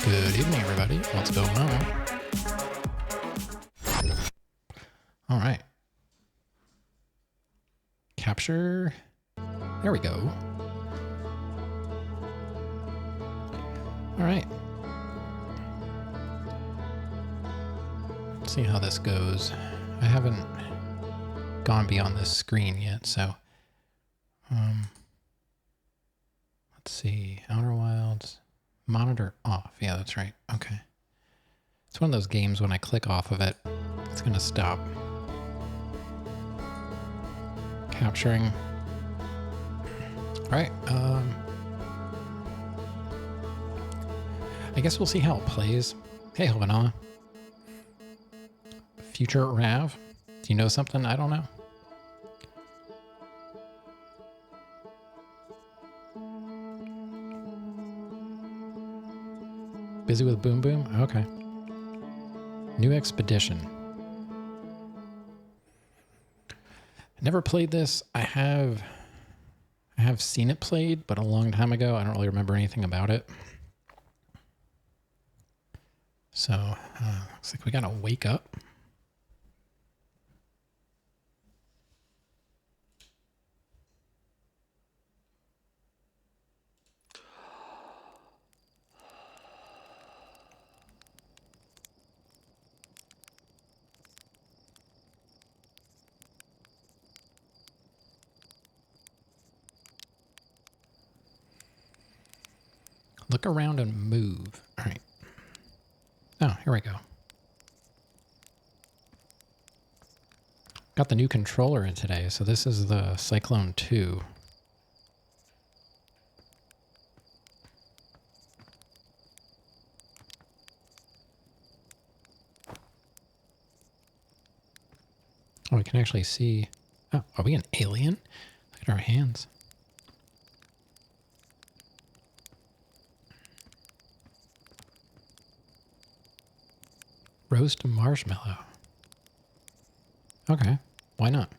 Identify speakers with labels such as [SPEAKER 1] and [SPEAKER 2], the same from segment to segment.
[SPEAKER 1] Good evening, everybody. What's going on? All right. Capture. There we go. All right. Let's see how this goes. I haven't gone beyond this screen yet, so let's see. Outer Wilds. Monitor off. Yeah, that's right. Okay. It's one of those games when I click off of it, it's going to stop capturing. All right. I guess we'll see how it plays. Hey, Vanilla. Future Rav. Do you know something? I don't know. Busy with Boom Boom? Okay. New Expedition. Never played this. I have seen it played, but a long time ago. I don't really remember anything about it. So, looks like we gotta wake up. Look around and move. All right. Oh, here we go. Got the new controller in today, so this is the Cyclone 2. Oh, we can actually see. Oh, are we an alien? Look at our hands. Roast marshmallow. Okay, why not?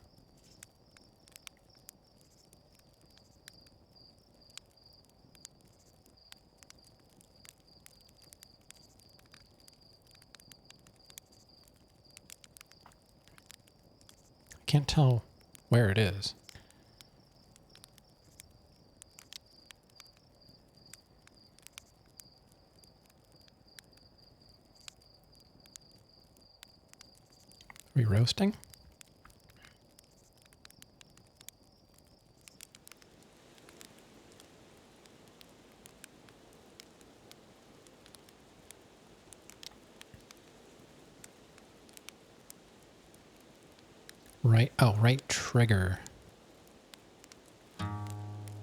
[SPEAKER 1] Can't tell where it is. we roasting? Right, oh, right trigger.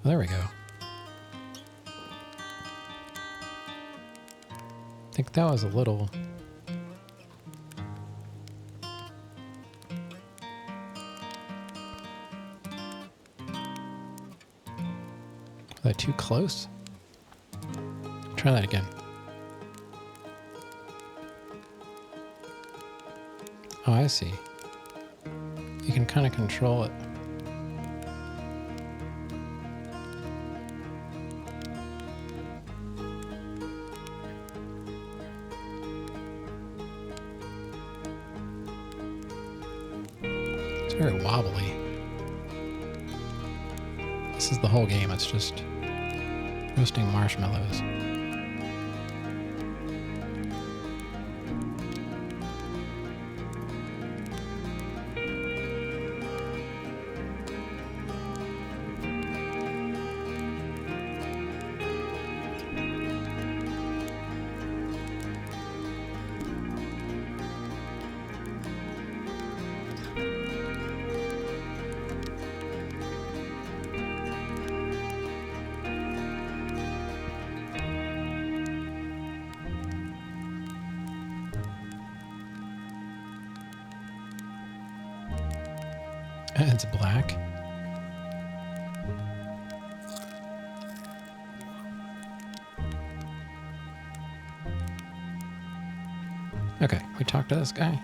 [SPEAKER 1] There we go. I think that was a little... Was that too close? Try that again. Oh, I see. You can kind of control it. It's very wobbly. This is the whole game. It's just roasting marshmallows. It's black. Okay, we talked to this guy.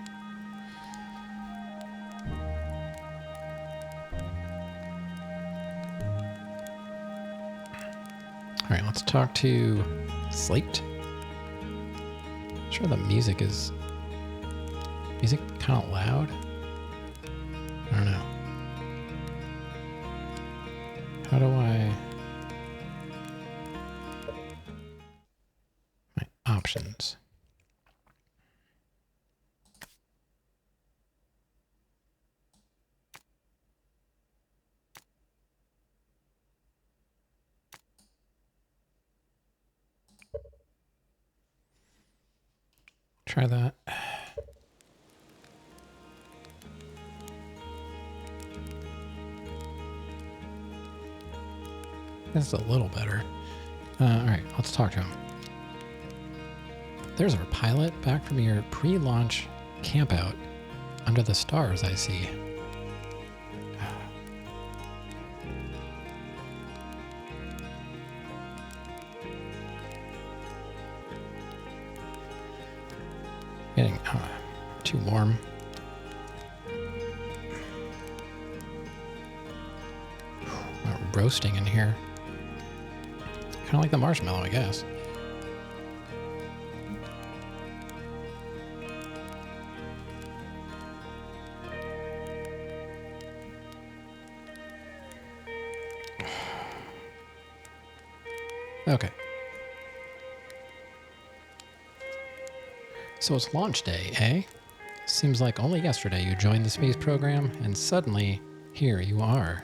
[SPEAKER 1] All right, let's talk to Slate. Sure, the music is kind of loud. I don't know. How do I... My options. Try that. This is a little better. All right, let's talk to him. There's our pilot back from your pre-launch campout. Under the stars, I see. Getting too warm. Roasting in here. Kind of like the marshmallow, I guess. Okay. So it's launch day, eh? Seems like only yesterday you joined the space program, and suddenly, here you are.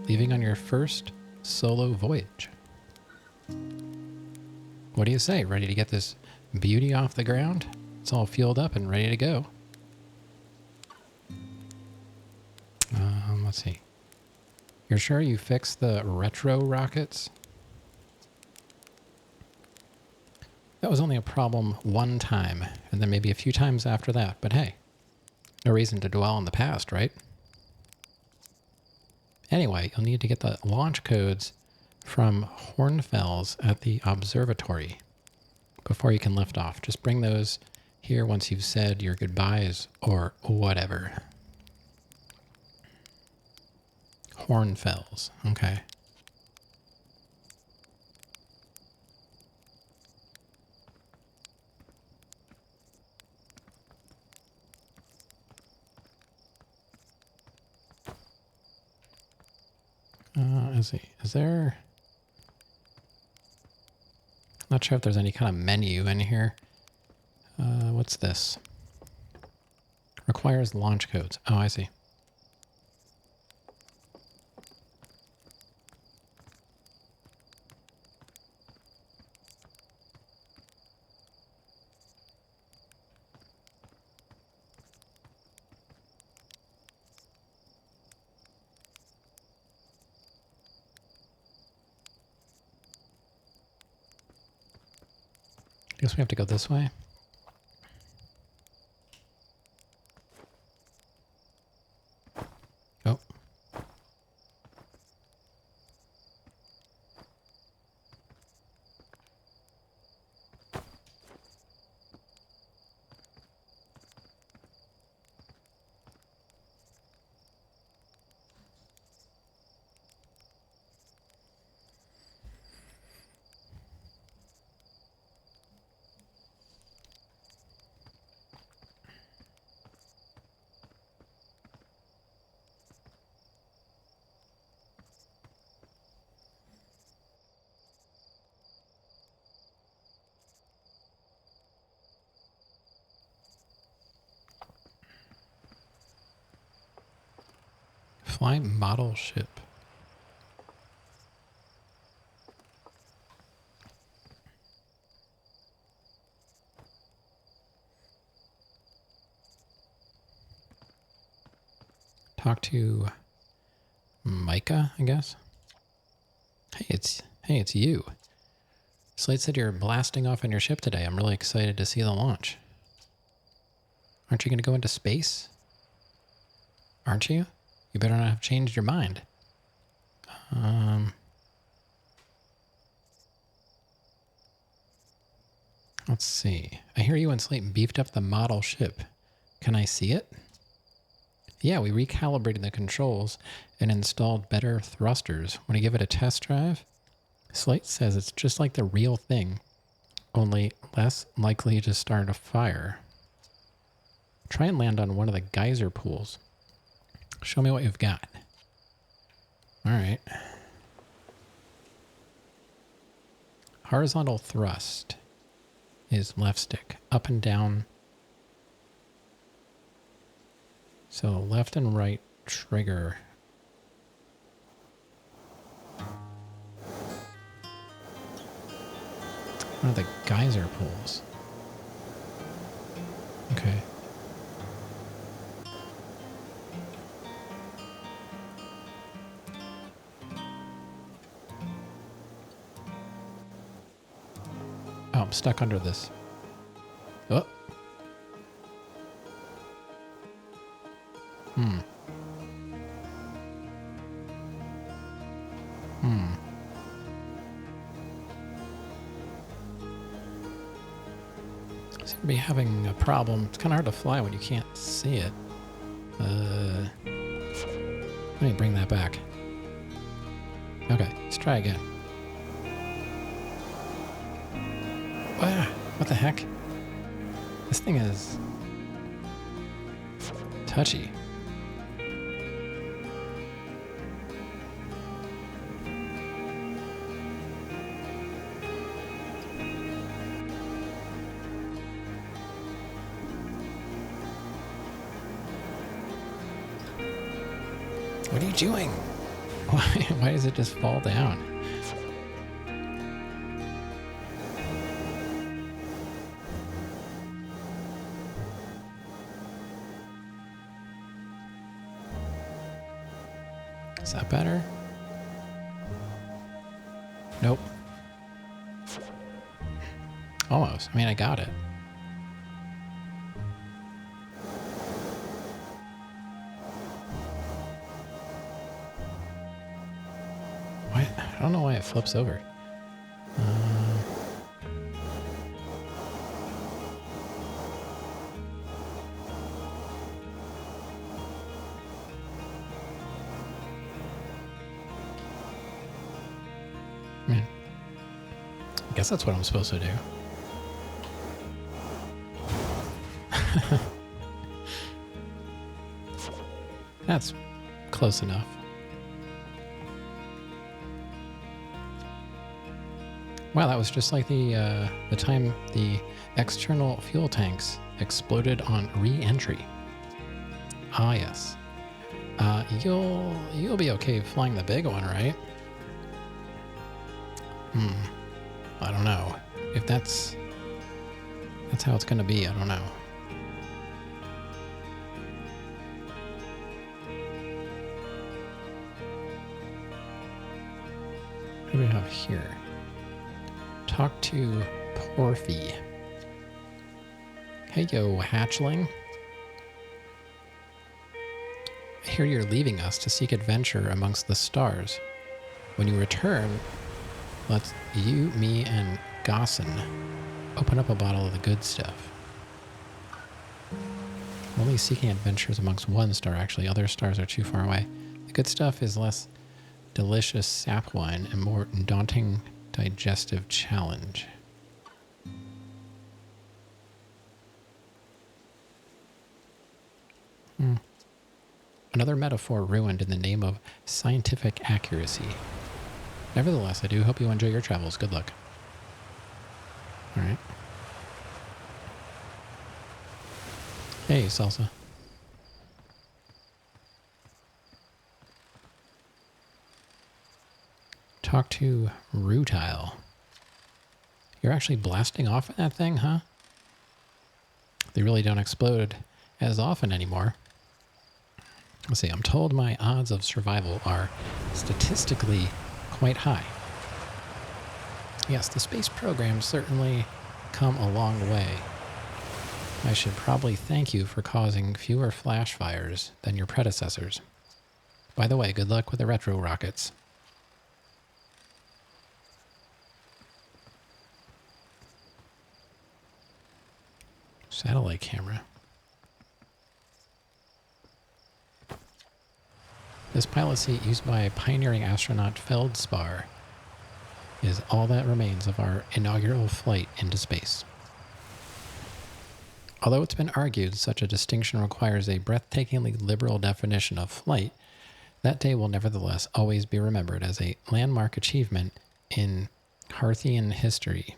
[SPEAKER 1] Leaving on your first solo voyage. What do you say? Ready to get this beauty off the ground? It's all fueled up and ready to go. Let's see. You're sure you fixed the retro rockets? That was only a problem one time, and then maybe a few times after that. But hey, no reason to dwell on the past, right? Anyway, you'll need to get the launch codes from Hornfels at the observatory before you can lift off. Just bring those here once you've said your goodbyes or whatever. Hornfels, okay. Is there... Not sure if there's any kind of menu in here. What's this? Requires launch codes. Oh, I see. Guess we have to go this way. Oh. Fly model ship. Talk to Micah, I guess. Hey, it's you. Slate said you're blasting off on your ship today. I'm really excited to see the launch. Aren't you going to go into space? Aren't you? You better not have changed your mind. Let's see. I hear you and Slate beefed up the model ship. Can I see it? Yeah, we recalibrated the controls and installed better thrusters. Want to give it a test drive? Slate says it's just like the real thing, only less likely to start a fire. Try and land on one of the geyser pools. Show me what you've got. All right. Horizontal thrust is left stick, up and down. So left and right trigger. One of the geyser pools. Okay. Oh, I'm stuck under this. Oh. Seem to be having a problem. It's kind of hard to fly when you can't see it. Let me bring that back. Okay, let's try again. What the heck? This thing is touchy. What are you doing? Why does it just fall down? Is that better? Nope. Almost. I mean, I got it. Why? I don't know why it flips over. I guess that's what I'm supposed to do. That's close enough. Wow, that was just like the time the external fuel tanks exploded on re-entry. Ah, yes. You'll be okay flying the big one, right? I don't know. If that's how it's gonna be, I don't know. What do we have here? Talk to Porphy. Hey yo, hatchling. I hear you're leaving us to seek adventure amongst the stars. When you return, let's you, me, and Gossin open up a bottle of the good stuff. I'm only seeking adventures amongst one star, actually. Other stars are too far away. The good stuff is less delicious sap wine and more daunting digestive challenge. Another metaphor ruined in the name of scientific accuracy. Nevertheless, I do hope you enjoy your travels. Good luck. All right. Hey, Salsa. Talk to Rutile. You're actually blasting off in that thing, huh? They really don't explode as often anymore. Let's see, I'm told my odds of survival are statistically quite high. Yes, the space program's certainly come a long way. I should probably thank you for causing fewer flash fires than your predecessors. By the way, good luck with the retro rockets. Satellite camera. This pilot seat used by pioneering astronaut Feldspar is all that remains of our inaugural flight into space. Although it's been argued such a distinction requires a breathtakingly liberal definition of flight, that day will nevertheless always be remembered as a landmark achievement in Harthian history.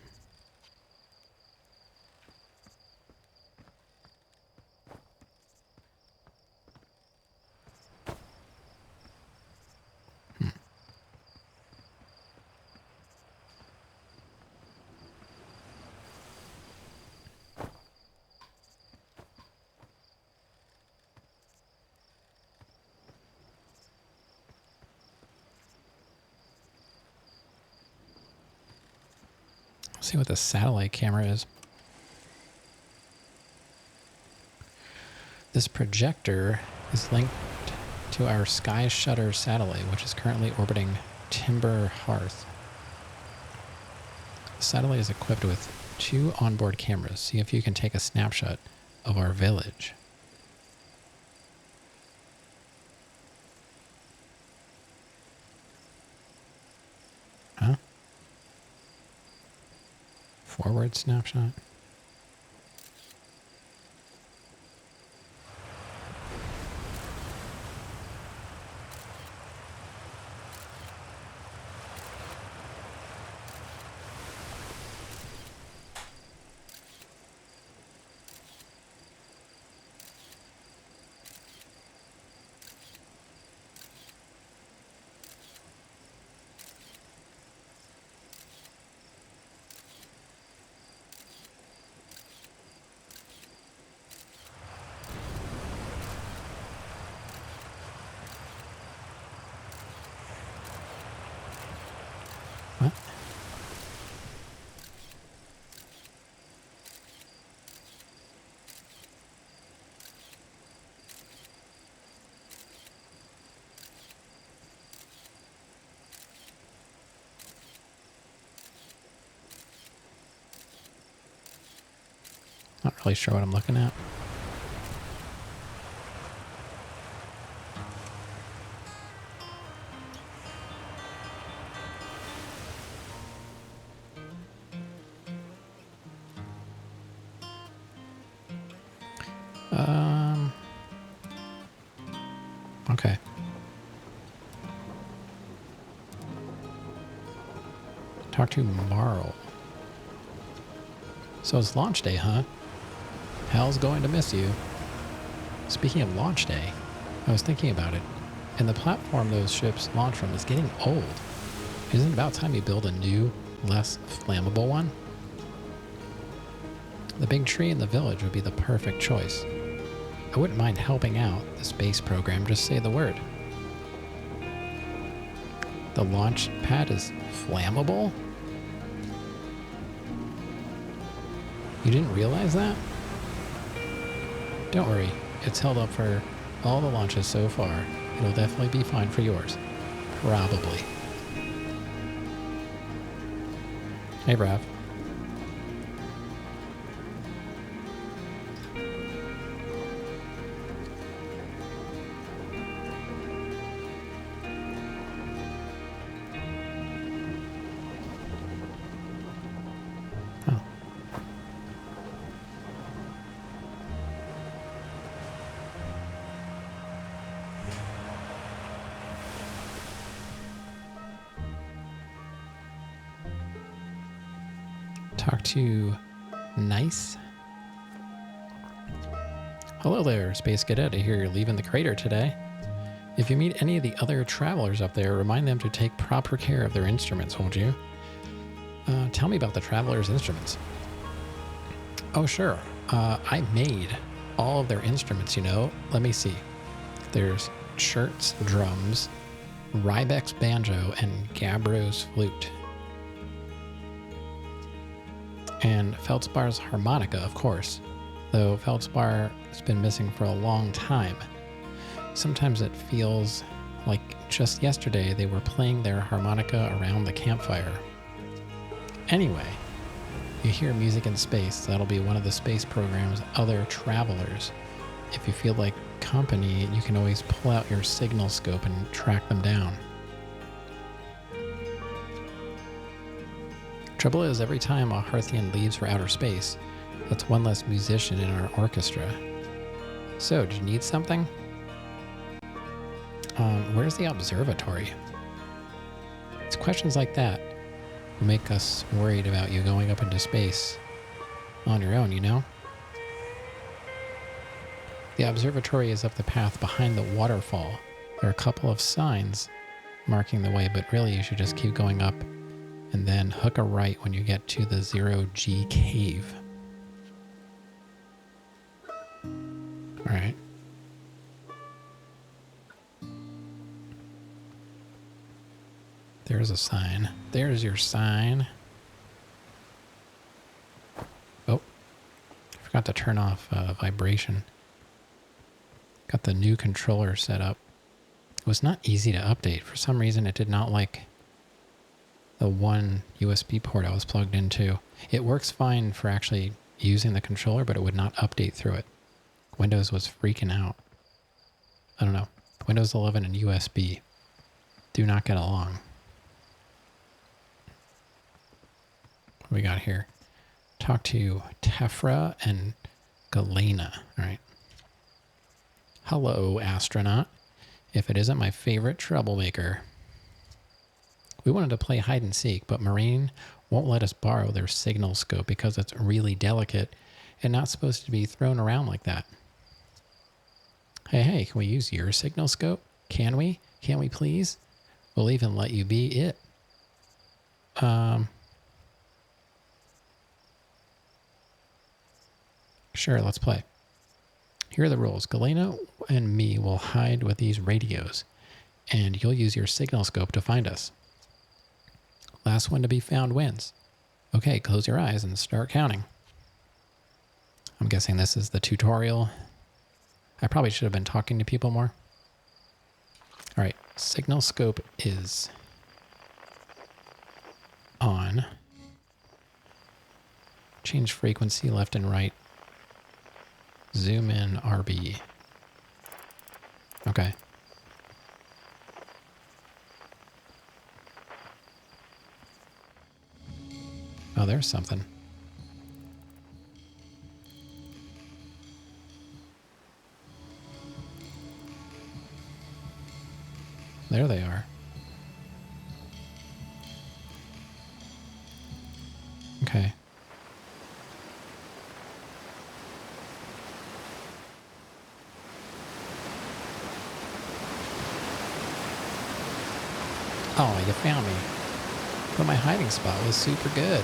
[SPEAKER 1] Let's see what the satellite camera is. This projector is linked to our Sky Shutter satellite, which is currently orbiting Timber Hearth. The satellite is equipped with 2 onboard cameras. See if you can take a snapshot of our village. Huh? Forward snapshot. What? Not really sure what I'm looking at. Okay. Talk to Marl. So it's launch day, huh? Hal's going to miss you. Speaking of launch day, I was thinking about it, and the platform those ships launch from is getting old. Isn't it about time you build a new, less flammable one? The big tree in the village would be the perfect choice. I wouldn't mind helping out the space program, just say the word. The launch pad is flammable? You didn't realize that? Don't worry, it's held up for all the launches so far. It'll definitely be fine for yours. Probably. Hey, Brav. Oh. Talk to Nice. Hello there, Space Cadet. I hear you're leaving the crater today. If you meet any of the other travelers up there, remind them to take proper care of their instruments, won't you? Tell me about the travelers' instruments. Oh, sure. I made all of their instruments, you know. Let me see. There's Shirt's drums, Rybeck's banjo, and Gabbro's flute. And Feldspar's harmonica, of course, though Feldspar has been missing for a long time. Sometimes it feels like just yesterday they were playing their harmonica around the campfire. Anyway, you hear music in space. That'll be one of the space program's other travelers. If you feel like company, you can always pull out your signal scope and track them down. Trouble is, every time a Hearthian leaves for outer space, that's one less musician in our orchestra. So, do you need something? Where's the observatory? It's questions like that that make us worried about you going up into space on your own, you know? The observatory is up the path behind the waterfall. There are a couple of signs marking the way, but really you should just keep going up and then hook a right when you get to the 0G cave. All right. There's a sign. There's your sign. Oh, I forgot to turn off vibration. Got the new controller set up. It was not easy to update. For some reason, it did not like the one USB port I was plugged into. It works fine for actually using the controller, but it would not update through it. Windows was freaking out. I don't know. Windows 11 and USB do not get along. What we got here? Talk to Tefra and Galena. All right. Hello, astronaut. If it isn't my favorite troublemaker. We wanted to play hide and seek, but Marine won't let us borrow their signal scope because it's really delicate and not supposed to be thrown around like that. Hey, can we use your signal scope? Can we? Can we please? We'll even let you be it. Sure, let's play. Here are the rules. Galena and me will hide with these radios, and you'll use your signal scope to find us. Last one to be found wins. Okay, close your eyes and start counting. I'm guessing this is the tutorial. I probably should have been talking to people more. All right, signal scope is on. Change frequency left and right. Zoom in RB. Okay. Oh, there's something. There they are. Okay. Oh, you found me. But my hiding spot was super good.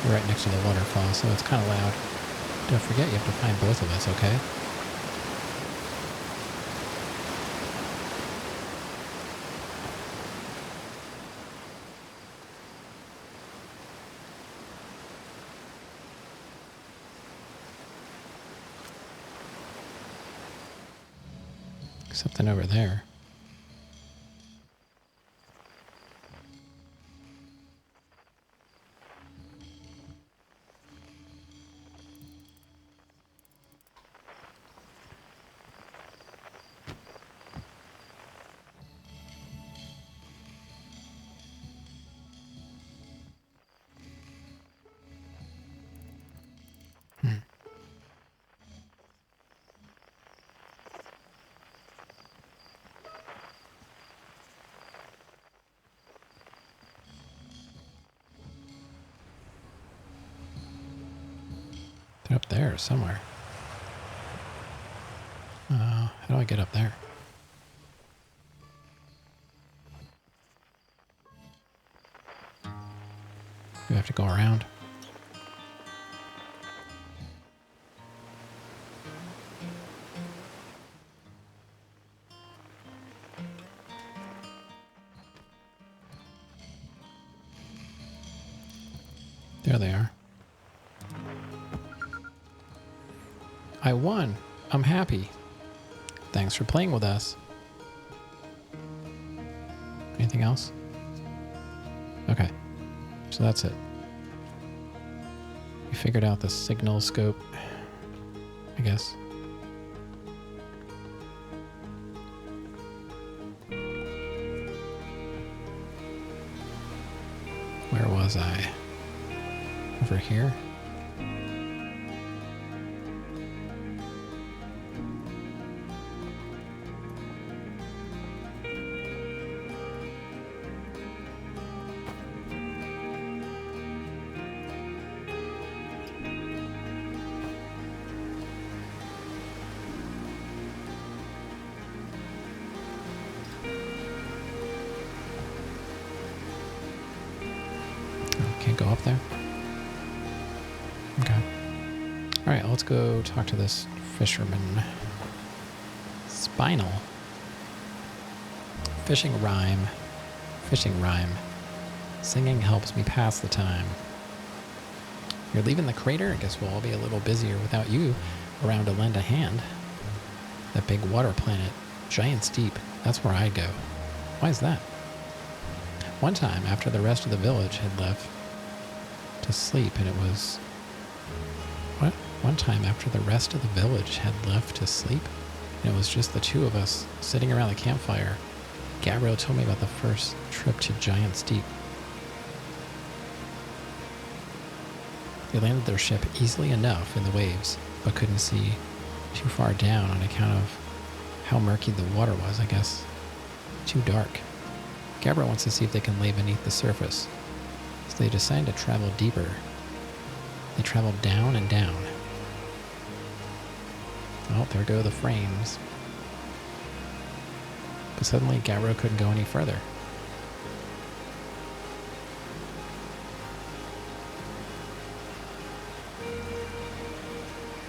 [SPEAKER 1] We're right next to the waterfall, so it's kind of loud. Don't forget, you have to find both of us, okay? Something over there. They're up there somewhere. How do I get up there? Do I have to go around? There they are. I won. I'm happy. Thanks for playing with us. Anything else? Okay. So that's it. We figured out the signal scope, I guess. Where was I? Over here? Can't go up there? Okay. Alright, let's go talk to this fisherman. Spinal. Fishing rhyme. Fishing rhyme. Singing helps me pass the time. You're leaving the crater? I guess we'll all be a little busier without you around to lend a hand. That big water planet, Giant's Deep, that's where I'd go. Why is that? One time, after the rest of the village had left to sleep, and it was... What? One time after the rest of the village had left to sleep, and it was just the two of us sitting around the campfire, Gabriel told me about the first trip to Giant's Deep. They landed their ship easily enough in the waves, but couldn't see too far down on account of how murky the water was, I guess. Too dark. Gabriel wants to see if they can lay beneath the surface, so they decided to travel deeper. They traveled down and down. Oh, there go the frames. But suddenly Gabriel couldn't go any further.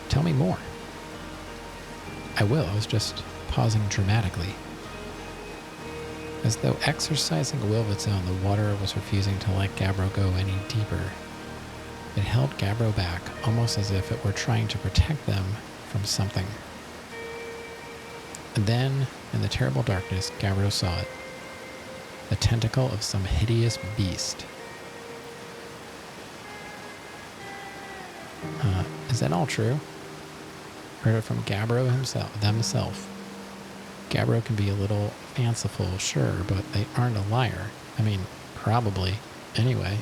[SPEAKER 1] Tell me more. I will. I was just pausing dramatically. As though exercising a will of its own, the water was refusing to let Gabriel go any deeper. It held Gabriel back, almost as if it were trying to protect them from something. And then, in the terrible darkness, Gabriel saw it. The tentacle of some hideous beast. Is that all true? Heard it from Gabriel themselves. Gabriel can be a little fanciful, sure, but they aren't a liar. I mean, probably. Anyway.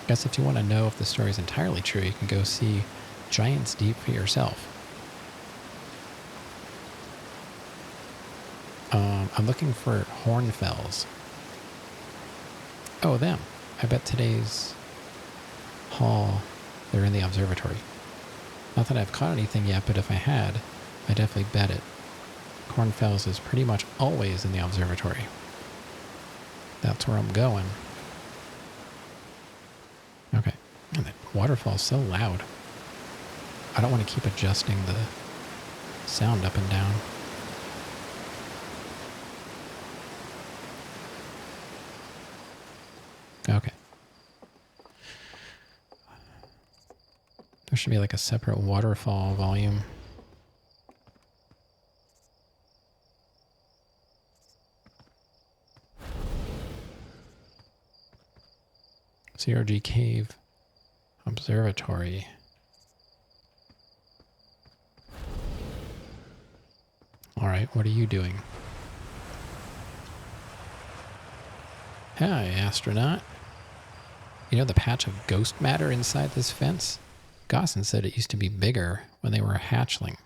[SPEAKER 1] Guess if you want to know if the story's entirely true, you can go see Giant's Deep for yourself. I'm looking for Hornfells. Oh, them. I bet today's haul, they're in the observatory. Not that I've caught anything yet, but if I had, I definitely bet it. Cornfels is pretty much always in the observatory. That's where I'm going. Okay. And the waterfall's so loud. I don't want to keep adjusting the sound up and down. Okay. There should be like a separate waterfall volume. CRG Cave Observatory. All right, what are you doing? Hi, astronaut. You know the patch of ghost matter inside this fence? Gosson said it used to be bigger when they were a hatchling.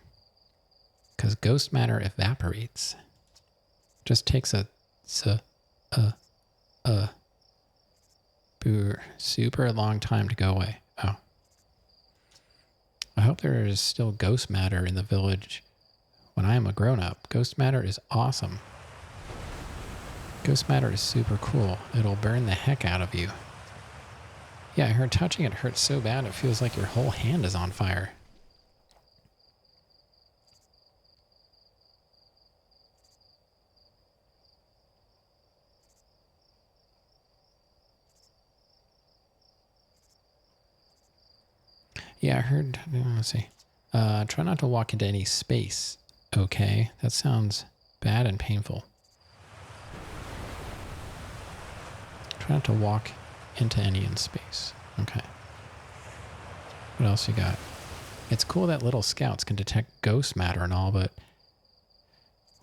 [SPEAKER 1] Because ghost matter evaporates. Just takes a super long time to go away. Oh. I hope there is still ghost matter in the village when I am a grown-up. Ghost matter is awesome. Ghost matter is super cool. It'll burn the heck out of you. Yeah, I heard touching it hurts so bad it feels like your whole hand is on fire. Yeah, I heard, let's see. Try not to walk into any space. Okay, that sounds bad and painful. Try not to walk into any in space. Okay. What else you got? It's cool that little scouts can detect ghost matter and all, but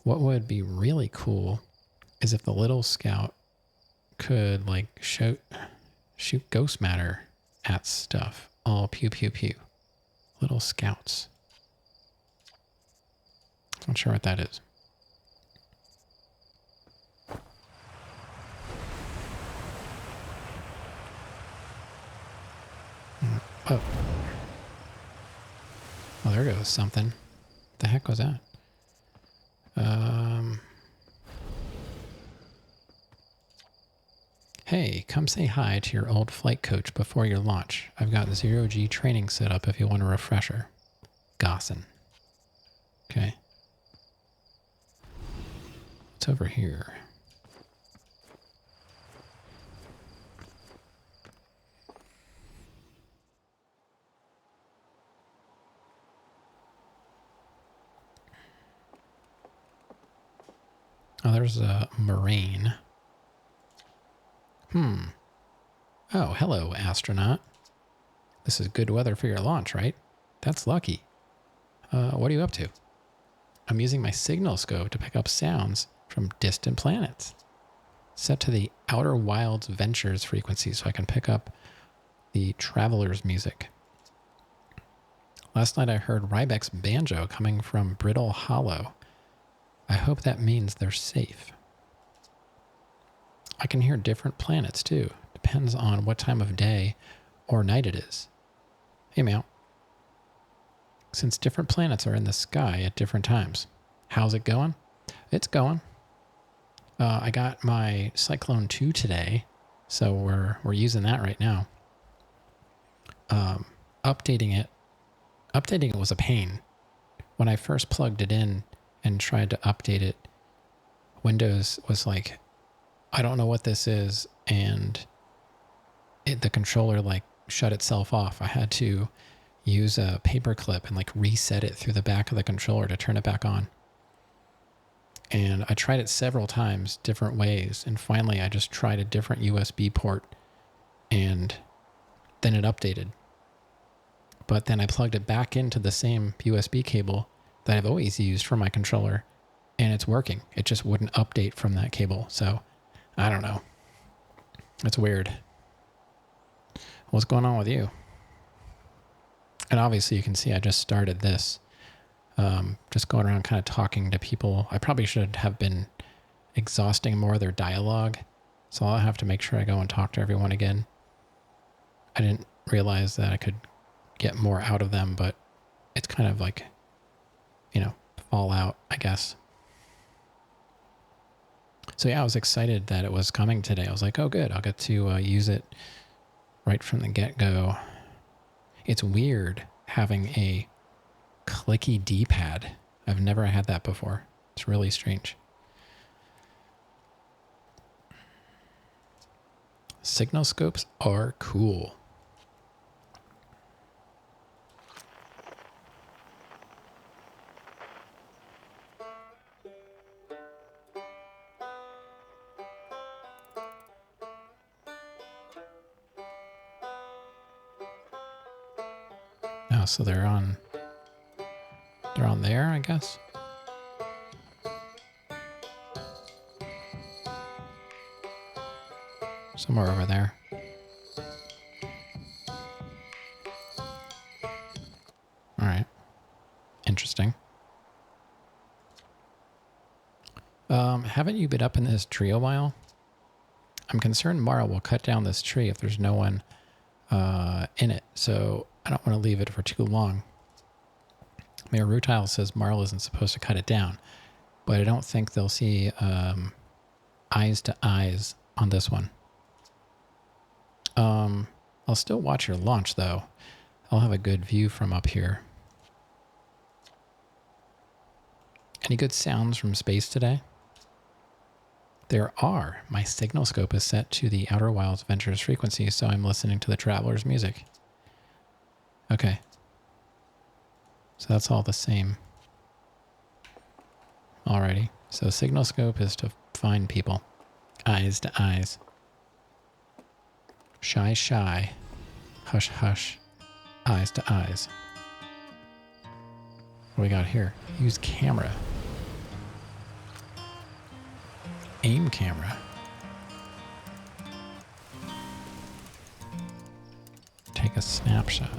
[SPEAKER 1] what would be really cool is if the little scout could like shoot ghost matter at stuff. All pew pew pew. Little scouts. Not sure what that is. Oh. Oh, there goes something. The heck was that? Hey, come say hi to your old flight coach before your launch. I've got zero-G training set up if you want a refresher. Gosson. Okay. What's over here? Oh, there's a moraine. Oh, hello, astronaut. This is good weather for your launch, right? That's lucky. What are you up to? I'm using my signal scope to pick up sounds from distant planets. Set to the Outer Wilds Ventures frequency so I can pick up the traveler's music. Last night I heard Rybek's banjo coming from Brittle Hollow. I hope that means they're safe. I can hear different planets too. Depends on what time of day or night it is. Hey, Meow. Since different planets are in the sky at different times, how's it going? It's going. I got my Cyclone 2 today, so we're using that right now. Updating it was a pain. When I first plugged it in and tried to update it, Windows was like, I don't know what this is, and the controller like shut itself off. I had to use a paper clip and like reset it through the back of the controller to turn it back on. And I tried it several times, different ways, and finally I just tried a different USB port, and then it updated. But then I plugged it back into the same USB cable that I've always used for my controller, and it's working. It just wouldn't update from that cable. So I don't know. It's weird. What's going on with you? And obviously you can see I just started this. Just going around kind of talking to people. I probably should have been exhausting more of their dialogue. So I'll have to make sure I go and talk to everyone again. I didn't realize that I could get more out of them, but it's kind of like, Fallout, I guess. So yeah, I was excited that it was coming today. I was like, oh good, I'll get to use it right from the get-go. It's weird having a clicky D-pad. I've never had that before. It's really strange. Signal scopes are cool. Oh, so they're on there, I guess. Somewhere over there. All right. Interesting. Haven't you been up in this tree a while? I'm concerned Mara will cut down this tree if there's no one in it, so I don't want to leave it for too long. Mayor Rutile says Marl isn't supposed to cut it down, but I don't think they'll see eyes to eyes on this one. I'll still watch your launch, though. I'll have a good view from up here. Any good sounds from space today? There are. My signal scope is set to the Outer Wilds Ventures frequency, so I'm listening to the Traveler's music. Okay. So that's all the same. Alrighty. So signal scope is to find people. Eyes to eyes. Shy, shy. Hush, hush. Eyes to eyes. What do we got here? Use camera. Aim camera. Take a snapshot.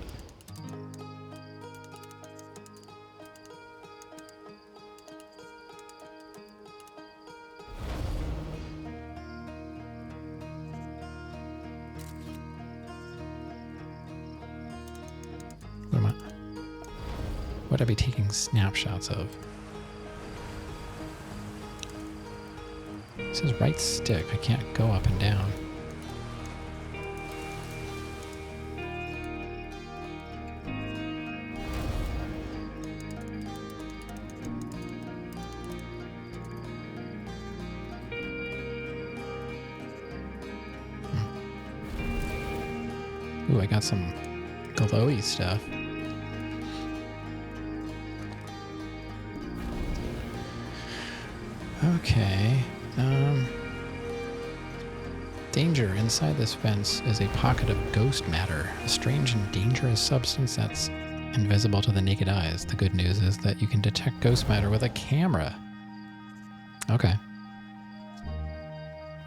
[SPEAKER 1] What would I be taking snapshots of? It says right stick. I can't go up and down. Ooh, I got some glowy stuff. Okay. Danger. Inside this fence is a pocket of ghost matter, a strange and dangerous substance that's invisible to the naked eyes. The good news is that you can detect ghost matter with a camera. Okay.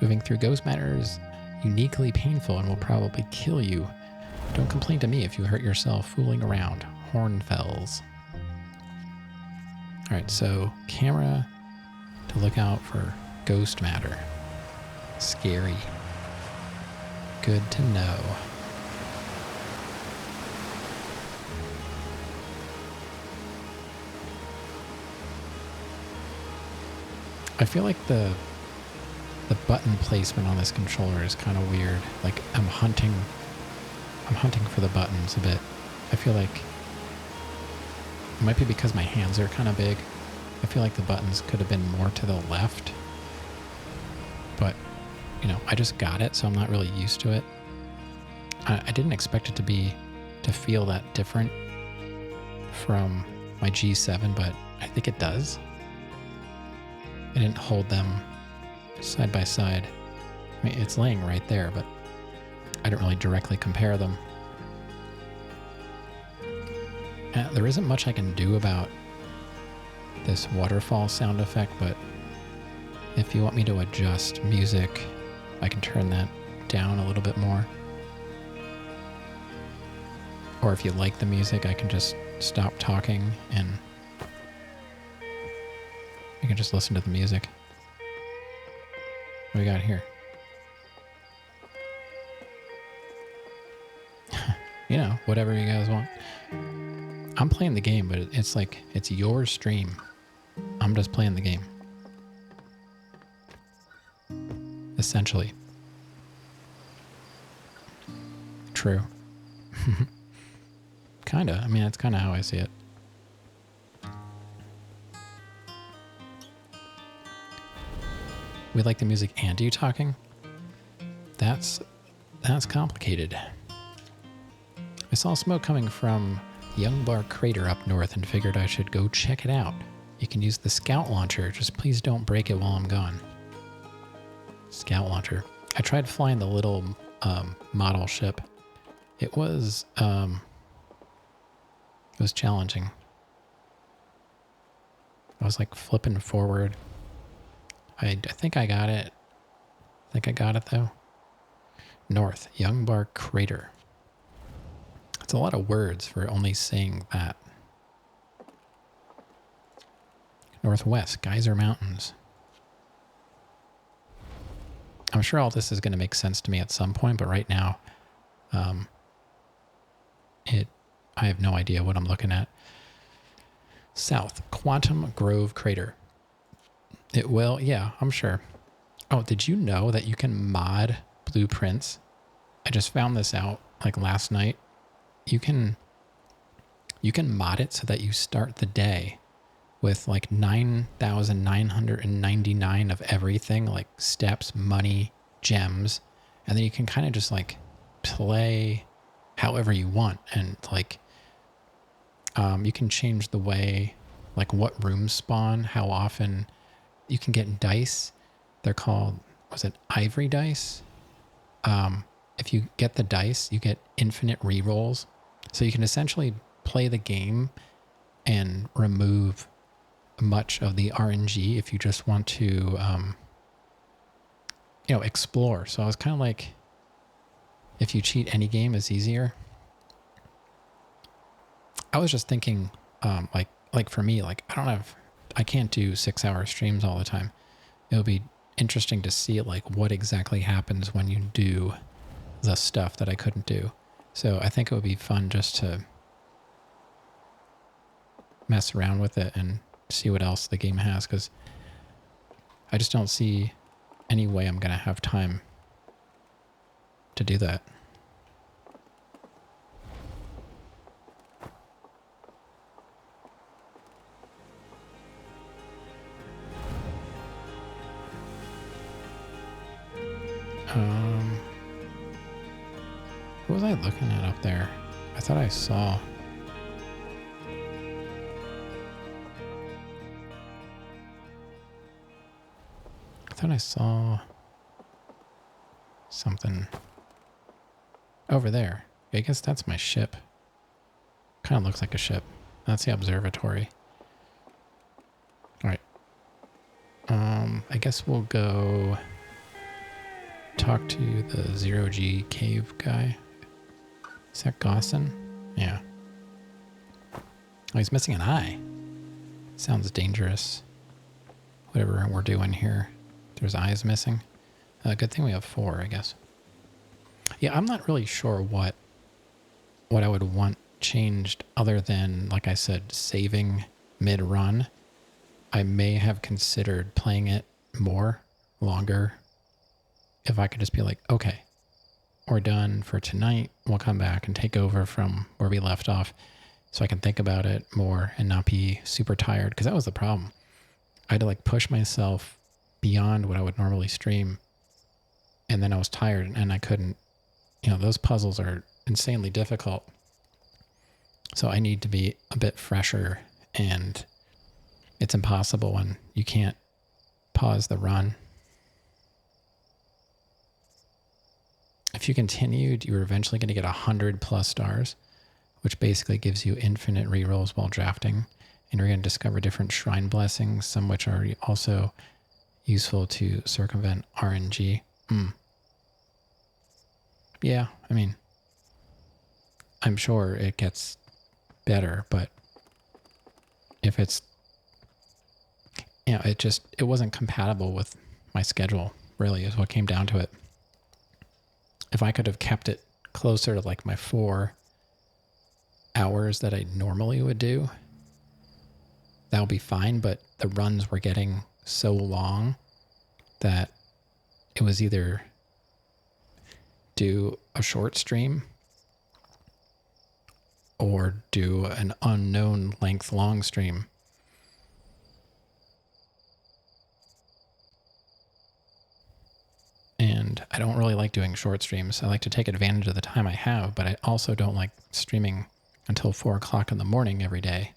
[SPEAKER 1] Moving through ghost matter is uniquely painful and will probably kill you. Don't complain to me if you hurt yourself fooling around. Hornfells. Alright, so camera to look out for ghost matter. Scary. Good to know. I feel like the button placement on this controller is kind of weird. Like I'm hunting for the buttons a bit. I feel like it might be because my hands are kind of big. I feel like the buttons could have been more to the left. But, I just got it, so I'm not really used to it. I didn't expect it to feel that different from my G7, but I think it does. I didn't hold them side by side. I mean, it's laying right there, but I didn't really directly compare them. There isn't much I can do about this waterfall sound effect, but if you want me to adjust music, I can turn that down a little bit more. Or if you like the music, I can just stop talking and you can just listen to the music. What do we got here? Whatever you guys want. I'm playing the game, but it's like, it's your stream. I'm just playing the game. Essentially. True. Kinda. I mean, that's kind of how I see it. We like the music and you talking? That's complicated. I saw smoke coming from Young Bar Crater up north and figured I should go check it out. You can use the scout launcher, just please don't break it while I'm gone. Scout launcher. I tried flying the little model ship. It was challenging. I was like flipping forward. I think I got it. I think I got it though. North, Young Bar Crater. It's a lot of words for only saying that. Northwest, Geyser Mountains. I'm sure all this is going to make sense to me at some point, but right now, I have no idea what I'm looking at. South, Quantum Grove Crater. It will, yeah, I'm sure. Oh, did you know that you can mod blueprints? I just found this out like last night. You can mod it so that you start the day with like 9,999 of everything, like steps, money, gems, and then you can kind of just like play however you want, and like you can change the way, like what rooms spawn, how often. You can get dice. They're called, was it ivory dice? If you get the dice, you get infinite rerolls. So you can essentially play the game and remove much of the RNG if you just want to, explore. So I was kind of like, if you cheat, any game is easier. I was just thinking, like for me, like I can't do 6-hour streams all the time. It would be interesting to see like what exactly happens when you do the stuff that I couldn't do. So I think it would be fun just to mess around with it and see what else the game has, because I just don't see any way I'm going to have time to do that. What was I looking at up there? I thought I saw. I thought I saw something over there. I guess that's my ship. Kind of looks like a ship. That's the observatory. All right. I guess we'll go talk to the Zero-G cave guy. Is that Gaussen? Yeah. Oh, he's missing an eye. Sounds dangerous. Whatever we're doing here. There's eyes missing. Good thing we have 4, I guess. Yeah, I'm not really sure what I would want changed other than, like I said, saving mid-run. I may have considered playing it longer. If I could just be like, okay, we're done for tonight. We'll come back and take over from where we left off, so I can think about it more and not be super tired. Because that was the problem. I had to like push myself beyond what I would normally stream. And then I was tired and I couldn't, those puzzles are insanely difficult. So I need to be a bit fresher, and it's impossible when you can't pause the run. If you continued, you were eventually going to get 100+ stars, which basically gives you infinite rerolls while drafting. And you're going to discover different shrine blessings, some which are also useful to circumvent RNG. Yeah, I mean, I'm sure it gets better, but if it's, it wasn't compatible with my schedule, really, is what came down to it. If I could have kept it closer to like my 4, hours that I normally would do, that'll be fine. But the runs were getting so long that it was either do a short stream or do an unknown length long stream. And I don't really like doing short streams. I like to take advantage of the time I have, but I also don't like streaming until 4 o'clock in the morning every day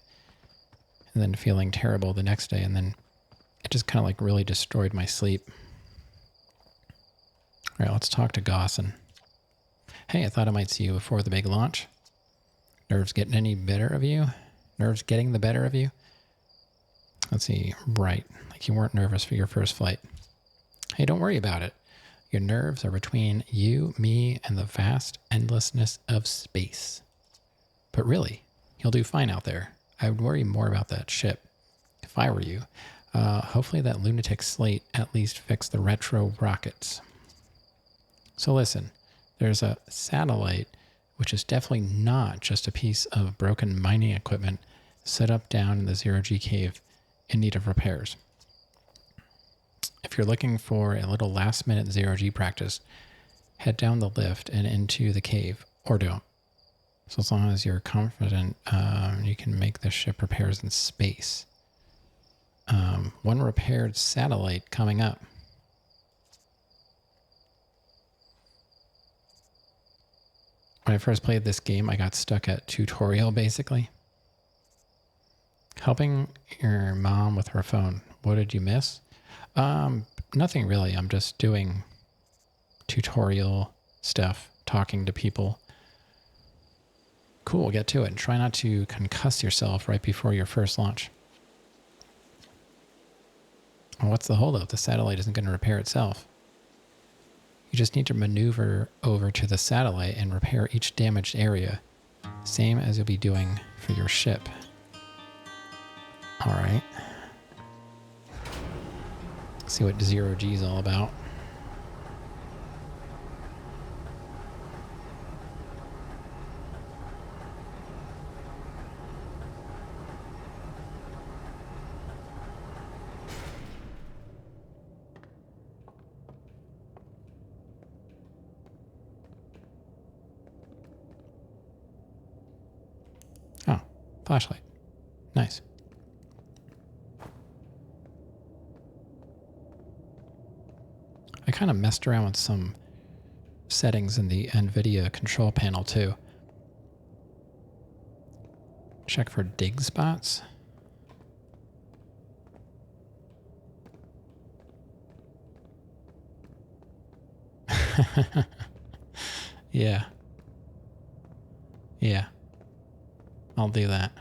[SPEAKER 1] and then feeling terrible the next day. And then it just kind of like really destroyed my sleep. All right, let's talk to Gosson. Hey, I thought I might see you before the big launch. Nerves getting any better of you? Nerves getting the better of you? Let's see, right. Like you weren't nervous for your first flight. Hey, don't worry about it. Your nerves are between you, me, and the vast endlessness of space. But really, you'll do fine out there. I would worry more about that ship if I were you. Hopefully that lunatic slate at least fixed the retro rockets. So listen, there's a satellite, which is definitely not just a piece of broken mining equipment set up down in the zero-G cave in need of repairs. If you're looking for a little last-minute zero-G practice, head down the lift and into the cave, or don't. So as long as you're confident, you can make the ship repairs in space. One repaired satellite coming up. When I first played this game, I got stuck at tutorial, basically. Helping your mom with her phone. What did you miss? Nothing really. I'm just doing tutorial stuff, talking to people. Cool, get to it. And try not to concuss yourself right before your first launch. Well, what's the holdup? The satellite isn't going to repair itself. You just need to maneuver over to the satellite and repair each damaged area. Same as you'll be doing for your ship. All right. See what zero-G is all about. Oh, flashlight. Nice. I kind of messed around with some settings in the NVIDIA control panel too. Check for dig spots. Yeah. Yeah. I'll do that.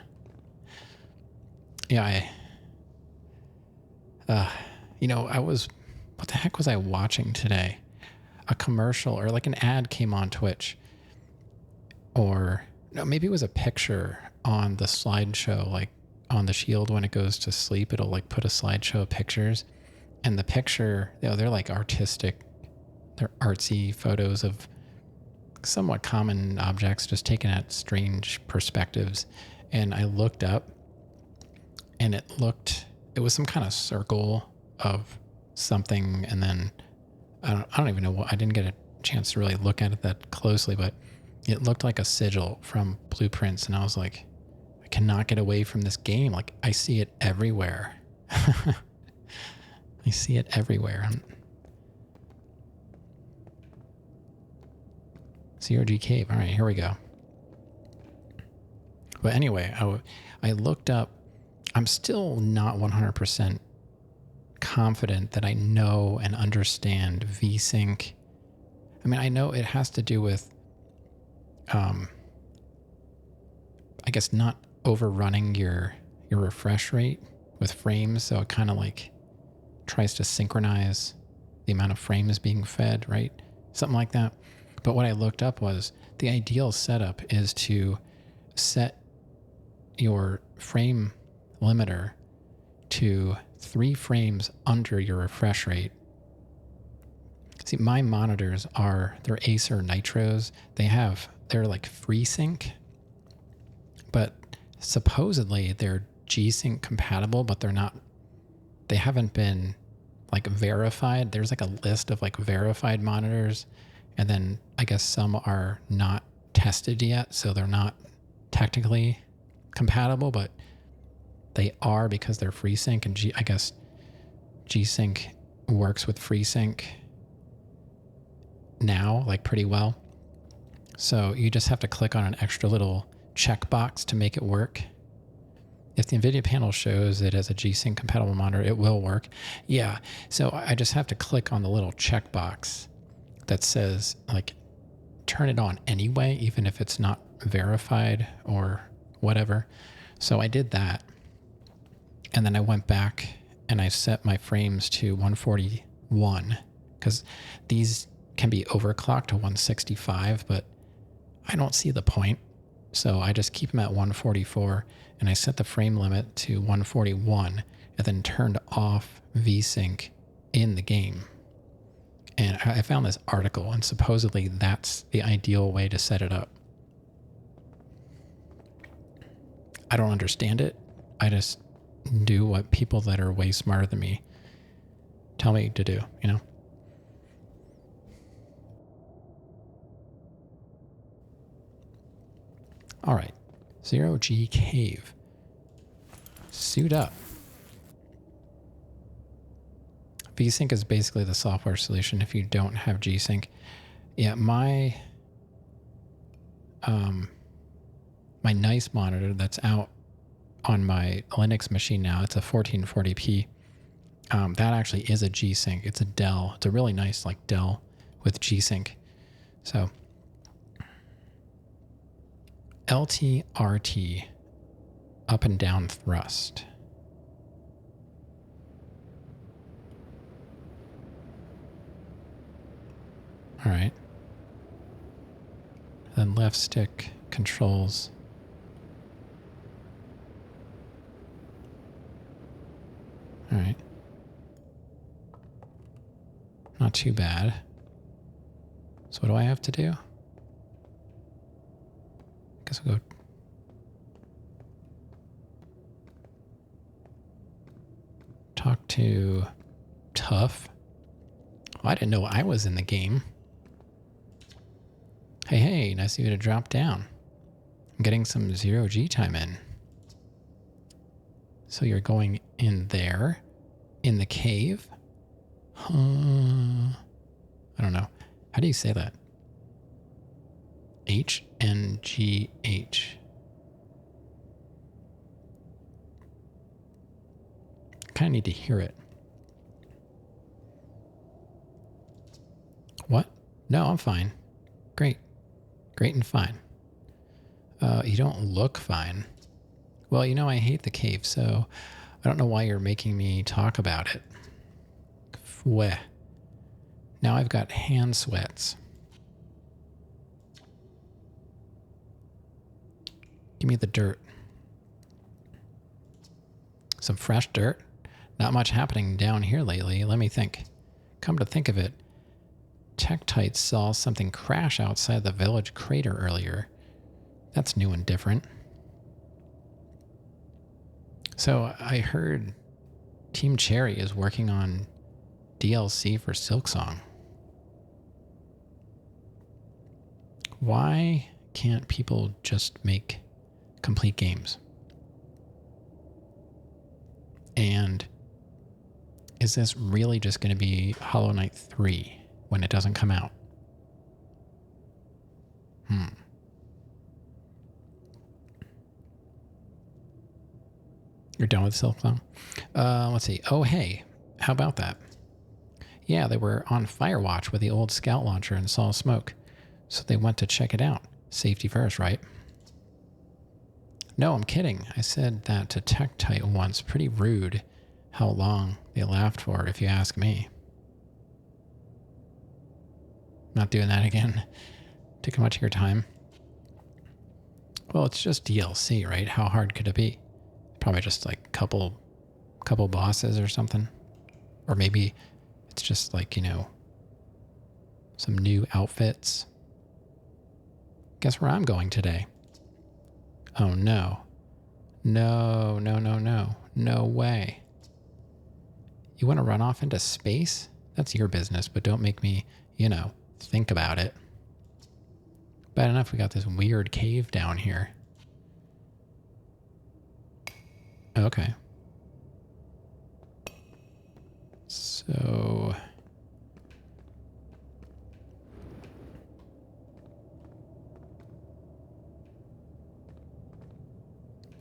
[SPEAKER 1] Yeah, what the heck was I watching today? A commercial or like an ad came on Twitch. Or no, maybe it was a picture on the slideshow, like on the Shield when it goes to sleep, it'll like put a slideshow of pictures. And the picture, they're like artistic, they're artsy photos of somewhat common objects just taken at strange perspectives. And I looked up and it was some kind of circle of something. And then I don't even know what, I didn't get a chance to really look at it that closely, but it looked like a sigil from Blueprints. And I was like, I cannot get away from this game. Like I see it everywhere. I see it everywhere. Zero-G cave. All right, here we go. But anyway, I looked up. I'm still not 100% confident that I know and understand VSync. I mean, I know it has to do with, I guess, not overrunning your refresh rate with frames. So it kind of like tries to synchronize the amount of frames being fed, right? Something like that. But what I looked up was the ideal setup is to set your frame limiter to 3 frames under your refresh rate. See, my monitors they're Acer Nitros. They're like FreeSync. but supposedly they're G-Sync compatible, but they haven't been like verified. There's like a list of like verified monitors, and then I guess some are not tested yet, so they're not technically compatible, but they are because they're FreeSync, and I guess G-Sync works with FreeSync now like pretty well. So you just have to click on an extra little checkbox to make it work. If the NVIDIA panel shows it as a G-Sync compatible monitor, it will work. Yeah, so I just have to click on the little checkbox that says like turn it on anyway, even if it's not verified or whatever. So I did that, and then I went back and I set my frames to 141 because these can be overclocked to 165, but I don't see the point. So I just keep them at 144, and I set the frame limit to 141 and then turned off VSync in the game. And I found this article, and supposedly that's the ideal way to set it up. I don't understand it. I just do what people that are way smarter than me tell me to do, you know? All right, Zero G Cave. Suit up. VSync is basically the software solution if you don't have G-Sync. Yeah, my nice monitor that's out on my Linux machine now, it's a 1440p. That actually is a G-Sync. It's a Dell. It's a really nice like Dell with G-Sync. So LTRT, up and down thrust. All right. Then left stick controls. All right. Not too bad. So what do I have to do? Guess we'll go. Talk to Tough. Oh, I didn't know I was in the game. Hey, nice of you to drop down. I'm getting some zero G time in. So you're going in there, in the cave? I don't know. How do you say that? HNGH. Kind of need to hear it. What? No, I'm fine. Great. Great and fine. You don't look fine. Well, you know, I hate the cave, so I don't know why you're making me talk about it. Fweh. Now I've got hand sweats. Give me the dirt. Some fresh dirt. Not much happening down here lately. Let me think. Come to think of it, Tektite saw something crash outside the village crater earlier. That's new and different. So I heard Team Cherry is working on DLC for Silksong. Why can't people just make complete games? And is this really just going to be Hollow Knight 3 when it doesn't come out? You're done with Silksong? Let's see. Oh, hey. How about that? Yeah, they were on Firewatch with the old Scout launcher and saw smoke. So they went to check it out. Safety first, right? No, I'm kidding. I said that to Tektite once. Pretty rude how long they laughed for, if you ask me. Not doing that again. Taking much of your time. Well, it's just DLC, right? How hard could it be? Probably just like a couple bosses or something. Or maybe it's just like, you know, some new outfits. Guess where I'm going today? Oh, no. No, no, no, no. No way. You want to run off into space? That's your business, but don't make me, think about it. Bad enough we got this weird cave down here. Okay. So...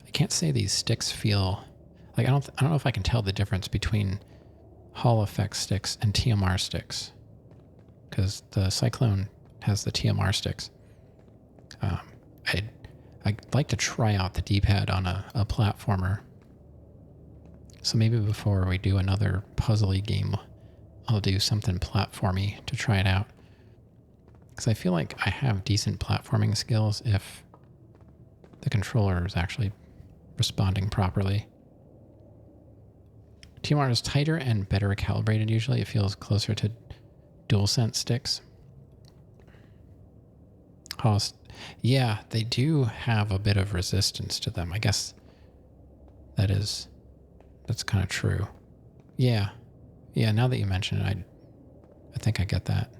[SPEAKER 1] I can't say these sticks feel... Like, I don't know if I can tell the difference between Hall effect sticks and TMR sticks. Because the Cyclone has the TMR sticks. I'd like to try out the D-pad on a platformer. So maybe before we do another puzzly game, I'll do something platformy to try it out. Because I feel like I have decent platforming skills if the controller is actually responding properly. TMR is tighter and better calibrated usually. It feels closer to DualSense sticks. Yeah, they do have a bit of resistance to them. I guess that's kind of true. Yeah. Yeah, now that you mention it, I think I get that.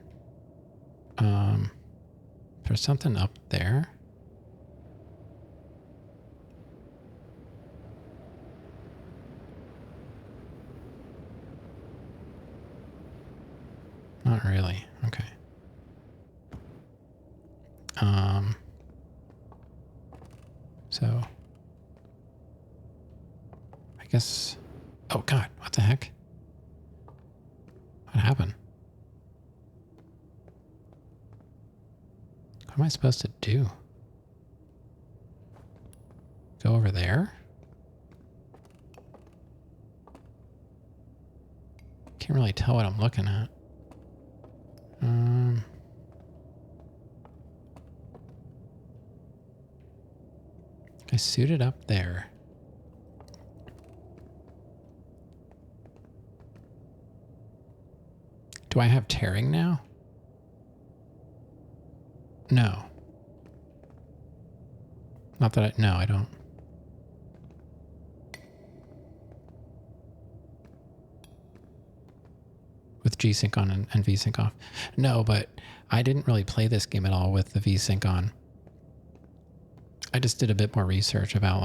[SPEAKER 1] There's something up there. Not really. Okay. So I guess, oh God, what the heck? What happened? What am I supposed to do? Go over there? Can't really tell what I'm looking at. I suited up there. Do I have tearing now? No. Not that no, I don't. With G-Sync on and V-Sync off. No, but I didn't really play this game at all with the V-Sync on. I just did a bit more research about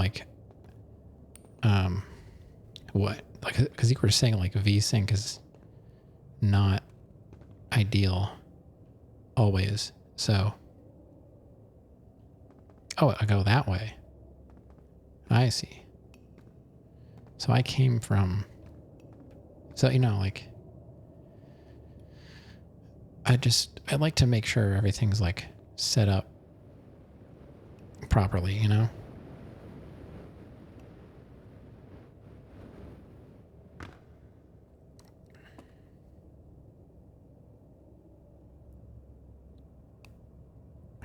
[SPEAKER 1] because you were saying V-Sync is not ideal always. So, oh, I go that way. I see. So I came from, so, I like to make sure everything's set up properly, I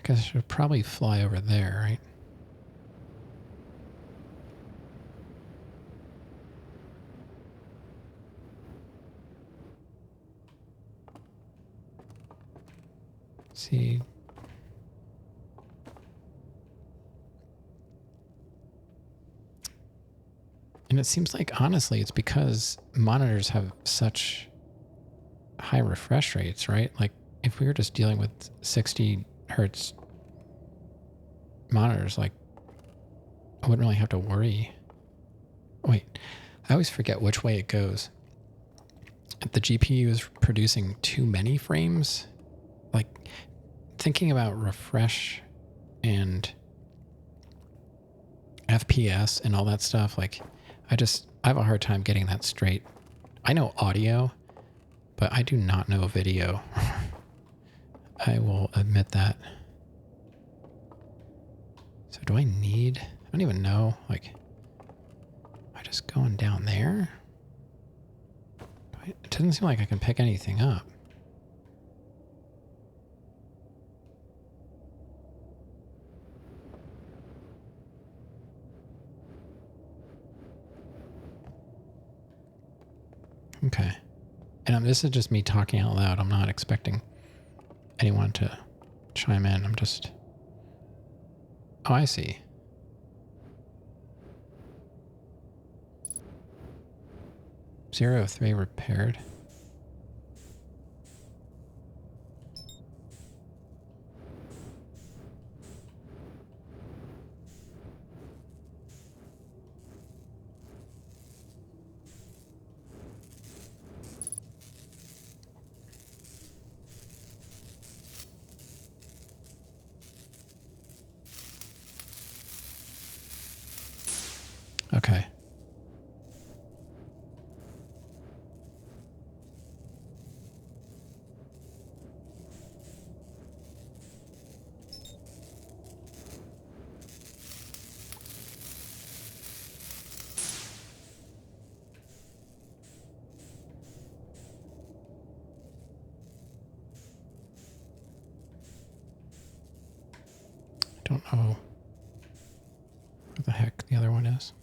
[SPEAKER 1] guess I should probably fly over there, right? See. And it seems like, honestly, it's because monitors have such high refresh rates, right? Like, if we were just dealing with 60 hertz monitors, I wouldn't really have to worry. Wait, I always forget which way it goes. If the GPU is producing too many frames, thinking about refresh and FPS and all that stuff, I have a hard time getting that straight. I know audio, but I do not know video. I will admit that. So do I don't even know, am I just going down there? It doesn't seem like I can pick anything up. Okay. And this is just me talking out loud. I'm not expecting anyone to chime in. I'm just... Oh, I see. 03 repaired. Okay. I don't know where the heck the other one is.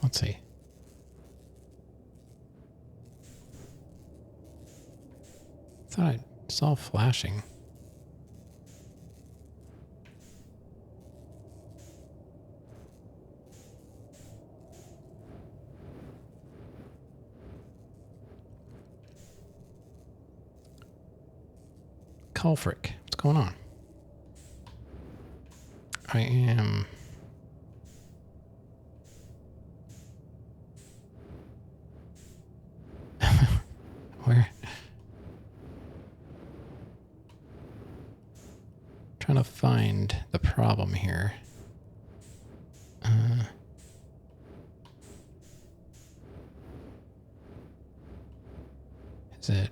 [SPEAKER 1] Let's see. Thought I saw flashing. Culfric, what's going on? I am... Where? Trying to find the problem here. Is it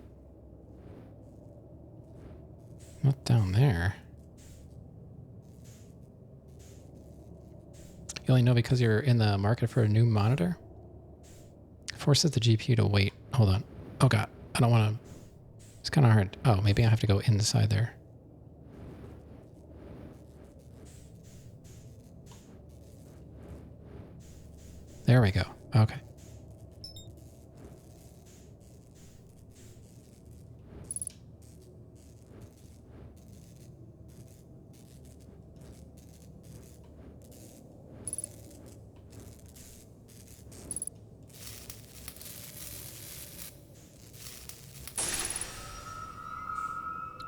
[SPEAKER 1] not down there? You only know because you're in the market for a new monitor? Forces the GPU to wait. Hold on. Oh god, I don't want to... It's kind of hard. Oh, maybe I have to go inside there. There we go. Okay.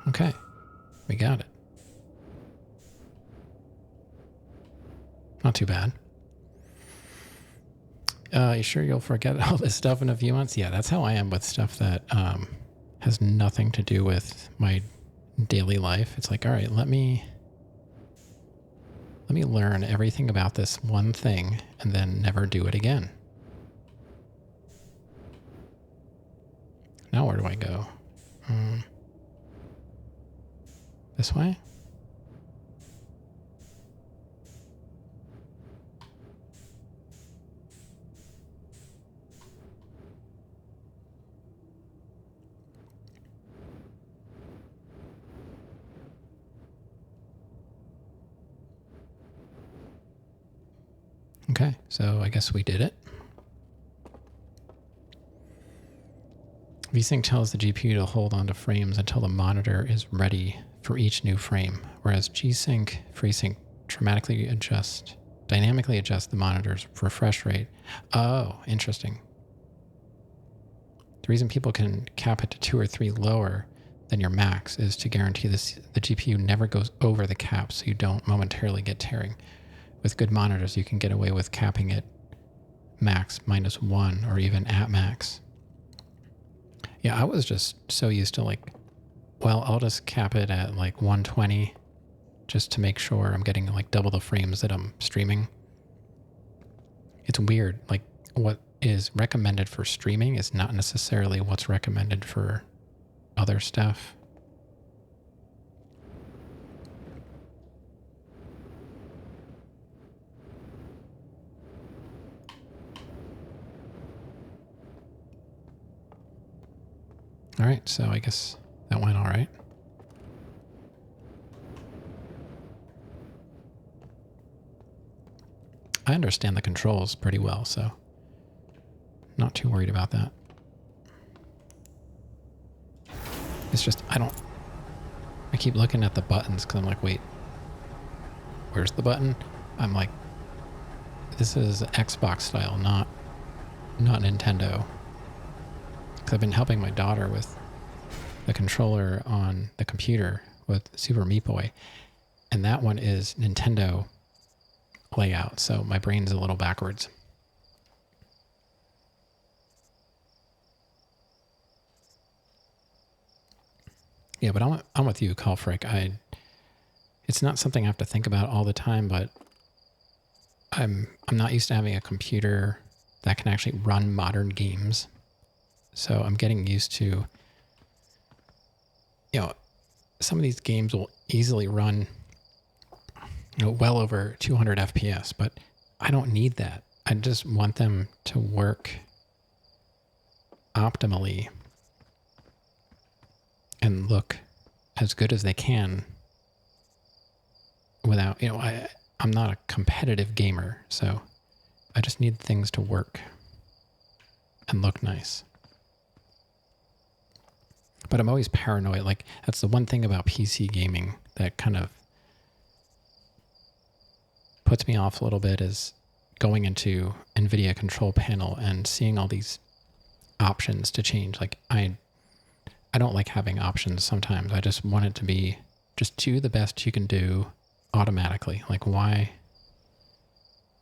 [SPEAKER 1] Okay. We got it. Not too bad. You sure you'll forget all this stuff in a few months? Yeah, that's how I am with stuff that has nothing to do with my daily life. It's like, all right, let me learn everything about this one thing and then never do it again. Now where do I go? This way? Okay, so I guess we did it. VSync tells the GPU to hold onto frames until the monitor is ready for each new frame, whereas G-Sync, FreeSync dynamically adjust the monitor's refresh rate. Oh, interesting. The reason people can cap it to 2 or 3 lower than your max is to guarantee the GPU never goes over the cap so you don't momentarily get tearing. With good monitors, you can get away with capping it max -1 or even at max. Yeah, I was just so used to like, well, I'll just cap it at like 120 just to make sure I'm getting like double the frames that I'm streaming. It's weird. Like what is recommended for streaming is not necessarily what's recommended for other stuff. All right, so I guess that went all right. I understand the controls pretty well, so not too worried about that. It's just, I keep looking at the buttons because I'm like, wait, where's the button? I'm like, this is Xbox style, not Nintendo. Because I've been helping my daughter with the controller on the computer with Super Meat Boy, and that one is Nintendo layout, so my brain's a little backwards. Yeah, but I'm with you, Calfrick. It's not something I have to think about all the time, but I'm not used to having a computer that can actually run modern games. So I'm getting used to, some of these games will easily run, well over 200 FPS, but I don't need that. I just want them to work optimally and look as good as they can without, I'm not a competitive gamer, so I just need things to work and look nice. But I'm always paranoid. Like, that's the one thing about PC gaming that kind of puts me off a little bit, is going into NVIDIA control panel and seeing all these options to change. Like, I don't like having options sometimes. I just want it to be just do the best you can do automatically. Like, why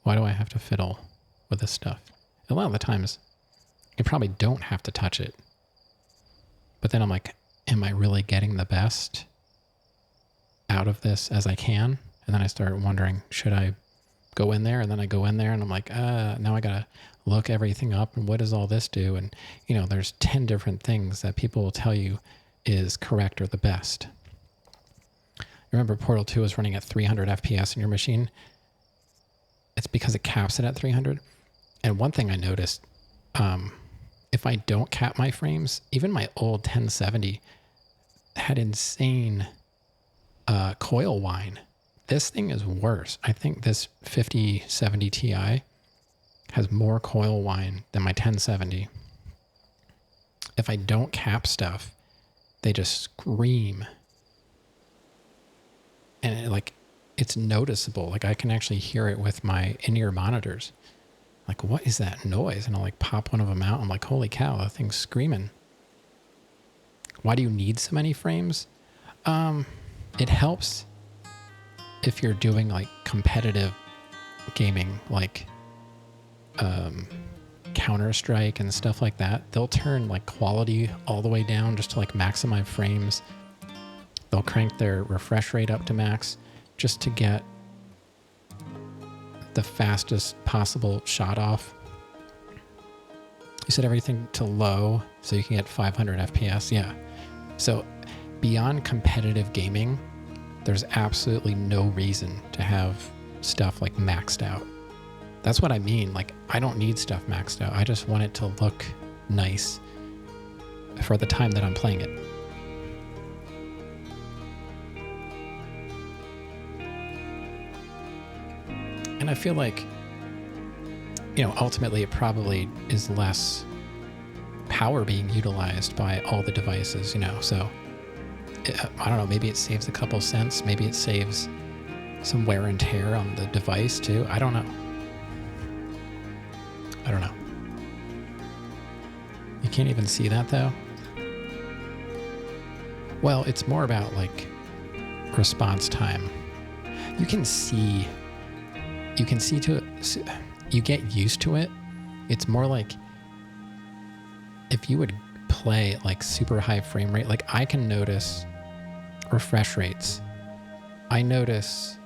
[SPEAKER 1] do I have to fiddle with this stuff? A lot of the times, you probably don't have to touch it. But then I'm like, am I really getting the best out of this as I can? And then I start wondering, should I go in there? And then I go in there and I'm like, now I got to look everything up. And what does all this do? And, there's 10 different things that people will tell you is correct or the best. Remember, Portal 2 is running at 300 FPS in your machine. It's because it caps it at 300. And one thing I noticed, if I don't cap my frames, even my old 1070 had insane coil whine. This thing is worse. I think this 5070 Ti has more coil whine than my 1070. If I don't cap stuff, they just scream. And it's noticeable. Like, I can actually hear it with my in-ear monitors. Like, what is that noise? And I'll pop one of them out. I'm like, holy cow, that thing's screaming. Why do you need so many frames? It helps if you're doing competitive gaming, like Counter-Strike and stuff like that. They'll turn quality all the way down just to maximize frames. They'll crank their refresh rate up to max just to get the fastest possible shot off. You set everything to low so you can get 500 FPS. Yeah. So beyond competitive gaming, there's absolutely no reason to have stuff maxed out. That's what I mean. I don't need stuff maxed out. I just want it to look nice for the time that I'm playing it. And I feel like, ultimately it probably is less power being utilized by all the devices, so I don't know, maybe it saves a couple cents, maybe it saves some wear and tear on the device too. I don't know. You can't even see that though. Well, it's more about response time. You can see to it, you get used to it. It's more like if you would play super high frame rate, I can notice refresh rates. I notice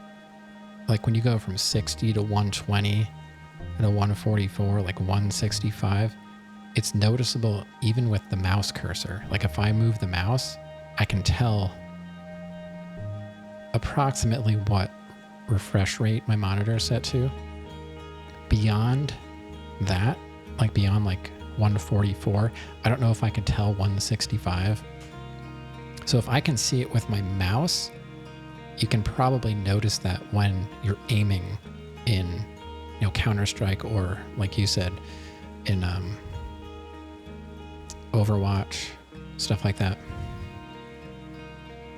[SPEAKER 1] when you go from 60 to 120 and a 144, 165, it's noticeable even with the mouse cursor. If I move the mouse, I can tell approximately what refresh rate my monitor is set to. Beyond that, beyond 144, I don't know if I can tell 165. So if I can see it with my mouse, you can probably notice that when you're aiming in Counter-Strike, or like you said, in Overwatch, stuff like that.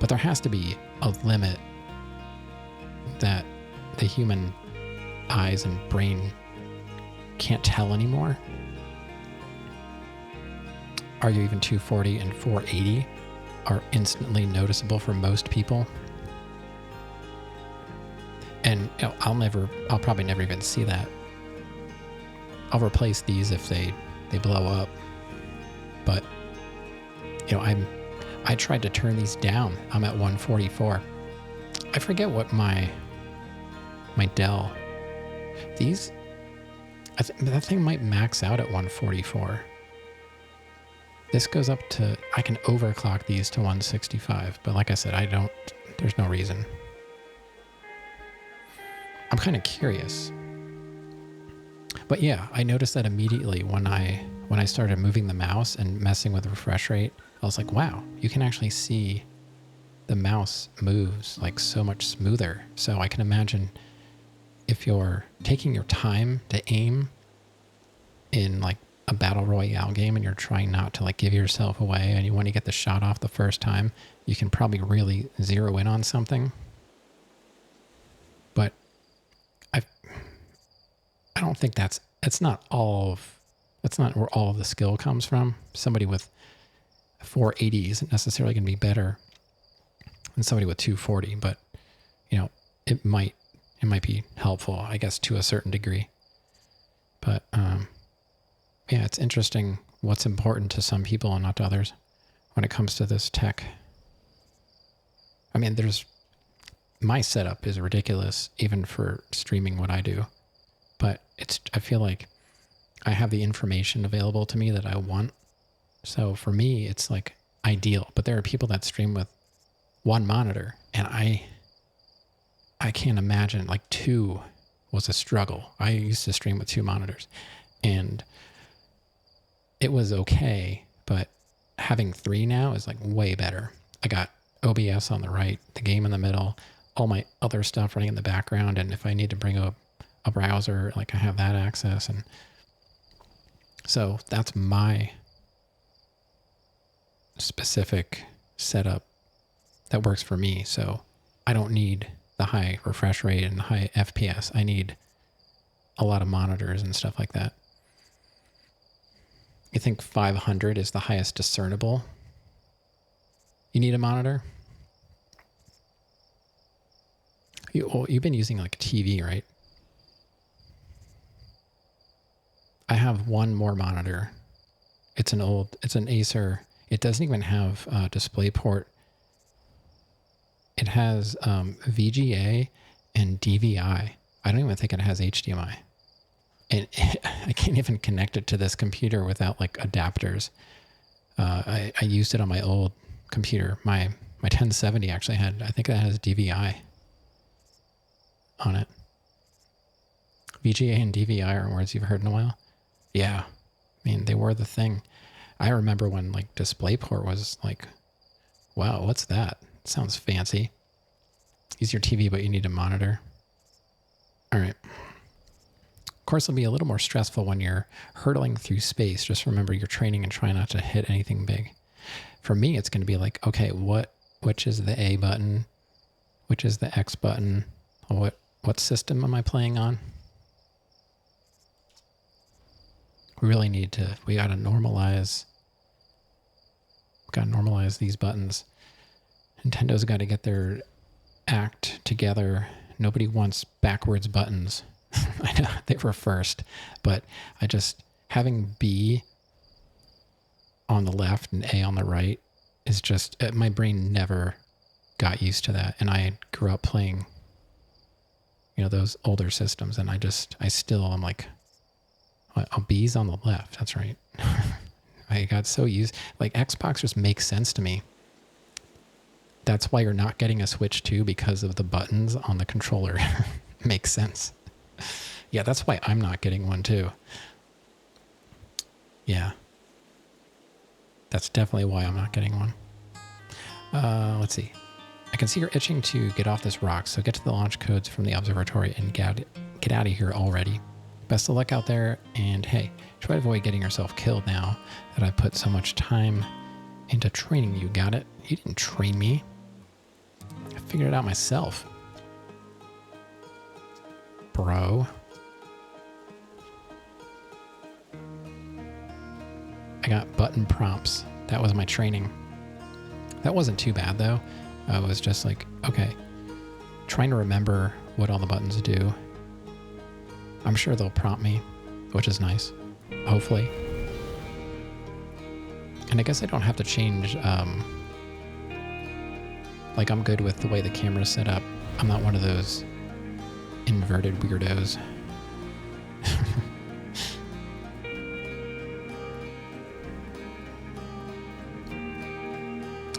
[SPEAKER 1] But there has to be a limit that the human eyes and brain can't tell anymore. Are you even 240 and 480 are instantly noticeable for most people? And I'll probably never even see that. I'll replace these if they blow up. But I tried to turn these down. I'm at 144. I forget what my Dell. That thing might max out at 144. This goes up to, I can overclock these to 165, but like I said, there's no reason. I'm kind of curious. But yeah, I noticed that immediately when I started moving the mouse and messing with the refresh rate. I was like, wow, you can actually see the mouse moves like so much smoother. So I can imagine if you're taking your time to aim in like a battle royale game and you're trying not to like give yourself away, and you want to get the shot off the first time, you can probably really zero in on something. But I don't think that's not where all of the skill comes from. Somebody with 480 isn't necessarily going to be better than somebody with 240, but it might be helpful, I guess, to a certain degree. But yeah, it's interesting what's important to some people and not to others when it comes to this tech. I mean, my setup is ridiculous even for streaming what I do, but I feel like I have the information available to me that I want. So for me, it's like ideal. But there are people that stream with one monitor, and I can't imagine, like, two was a struggle. I used to stream with two monitors, and it was okay, but having three now is like way better. I got OBS on the right, the game in the middle, all my other stuff running in the background, and if I need to bring up a browser, like I have that access. And so that's my specific setup that works for me. So I don't need the high refresh rate and high FPS. I need a lot of monitors and stuff like that. You think 500 is the highest discernible? You need a monitor? You've been using like a TV, right? I have one more monitor. It's an Acer. It doesn't even have a DisplayPort. It has VGA and DVI. I don't even think it has HDMI. And I can't even connect it to this computer without like adapters. I used it on my old computer. My 1070 actually I think that has DVI on it. VGA and DVI are words you've heard in a while. Yeah, I mean, they were the thing. I remember when like DisplayPort was like, wow, what's that? It sounds fancy. Use your TV, but you need a monitor. All right. Of course, it'll be a little more stressful when you're hurtling through space. Just remember you're training and try not to hit anything big. For me, it's going to be like, okay, which is the A button? Which is the X button? What system am I playing on? We got to normalize these buttons. Nintendo's got to get their act together. Nobody wants backwards buttons. I know they were first, but having B on the left and A on the right is just, my brain never got used to that. And I grew up playing, those older systems, and I'm like, oh, B's on the left. That's right. I got so used, like Xbox just makes sense to me. That's why you're not getting a Switch 2, because of the buttons on the controller. Makes sense. Yeah, that's why I'm not getting one too. Yeah. That's definitely why I'm not getting one. Let's see. I can see you're itching to get off this rock, so get to the launch codes from the observatory and get out of here already. Best of luck out there, and hey, try to avoid getting yourself killed now that I put so much time into training you. Got it? You didn't train me. I figured it out myself. Bro. I got button prompts. That was my training. That wasn't too bad though. I was just like, okay, trying to remember what all the buttons do. I'm sure they'll prompt me, which is nice, hopefully. And I guess I don't have to change, like I'm good with the way the camera's set up. I'm not one of those inverted weirdos.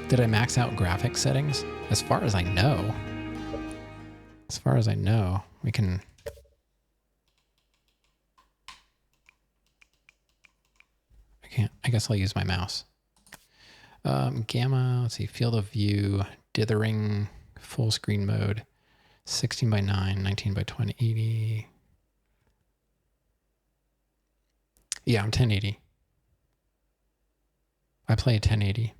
[SPEAKER 1] Did I max out graphics settings? As far as I know. As far as I know, we can... I guess I'll use my mouse. Gamma, let's see, field of view, dithering, full screen mode, 16 by 9, 19 by 2080. Yeah, I'm 1080. I play 1080.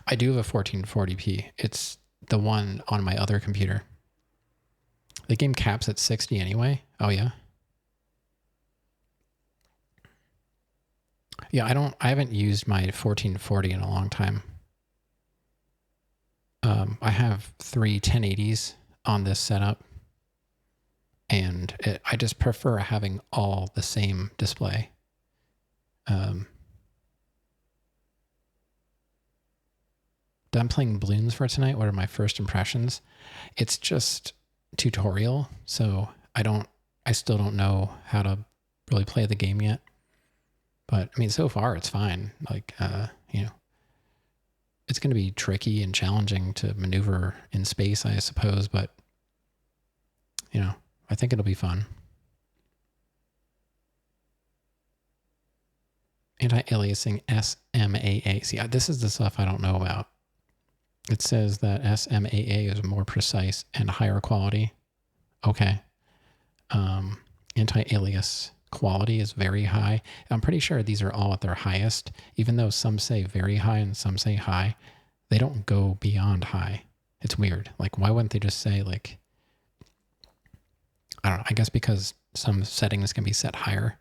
[SPEAKER 1] I do have a 1440p. It's the one on my other computer. The game caps at 60 anyway. Oh yeah. Yeah, I haven't used my 1440 in a long time. I have 3 1080s on this setup, and I just prefer having all the same display. I'm playing Bloons for tonight. What are my first impressions? It's just tutorial, so I still don't know how to really play the game yet. But I mean, so far it's fine. Like, you know, it's going to be tricky and challenging to maneuver in space, I suppose, but you know, I think it'll be fun. Anti-aliasing SMAA. See, this is the stuff I don't know about. It says that SMAA is more precise and higher quality. Okay. Anti-alias quality is very high. I'm pretty sure these are all at their highest. Even though some say very high and some say high, they don't go beyond high. It's weird. Like, why wouldn't they just say, like, I don't know, I guess because some settings can be set higher.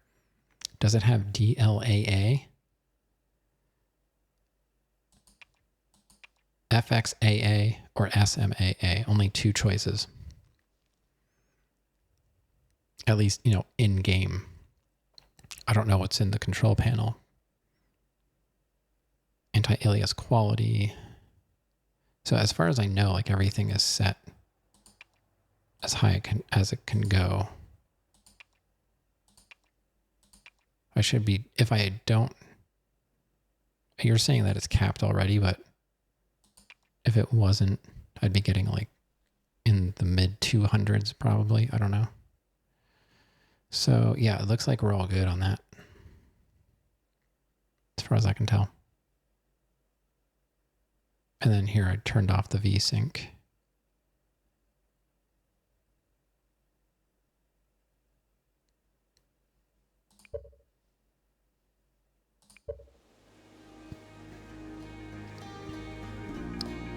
[SPEAKER 1] Does it have DLAA? FXAA or SMAA? Only 2 choices. At least, you know, in game. I don't know what's in the control panel. Anti-alias quality. So as far as I know, like everything is set as high as it can go. I should be, if I don't, you're saying that it's capped already, but if it wasn't, I'd be getting like in the mid 200s probably. I don't know. So yeah, it looks like we're all good on that, as far as I can tell. And then here I turned off the VSync.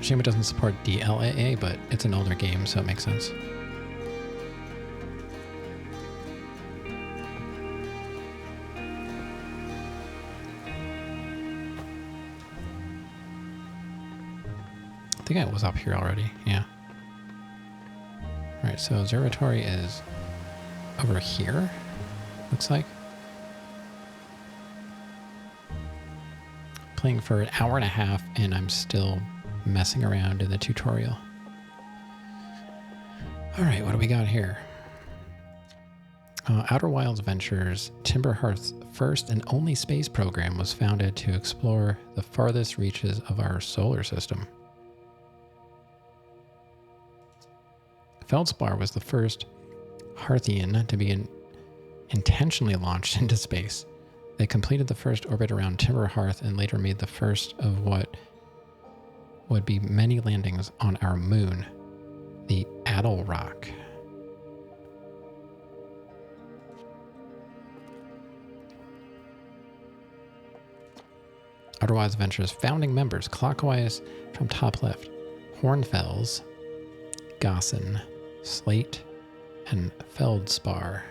[SPEAKER 1] Shame it doesn't support DLAA, but it's an older game, so it makes sense. I think I was up here already, yeah. All right, so observatory is over here, looks like. Playing for an hour and a half, and I'm still messing around in the tutorial. All right, what do we got here? Outer Wilds Ventures, Timberhearth's first and only space program, was founded to explore the farthest reaches of our solar system. Feldspar was the first Hearthian to be intentionally launched into space. They completed the first orbit around Timberhearth and later made the first of what would be many landings on our moon, the Addle Rock. Outer Wilds Ventures founding members, clockwise from top left: Hornfels, Gossen, Slate, and Feldspar.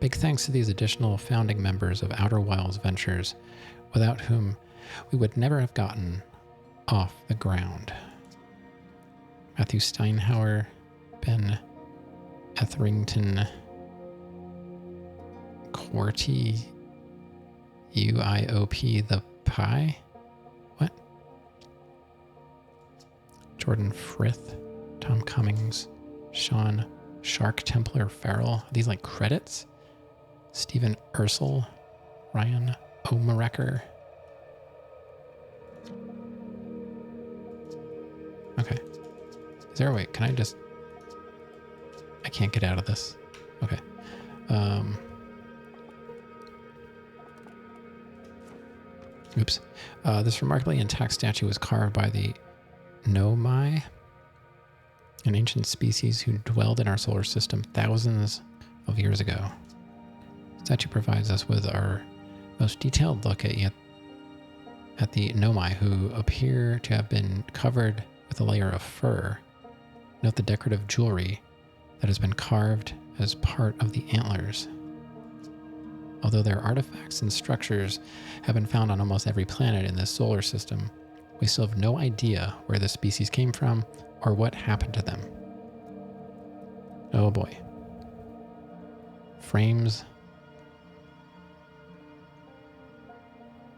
[SPEAKER 1] Big thanks to these additional founding members of Outer Wilds Ventures, without whom we would never have gotten off the ground. Matthew Steinhauer, Ben Etherington, Quarty, UIOP the Pie? What? Jordan Frith, Tom Cummings, Sean Shark Templar Farrell. Are these like credits? Stephen Ursel, Ryan Omerecker. Okay. Is there a way? Can I just... I can't get out of this. Okay. Oops. This remarkably intact statue was carved by the Nomai, an ancient species who dwelled in our solar system thousands of years ago. The statue provides us with our most detailed look at the Nomai, who appear to have been covered with a layer of fur. Note the decorative jewelry that has been carved as part of the antlers. Although their artifacts and structures have been found on almost every planet in this solar system, we still have no idea where the species came from or what happened to them. Oh boy. Frames.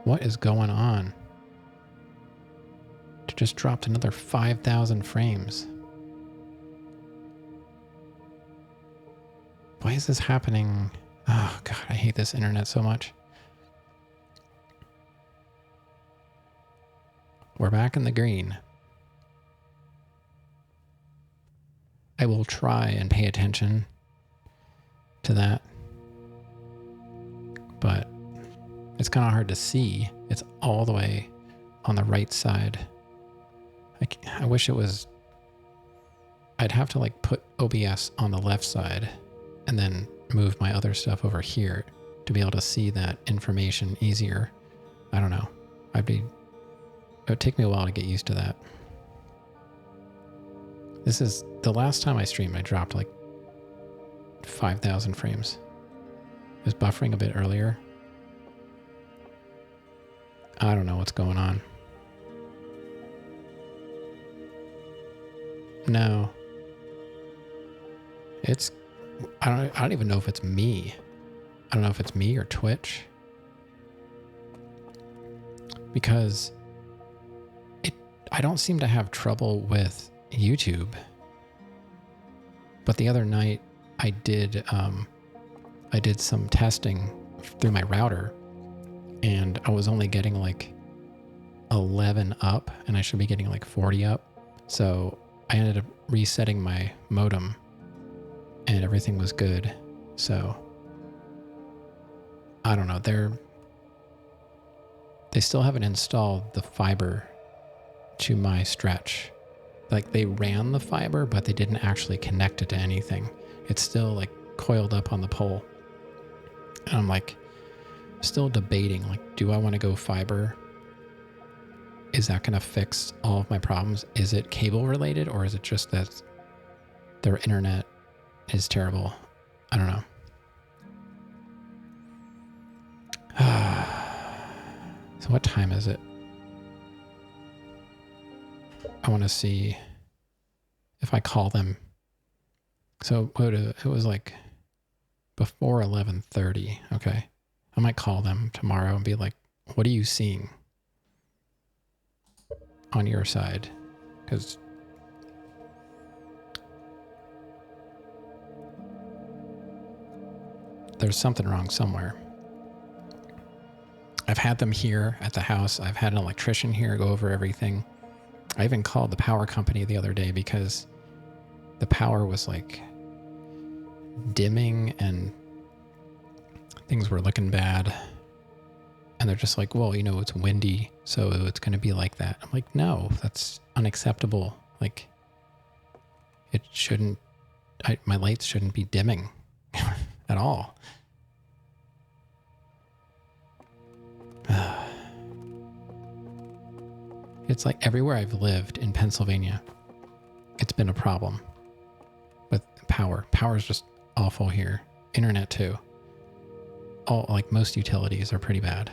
[SPEAKER 1] What is going on? It just dropped another 5,000 frames. Why is this happening? Oh God, I hate this internet so much. We're back in the green. I will try and pay attention to that, but it's kind of hard to see. It's all the way on the right side. I wish it was... I'd have to like put OBS on the left side and then move my other stuff over here to be able to see that information easier. I don't know. It would take me a while to get used to that. This is the last time I streamed, I dropped like 5,000 frames. It was buffering a bit earlier. I don't know what's going on. No. It's... I don't even know if it's me. I don't know if it's me or Twitch. Because I don't seem to have trouble with YouTube. But the other night I did some testing through my router, and I was only getting like 11 up, and I should be getting like 40 up. So I ended up resetting my modem and everything was good. So I don't know. They still haven't installed the fiber to my stretch. Like they ran the fiber, but they didn't actually connect it to anything. It's still like coiled up on the pole. And I'm like still debating, like, do I want to go fiber? Is that going to fix all of my problems? Is it cable related, or is it just that their internet is terrible? I don't know. So what time is it? I want to see if I call them. So it was like before 11:30. Okay. I might call them tomorrow and be like, what are you seeing on your side? Because there's something wrong somewhere. I've had them here at the house. I've had an electrician here go over everything. I even called the power company the other day because the power was like dimming and things were looking bad. And they're just like, well, you know, it's windy, so it's going to be like that. I'm like, no, that's unacceptable. Like, it shouldn't, my lights shouldn't be dimming at all. It's like everywhere I've lived in Pennsylvania, it's been a problem with power. Power is just awful here. Internet too. Like most utilities are pretty bad.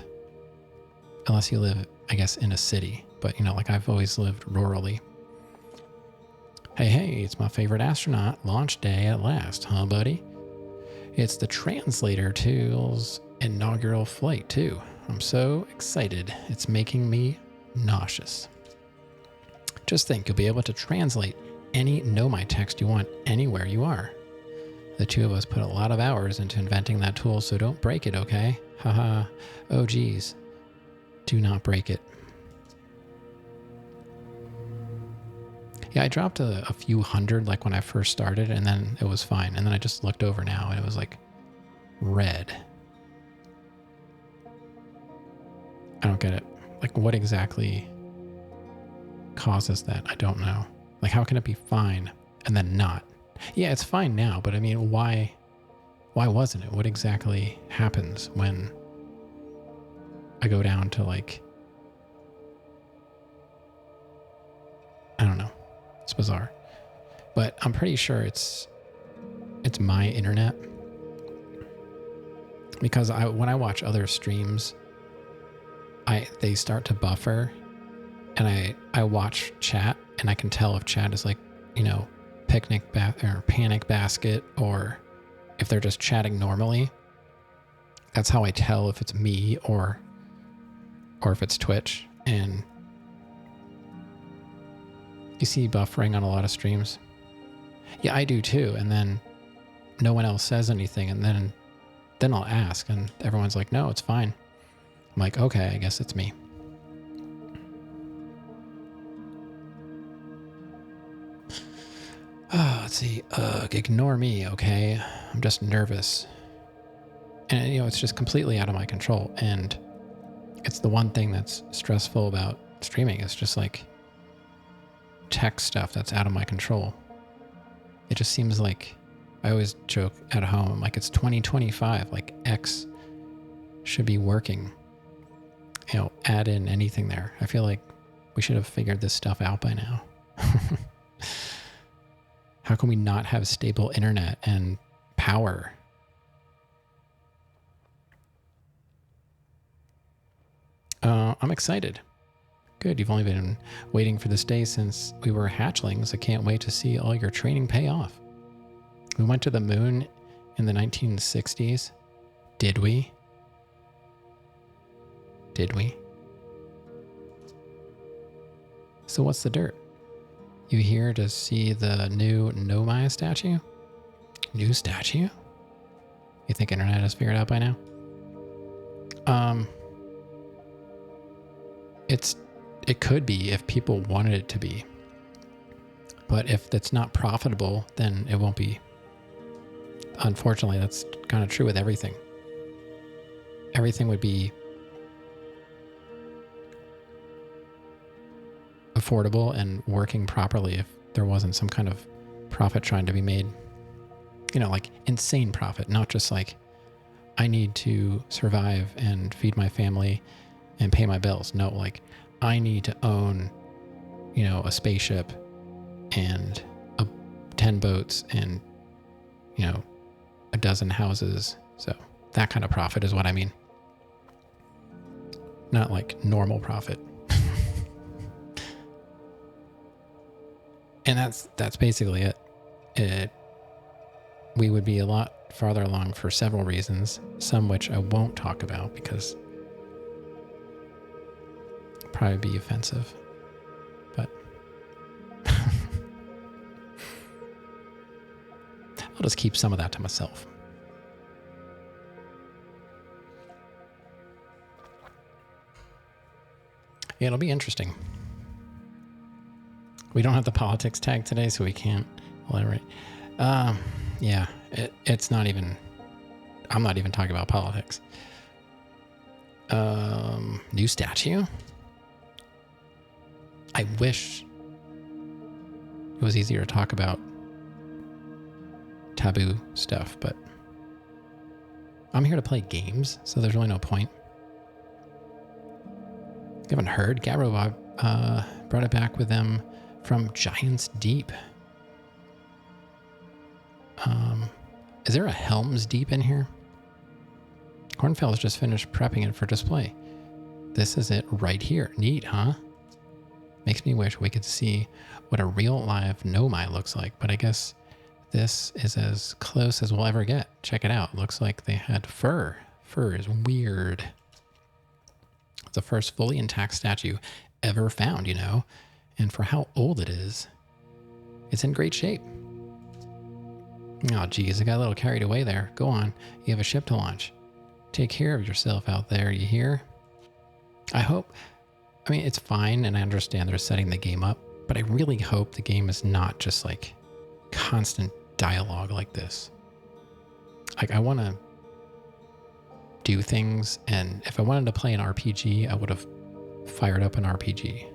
[SPEAKER 1] Unless you live, I guess, in a city. But, like I've always lived rurally. Hey, it's my favorite astronaut. Launch day at last, huh, buddy? It's the translator tool's inaugural flight, too. I'm so excited. It's making me nauseous. Just think, you'll be able to translate any Nomai text you want anywhere you are. The two of us put a lot of hours into inventing that tool, so don't break it, okay? Haha. Oh, geez. Do not break it. Yeah, I dropped a few hundred like when I first started, and then it was fine. And then I just looked over now, and it was like red. I don't get it. Like, what exactly causes that? I don't know. Like, how can it be fine and then not? Yeah, it's fine now, but I mean, why wasn't it? What exactly happens when I go down to, like, I don't know. It's bizarre. But I'm pretty sure it's my internet. Because when I watch other streams, they start to buffer, and I watch chat, and I can tell if chat is like, panic basket, or if they're just chatting normally. That's how I tell if it's me or if it's Twitch. And you see buffering on a lot of streams. Yeah, I do too. And then no one else says anything, and then I'll ask, and everyone's like, no, it's fine. I'm like, okay, I guess it's me. Let's see. Ignore me, okay? I'm just nervous. And, it's just completely out of my control. And it's the one thing that's stressful about streaming. It's just like tech stuff that's out of my control. It just seems like, I always joke at home, like it's 2025, like X should be working. Add in anything there. I feel like we should have figured this stuff out by now. How can we not have stable internet and power? I'm excited. Good, you've only been waiting for this day since we were hatchlings. I can't wait to see all your training pay off. We went to the moon in the 1960s. Did we? Did we? So what's the dirt? You here to see the new Nomai statue? New statue? You think internet has figured out by now? It could be if people wanted it to be. But if it's not profitable, then it won't be. Unfortunately, that's kind of true with everything. Everything would be affordable and working properly if there wasn't some kind of profit trying to be made. Like insane profit, not just like I need to survive and feed my family and pay my bills. No, like I need to own, a spaceship and 10 boats and, a dozen houses. So that kind of profit is what I mean. Not like normal profit. And that's basically it. We would be a lot farther along for several reasons, some which I won't talk about because probably be offensive. But I'll just keep some of that to myself. Yeah, it'll be interesting. We don't have the politics tag today, so we can't elaborate. Yeah, it's not even... I'm not even talking about politics. New statue? I wish it was easier to talk about taboo stuff, but I'm here to play games, so there's really no point. haven't heard, Gabbro brought it back with them from Giant's Deep. Is there a Helm's Deep in here? Hornfels just finished prepping it for display. This is it right here. Neat, huh? Makes me wish we could see what a real live Nomai looks like, but I guess this is as close as we'll ever get. Check it out. Looks like they had fur. Fur is weird. It's the first fully intact statue ever found, you know? And for how old it is, it's in great shape. Oh, geez, I got a little carried away there. Go on. You have a ship to launch. Take care of yourself out there, you hear? I mean, it's fine, and I understand they're setting the game up, but I really hope the game is not just like constant dialogue like this. Like, I want to do things, and if I wanted to play an RPG, I would have fired up an RPG.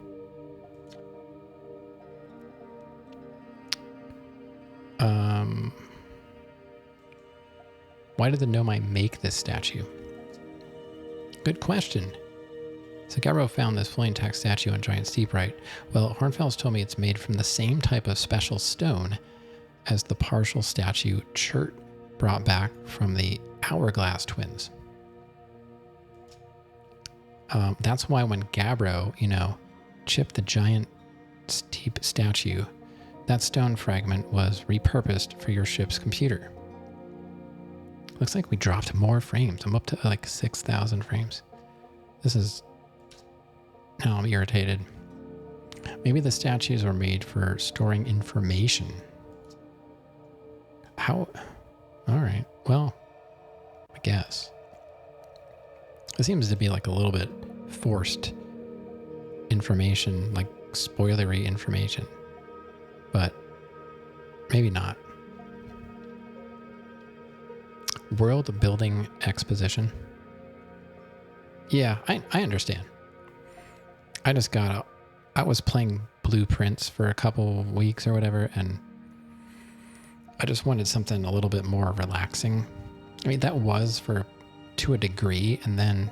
[SPEAKER 1] Why did the Nomai make this statue? Good question. So Gabbro found this fully intact statue on Giant's Deep, right? Well, Hornfels told me it's made from the same type of special stone as the partial statue Chert brought back from the Hourglass twins. That's why when Gabbro, chipped the Giant's Deep statue, that stone fragment was repurposed for your ship's computer. Looks like we dropped more frames. I'm up to like 6,000 frames. Now I'm irritated. Maybe the statues were made for storing information. How? All right. Well, I guess. It seems to be like a little bit forced information, like spoilery information. But maybe not. World building exposition. Yeah, I understand. I was playing Blueprints for a couple of weeks or whatever, and I just wanted something a little bit more relaxing. I mean, that was to a degree, and then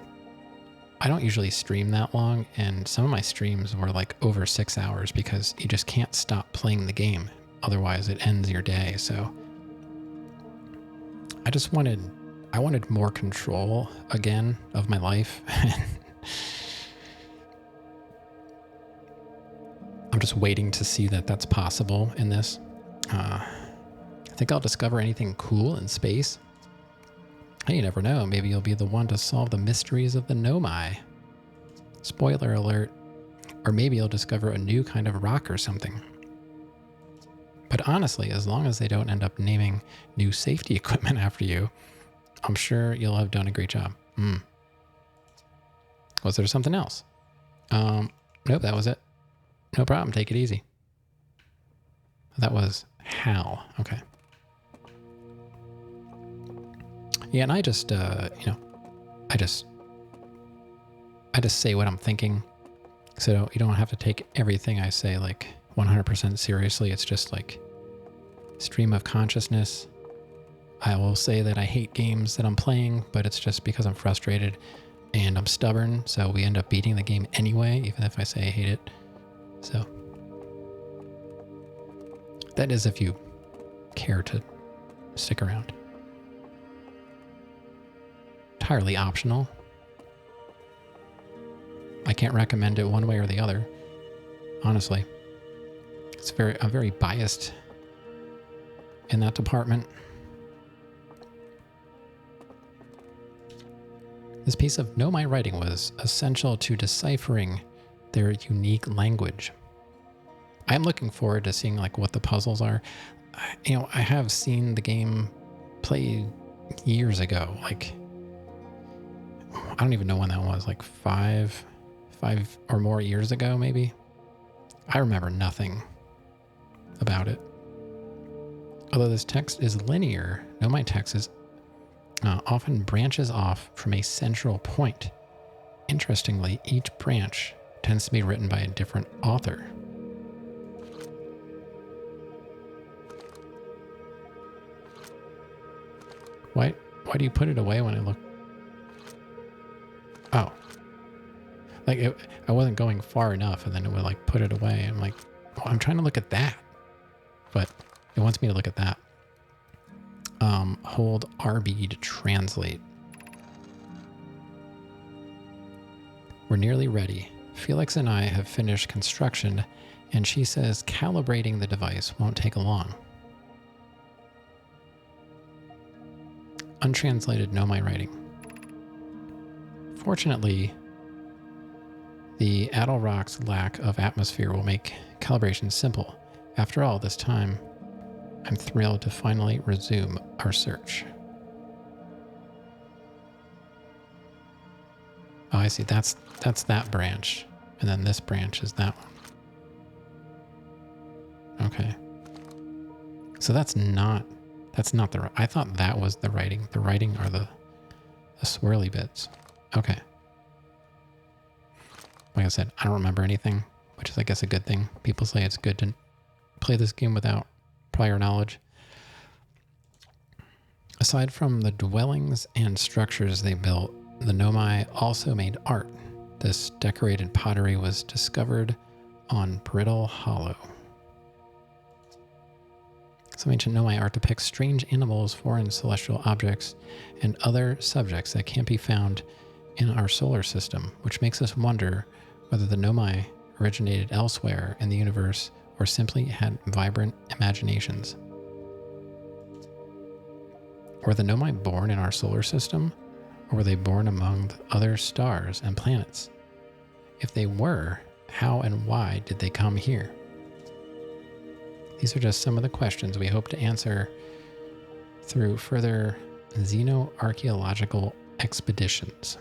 [SPEAKER 1] I don't usually stream that long, and some of my streams were like over 6 hours because you just can't stop playing the game. Otherwise, it ends your day, so I wanted more control again of my life. I'm just waiting to see that that's possible in this. I think I'll discover anything cool in space. Hey, you never know. Maybe you'll be the one to solve the mysteries of the Nomai. Spoiler alert. Or maybe you'll discover a new kind of rock or something. But honestly, as long as they don't end up naming new safety equipment after you, I'm sure you'll have done a great job. Was there something else? Nope, that was it. No problem. Take it easy. That was Hal. Okay. Yeah, and I just, I just say what I'm thinking. So you don't have to take everything I say like 100% seriously. It's just like stream of consciousness. I will say that I hate games that I'm playing, but it's just because I'm frustrated and I'm stubborn. So we end up beating the game anyway, even if I say I hate it. So that is if you care to stick around. Entirely optional. I can't recommend it one way or the other. Honestly. I'm very biased in that department. This piece of Nomai writing was essential to deciphering their unique language. I'm looking forward to seeing like what the puzzles are. I have seen the game played years ago. Like, I don't even know when that was. Like five or more years ago, maybe. I remember nothing about it. Although this text is linear, Nomai text is often branches off from a central point. Interestingly, each branch tends to be written by a different author. Why do you put it away when I look? Like I wasn't going far enough, and then it would like put it away. I'm like, oh, I'm trying to look at that, but it wants me to look at that. Hold RB to translate. We're nearly ready. Felix and I have finished construction, and she says calibrating the device won't take long. Untranslated Nomai writing. Fortunately, the Adel Rock's lack of atmosphere will make calibration simple. After all this time, I'm thrilled to finally resume our search. Oh, I see. That's that branch. And then this branch is that one. Okay. So that's not the, I thought that was the writing. The writing are the swirly bits. Okay. Like I said, I don't remember anything, which is, I guess, a good thing. People say it's good to play this game without prior knowledge. Aside from the dwellings and structures they built, the Nomai also made art. This decorated pottery was discovered on Brittle Hollow. Some ancient Nomai art depicts strange animals, foreign celestial objects, and other subjects that can't be found in our solar system, which makes us wonder whether the Nomai originated elsewhere in the universe or simply had vibrant imaginations. Were the Nomai born in our solar system, or were they born among other stars and planets? If they were, how and why did they come here? These are just some of the questions we hope to answer through further xenoarchaeological expeditions.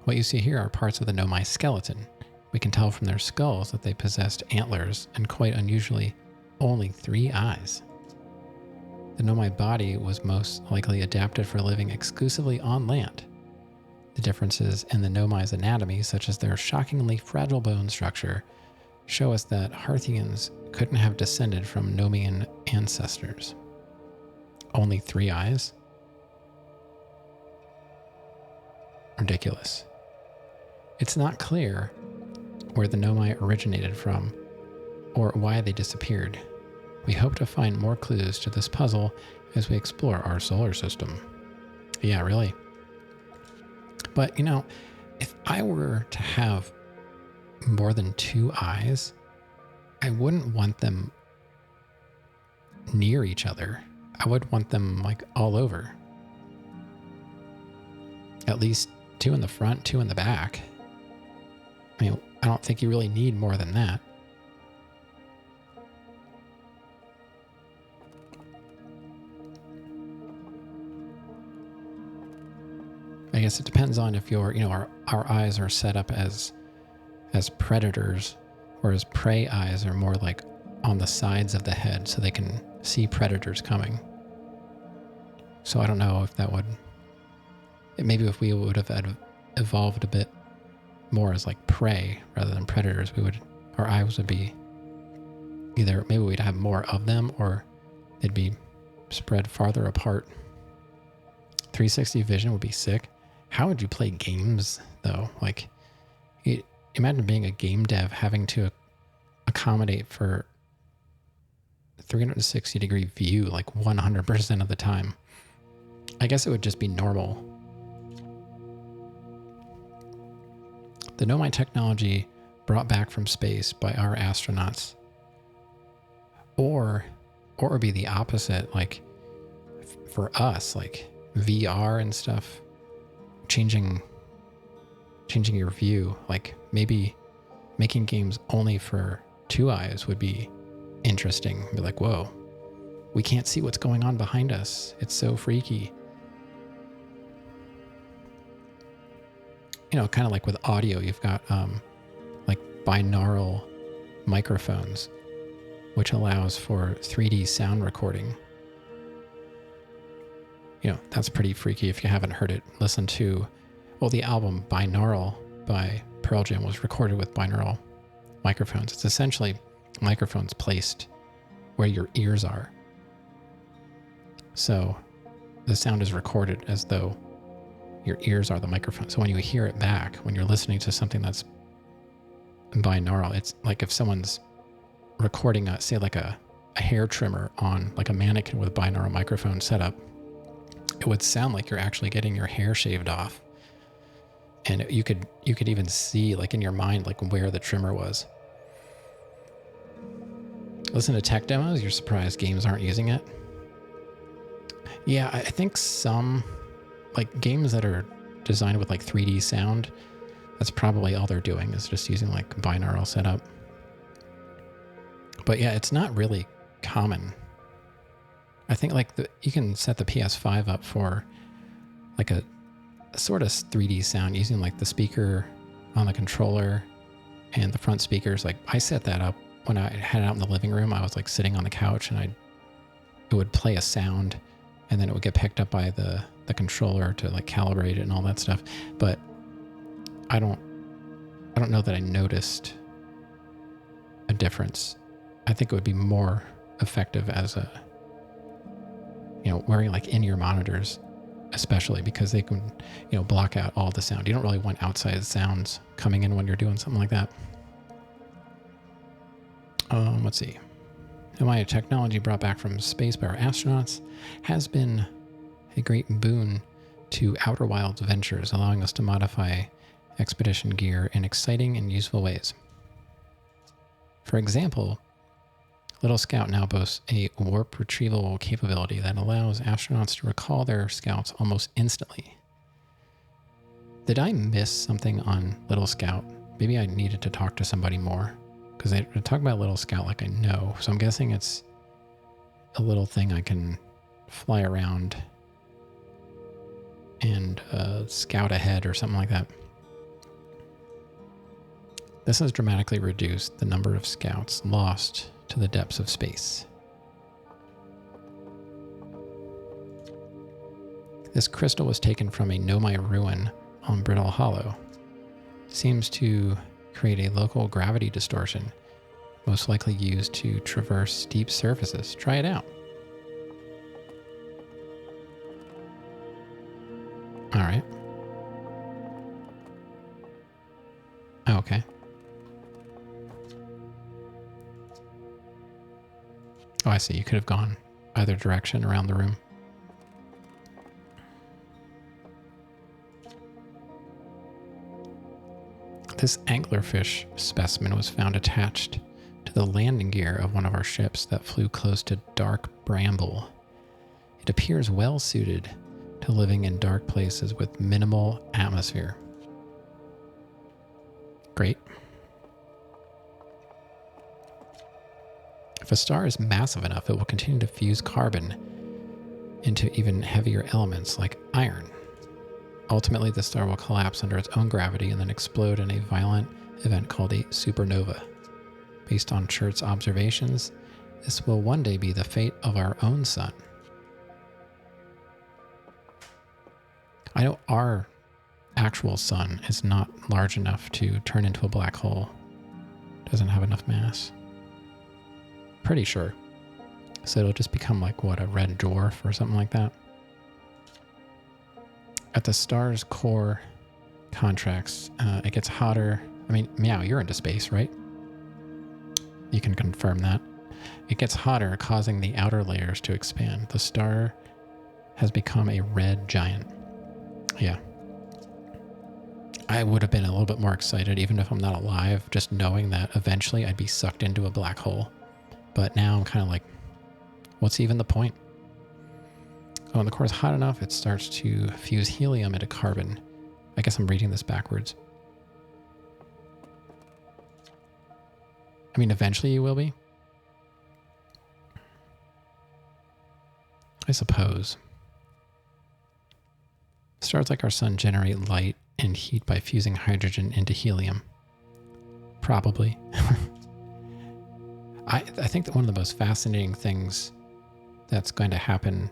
[SPEAKER 1] What you see here are parts of the Nomai skeleton. We can tell from their skulls that they possessed antlers and, quite unusually, only 3 eyes. The Nomai body was most likely adapted for living exclusively on land. The differences in the Nomai's anatomy, such as their shockingly fragile bone structure, show us that Harthians couldn't have descended from Nomian ancestors. Only 3 eyes? Ridiculous. It's not clear where the Nomai originated from or why they disappeared. We hope to find more clues to this puzzle as we explore our solar system. Yeah, really. But, you know, if I were to have more than 2 eyes, I wouldn't want them near each other. I would want them like all over. At least 2 in the front, 2 in the back. I mean, I don't think you really need more than that. I guess it depends on if your, our eyes are set up as predators, whereas prey eyes are more like on the sides of the head so they can see predators coming. So I don't know if that would, maybe if we would have evolved a bit more as like prey rather than predators, our eyes would be either, maybe we'd have more of them or they'd be spread farther apart. 360 vision would be sick. How would you play games though? Like, imagine being a game dev having to accommodate for 360 degree view like 100% of the time. I guess it would just be normal. The Nomai technology brought back from space by our astronauts. Or it would be the opposite, like for us, like VR and stuff, changing your view, like maybe making games only for 2 eyes would be interesting. Be like, whoa, we can't see what's going on behind us. It's so freaky. Kind of like with audio, you've got like binaural microphones, which allows for 3D sound recording. That's pretty freaky if you haven't heard it. Listen to, the album Binaural by Pearl Jam was recorded with binaural microphones. It's essentially microphones placed where your ears are. So the sound is recorded as though your ears are the microphone. So when you hear it back, when you're listening to something that's binaural, it's like if someone's recording say like a hair trimmer on like a mannequin with a binaural microphone setup, it would sound like you're actually getting your hair shaved off. And you could even see like in your mind like where the trimmer was. Listen to tech demos, you're surprised games aren't using it. Yeah, I think some like games that are designed with like 3D sound, that's probably all they're doing is just using like binaural setup. But yeah, it's not really common. I think like you can set the PS5 up for like a sort of 3D sound using like the speaker on the controller and the front speakers. Like I set that up when I had it out in the living room. I was like sitting on the couch and it would play a sound and then it would get picked up by the controller to like calibrate it and all that stuff. But I don't know that I noticed a difference. I think it would be more effective as a, wearing like in-ear monitors, especially because they can, block out all the sound. You don't really want outside sounds coming in when you're doing something like that. Let's see. My technology brought back from space by our astronauts has been a great boon to Outer Wilds ventures, allowing us to modify expedition gear in exciting and useful ways. For example, Little Scout now boasts a warp retrieval capability that allows astronauts to recall their scouts almost instantly. Did I miss something on Little Scout? Maybe I needed to talk to somebody more, because they talk about Little Scout like I know. So I'm guessing it's a little thing I can fly around and scout ahead or something like that. This has dramatically reduced the number of scouts lost to the depths of space. This crystal was taken from a Nomai ruin on Brittle Hollow. Seems to create a local gravity distortion, most likely used to traverse steep surfaces. Try it out. All right. Okay. Oh, I see. You could have gone either direction around the room. This anglerfish specimen was found attached to the landing gear of one of our ships that flew close to Dark Bramble. It appears well suited to living in dark places with minimal atmosphere. Great. If a star is massive enough, it will continue to fuse carbon into even heavier elements like iron. Ultimately, the star will collapse under its own gravity and then explode in a violent event called a supernova. Based on Chert's observations, this will one day be the fate of our own sun. I know our actual sun is not large enough to turn into a black hole. Doesn't have enough mass. Pretty sure. So it'll just become like, what, a red dwarf or something like that? At the star's core contracts, it gets hotter. I mean, Meow, you're into space, right? You can confirm that. It gets hotter, causing the outer layers to expand. The star has become a red giant. Yeah. I would have been a little bit more excited, even if I'm not alive, just knowing that eventually I'd be sucked into a black hole. But now I'm kind of like, what's even the point? Oh, and the core is hot enough, it starts to fuse helium into carbon. I guess I'm reading this backwards. I mean, eventually you will be. I suppose. Stars like our sun generate light and heat by fusing hydrogen into helium. Probably. I think that one of the most fascinating things that's going to happen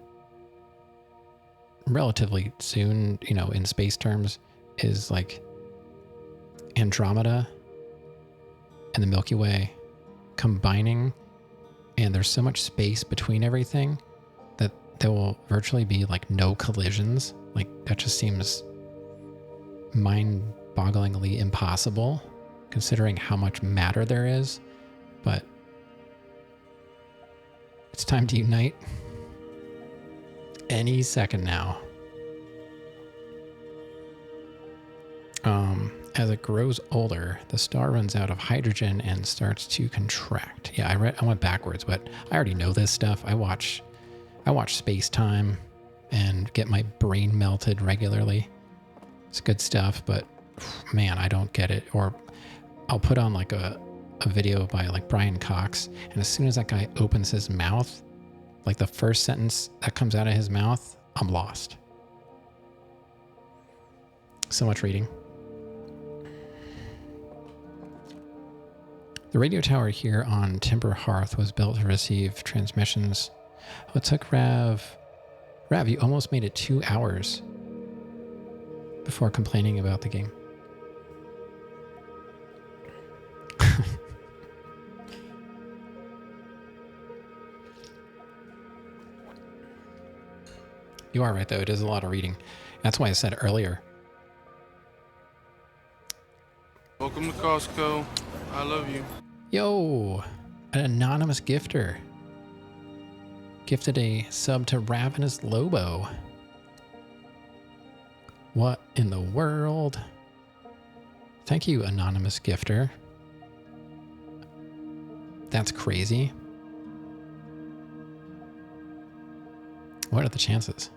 [SPEAKER 1] relatively soon, in space terms, is like Andromeda and the Milky Way combining, and there's so much space between everything that there will virtually be like no collisions. Like that just seems mind-bogglingly impossible considering how much matter there is. But it's time to unite any second now. As it grows older, the star runs out of hydrogen and starts to contract. Yeah, I went backwards, but I already know this stuff. I watch Space Time and get my brain melted regularly. It's good stuff, but man, I don't get it. Or I'll put on like a video by like Brian Cox, and as soon as that guy opens his mouth, like the first sentence that comes out of his mouth, I'm lost. So much reading. The radio tower here on Timber Hearth was built to receive transmissions. Oh, it took Rav, you almost made it 2 hours before complaining about the game. You are right, though. It is a lot of reading. That's why I said earlier.
[SPEAKER 2] Welcome to Costco. I love you.
[SPEAKER 1] Yo, an anonymous gifter gifted a sub to Ravenous Lobo. What in the world? Thank you, anonymous gifter. That's crazy. What are the chances?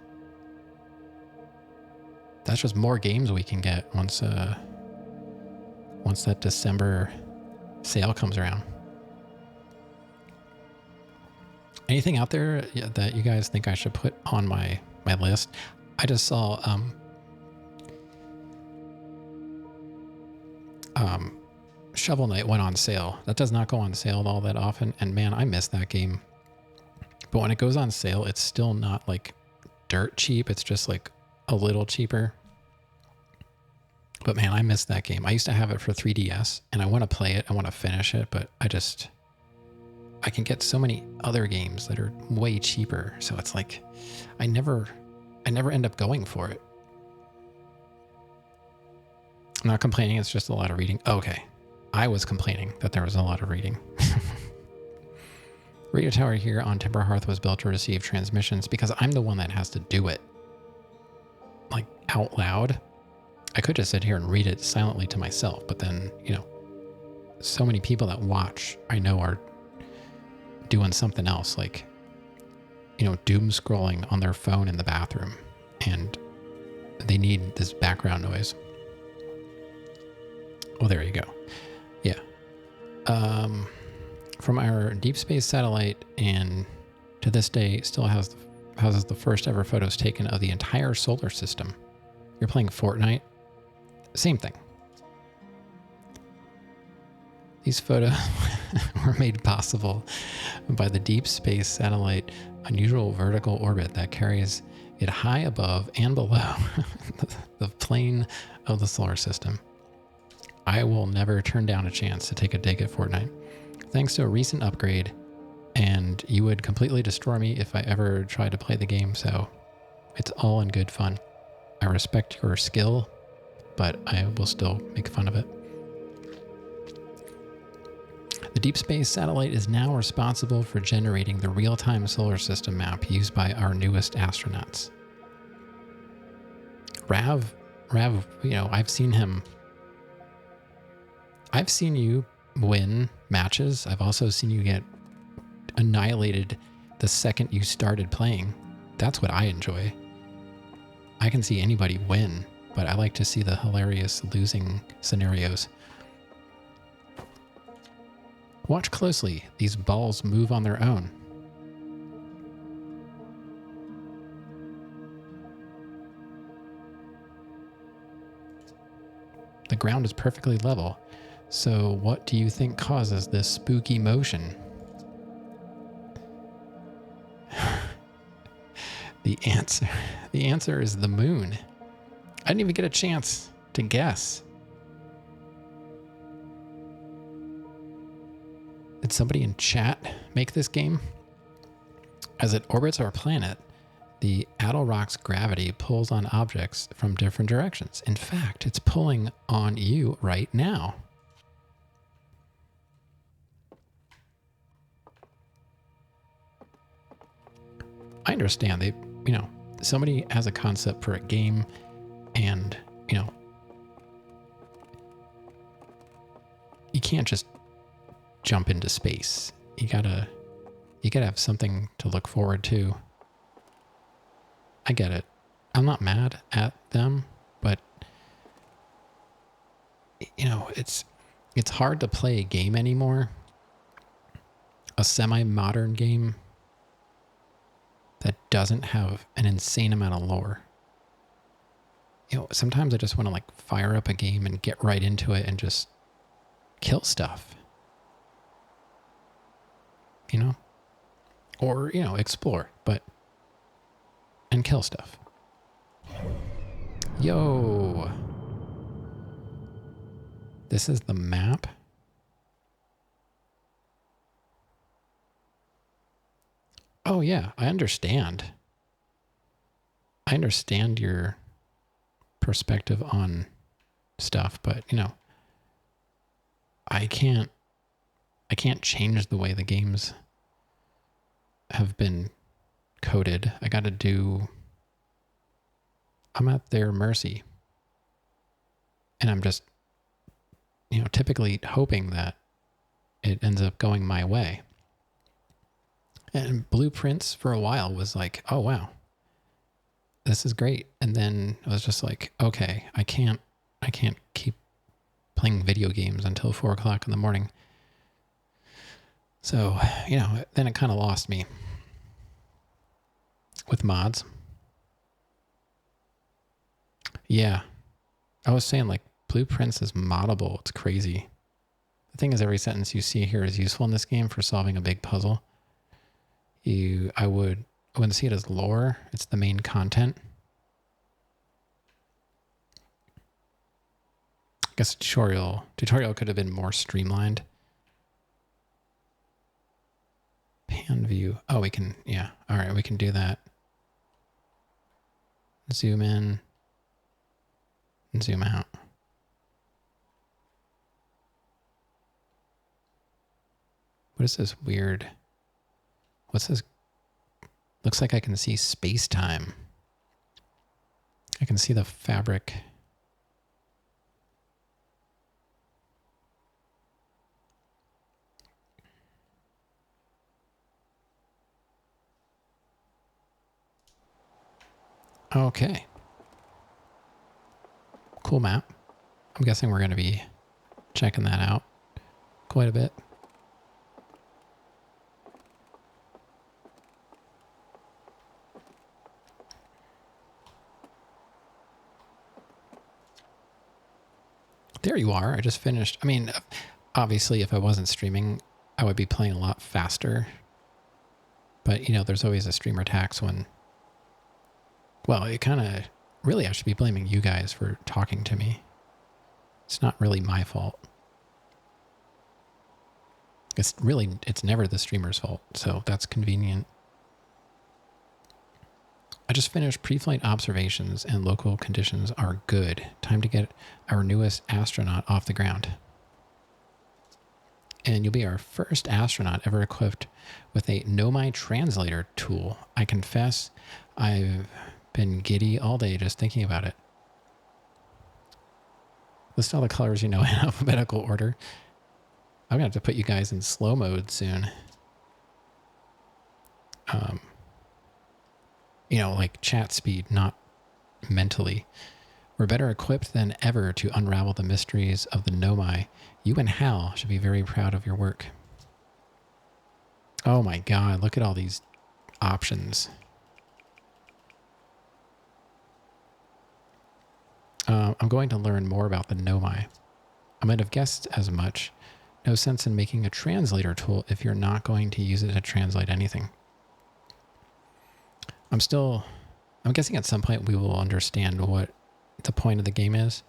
[SPEAKER 1] That's just more games we can get once that December sale comes around. Anything out there that you guys think I should put on my list? I just saw Shovel Knight went on sale. That does not go on sale all that often, and man, I miss that game. But when it goes on sale, it's still not like dirt cheap. It's just like a little cheaper. But man, I miss that game. I used to have it for 3DS, and I want to play it. I want to finish it, but I can get so many other games that are way cheaper. So it's like, I never end up going for it. I'm not complaining. It's just a lot of reading. Okay. I was complaining that there was a lot of reading. Radio tower here on Timber Hearth was built to receive transmissions because I'm the one that has to do it. Like out loud. I could just sit here and read it silently to myself, but then, so many people that watch, I know, are doing something else, like, doom scrolling on their phone in the bathroom, and they need this background noise. Oh, there you go. Yeah. From our deep space satellite, and to this day still houses the first ever photos taken of the entire solar system. You're playing Fortnite? Same thing. These photos were made possible by the deep space satellite unusual vertical orbit that carries it high above and below the plane of the solar system. I will never turn down a chance to take a dig at Fortnite. Thanks to a recent upgrade, and you would completely destroy me if I ever tried to play the game, so it's all in good fun. I respect your skill, but I will still make fun of it. The deep space satellite is now responsible for generating the real-time solar system map used by our newest astronauts. Rav, I've seen you win matches. I've also seen you get annihilated the second you started playing. That's what I enjoy. I can see anybody win, but I like to see the hilarious losing scenarios. Watch closely. These balls move on their own. The ground is perfectly level. So what do you think causes this spooky motion? The answer is the moon. I didn't even get a chance to guess. Did somebody in chat make this game? As it orbits our planet, The Attlerock's gravity pulls on objects from different directions. In fact, it's pulling on you right now. I understand somebody has a concept for a game and, you can't just jump into space. You gotta have something to look forward to. I get it. I'm not mad at them, but it's hard to play a game anymore. A semi-modern game that doesn't have an insane amount of lore. Sometimes I just want to like fire up a game and get right into it and just kill stuff. Or, explore, and kill stuff. Yo. This is the map. Oh yeah, I understand. I understand your perspective on stuff, but I can't change the way the games have been coded. I'm at their mercy. And I'm just, typically hoping that it ends up going my way. And Blueprints for a while was like, oh wow, this is great. And then I was just like, okay, I can't keep playing video games until 4 o'clock in the morning. So, then it kind of lost me with mods. Yeah. I was saying like Blueprints is moddable. It's crazy. The thing is, every sentence you see here is useful in this game for solving a big puzzle. I wouldn't see it as lore. It's the main content. I guess tutorial could have been more streamlined. Pan view. Oh, we can, yeah. All right, we can do that. Zoom in and zoom out. What is this weird? What's this? Looks like I can see space-time. I can see the fabric. Okay. Cool map. I'm guessing we're going to be checking that out quite a bit. There you are. I just finished. I mean, obviously, if I wasn't streaming, I would be playing a lot faster. But, there's always a streamer tax when... Well, it kind of... Really, I should be blaming you guys for talking to me. It's not really my fault. It's never the streamer's fault, so that's convenient. I just finished pre-flight observations and local conditions are good. Time to get our newest astronaut off the ground. And you'll be our first astronaut ever equipped with a Nomai translator tool. I confess, I've been giddy all day just thinking about it. List all the colors in alphabetical order. I'm gonna have to put you guys in slow mode soon. Like chat speed, not mentally. We're better equipped than ever to unravel the mysteries of the Nomai. You and Hal should be very proud of your work. Oh my god, look at all these options. I'm going to learn more about the Nomai. I might have guessed as much. No sense in making a translator tool if you're not going to use it to translate anything. I'm guessing at some point we will understand what the point of the game is.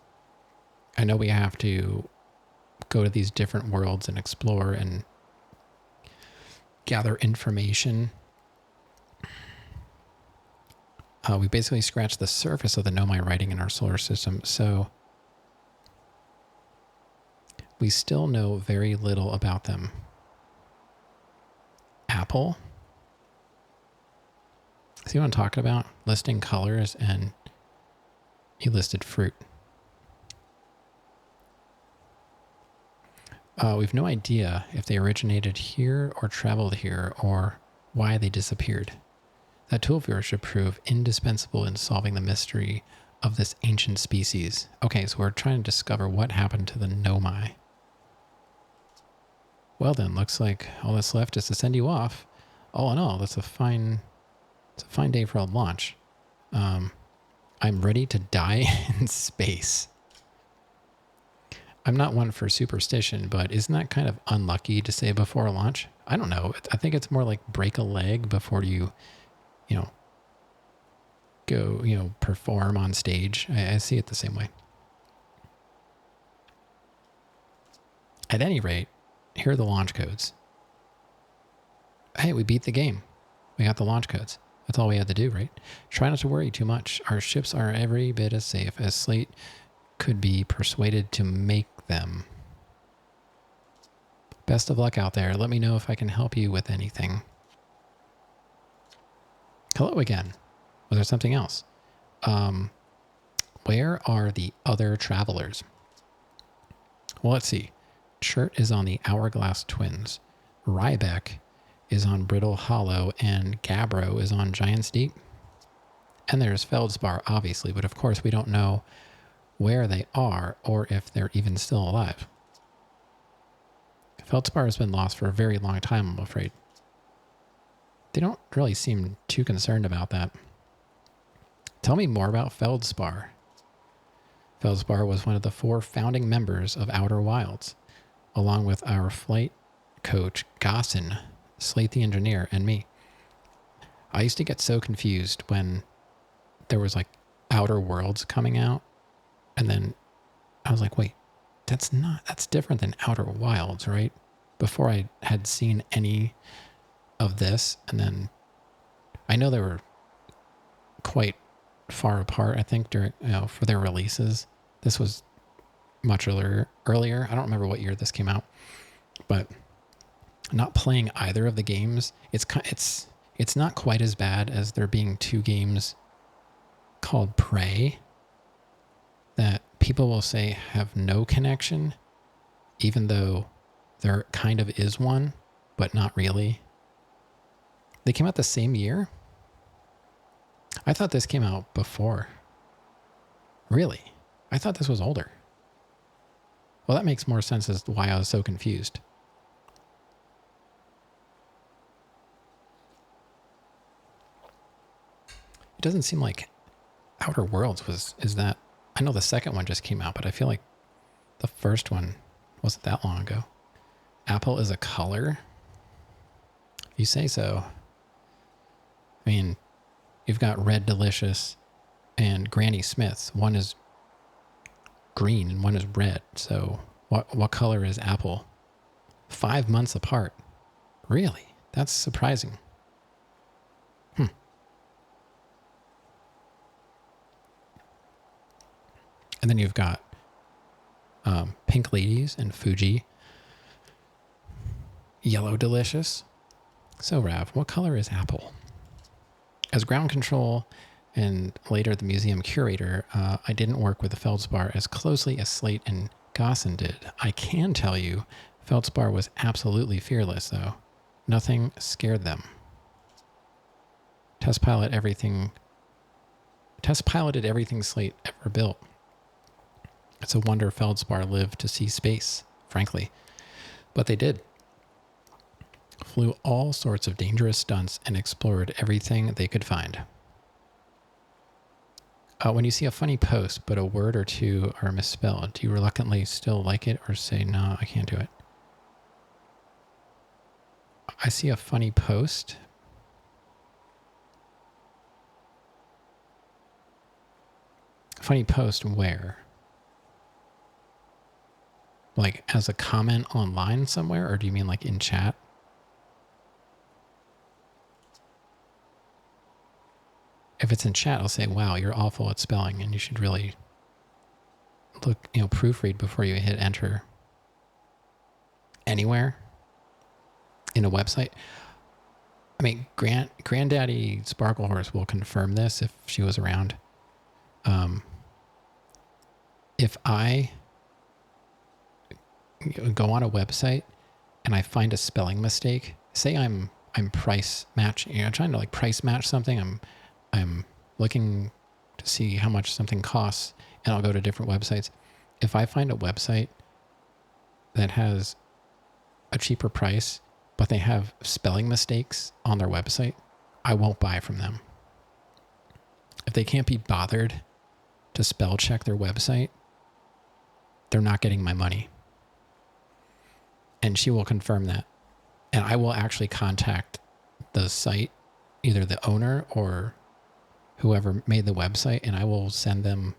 [SPEAKER 1] I know we have to go to these different worlds and explore and gather information. We basically scratched the surface of the Nomai writing in our solar system, so we still know very little about them. Apple? See what I'm talking about? Listing colors, and he listed fruit. We've no idea if they originated here or traveled here or why they disappeared. That tool viewer should prove indispensable in solving the mystery of this ancient species. Okay, so we're trying to discover what happened to the Nomai. Well then, looks like all that's left is to send you off. All in all, it's a fine day for a launch. I'm ready to die in space. I'm not one for superstition, but isn't that kind of unlucky to say before a launch? I don't know. I think it's more like break a leg before you go, perform on stage. I see it the same way. At any rate, here are the launch codes. Hey, we beat the game. We got the launch codes. That's all we had to do, right? Try not to worry too much. Our ships are every bit as safe as Slate could be persuaded to make them. Best of luck out there. Let me know if I can help you with anything. Hello again. Was there something else? Where are the other travelers? Well, let's see. Chert is on the Hourglass Twins. Rybeck is on Brittle Hollow, and Gabbro is on Giant's Deep. And there's Feldspar, obviously, but of course we don't know where they are or if they're even still alive. Feldspar has been lost for a very long time, I'm afraid. They don't really seem too concerned about that. Tell me more about Feldspar. Feldspar was one of the 4 founding members of Outer Wilds, along with our flight coach, Gossin, Slate the engineer, and me. I used to get so confused when there was like Outer Worlds coming out, and then I was like, wait, that's different than Outer Wilds, right? Before I had seen any of this, and then I know they were quite far apart, I think, during for their releases. This was much earlier. I don't remember what year this came out, but not playing either of the games, it's not quite as bad as there being 2 games called Prey that people will say have no connection, even though there kind of is one, but not really. They came out the same year? I thought this came out before. Really? I thought this was older. Well, that makes more sense as to why I was so confused. It doesn't seem like Outer Worlds is that. I know the second one just came out, but I feel like the first one wasn't that long ago. Apple is a color? You say so. I mean, you've got Red Delicious and Granny Smith's. One is green and one is red. So what color is Apple? 5 months apart. Really? That's surprising. And then you've got Pink Ladies and Fuji. Yellow Delicious. So, Rav, what color is Apple? As ground control and later the museum curator, I didn't work with the Feldspar as closely as Slate and Gossin did. I can tell you, Feldspar was absolutely fearless, though. Nothing scared them. Test piloted everything Slate ever built. It's a wonder Feldspar lived to see space, frankly. But they did. Flew all sorts of dangerous stunts and explored everything they could find. When you see a funny post, but a word or 2 are misspelled, do you reluctantly still like it or say, no, I can't do it? I see a funny post. Funny post where? Like as a comment online somewhere, or do you mean like in chat? if it's in chat, I'll say, wow, you're awful at spelling and you should really look, proofread before you hit enter. Anywhere in a website. I mean, Granddaddy Sparklehorse will confirm this if she was around. If I go on a website and I find a spelling mistake, say I'm price matching, I'm trying to like price match something. I'm looking to see how much something costs, and I'll go to different websites. If I find a website that has a cheaper price, but they have spelling mistakes on their website, I won't buy from them. If they can't be bothered to spell check their website, they're not getting my money. And she will confirm that. And I will actually contact the site, either the owner or whoever made the website, and I will send them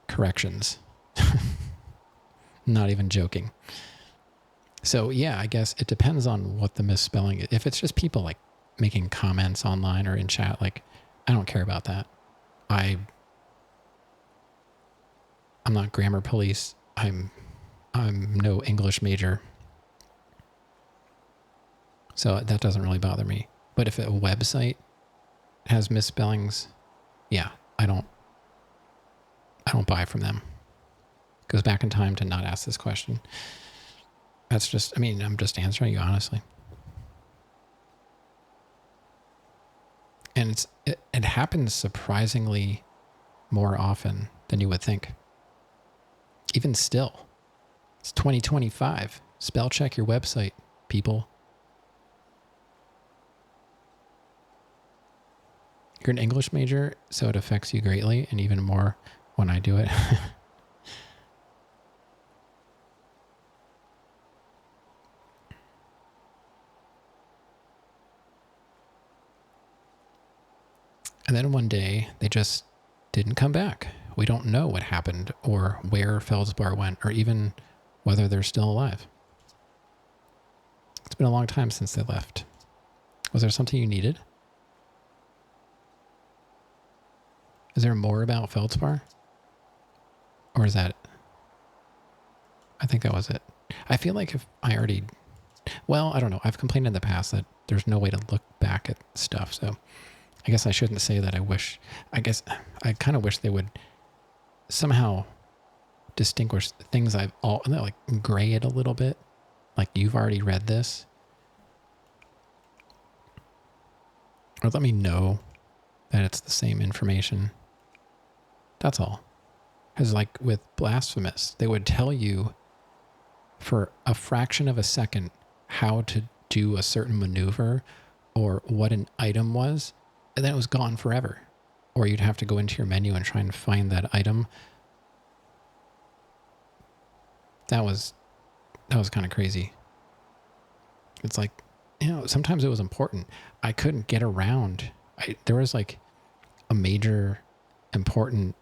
[SPEAKER 1] corrections. Not even joking. So yeah, I guess it depends on what the misspelling is. If it's just people like making comments online or in chat, like I don't care about that. I'm not grammar police. I'm no English major. So that doesn't really bother me. But if a website has misspellings, yeah, I don't buy from them. Goes back in time to not ask this question. That's just, I'm just answering you honestly. And it happens surprisingly more often than you would think. Even still, it's 2025. Spell check your website, people. You're an English major, so it affects you greatly, and even more when I do it. And then one day, they just didn't come back. We don't know what happened or where Feldspar went or even whether they're still alive. It's been a long time since they left. Was there something you needed? Is there more about Feldspar? Or is that it? I think that was it. I feel like if I already... Well, I don't know. I've complained in the past that there's no way to look back at stuff, so... I guess I shouldn't say that I guess I kind of wish they would somehow distinguish things like gray it a little bit. Like you've already read this. Or let me know that it's the same information. That's all. Because like with Blasphemous, they would tell you for a fraction of a second how to do a certain maneuver or what an item was. And then it was gone forever. Or you'd have to go into your menu and try and find that item. That was kind of crazy. It's like, sometimes it was important. I couldn't get around. There was like a major important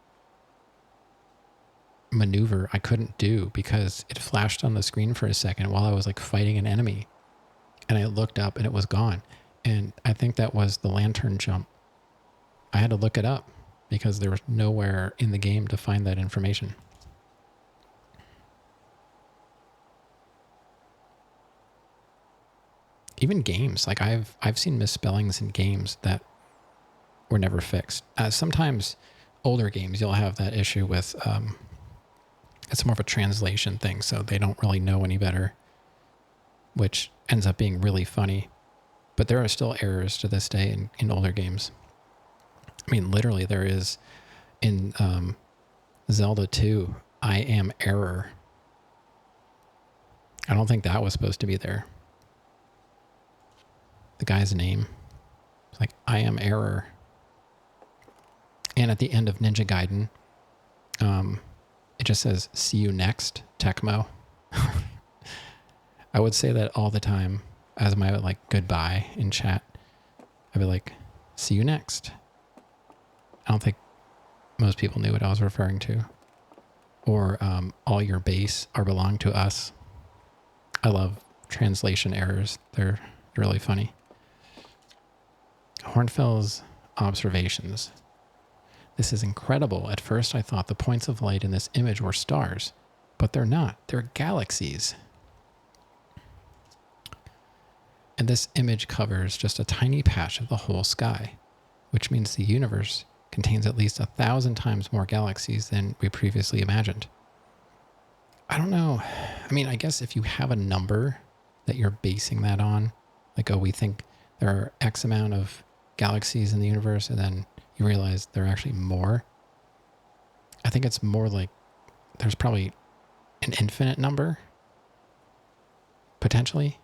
[SPEAKER 1] maneuver I couldn't do because it flashed on the screen for a second while I was like fighting an enemy. And I looked up and it was gone. And I think that was the lantern jump. I had to look it up because there was nowhere in the game to find that information. Even games, like I've seen misspellings in games that were never fixed. Sometimes older games, you'll have that issue with, it's more of a translation thing, so they don't really know any better, which ends up being really funny. But there are still errors to this day in older games. I mean, literally there is in Zelda 2, I am error. I don't think that was supposed to be there. The guy's name. It's like, I am error. And at the end of Ninja Gaiden, it just says, see you next, Tecmo. I would say that all the time as my like goodbye in chat. I'd be like, see you next. I don't think most people knew what I was referring to. Or all your base are belong to us. I love translation errors. They're really funny. Hornfels observations. This is incredible. At first, I thought the points of light in this image were stars, but they're not. They're galaxies. And this image covers just a tiny patch of the whole sky, which means the universe contains at least 1,000 times more galaxies than we previously imagined. I don't know. I mean, I guess if you have a number that you're basing that on, like, oh, we think there are X amount of galaxies in the universe, and then you realize there are actually more. I think it's more like there's probably an infinite number, potentially.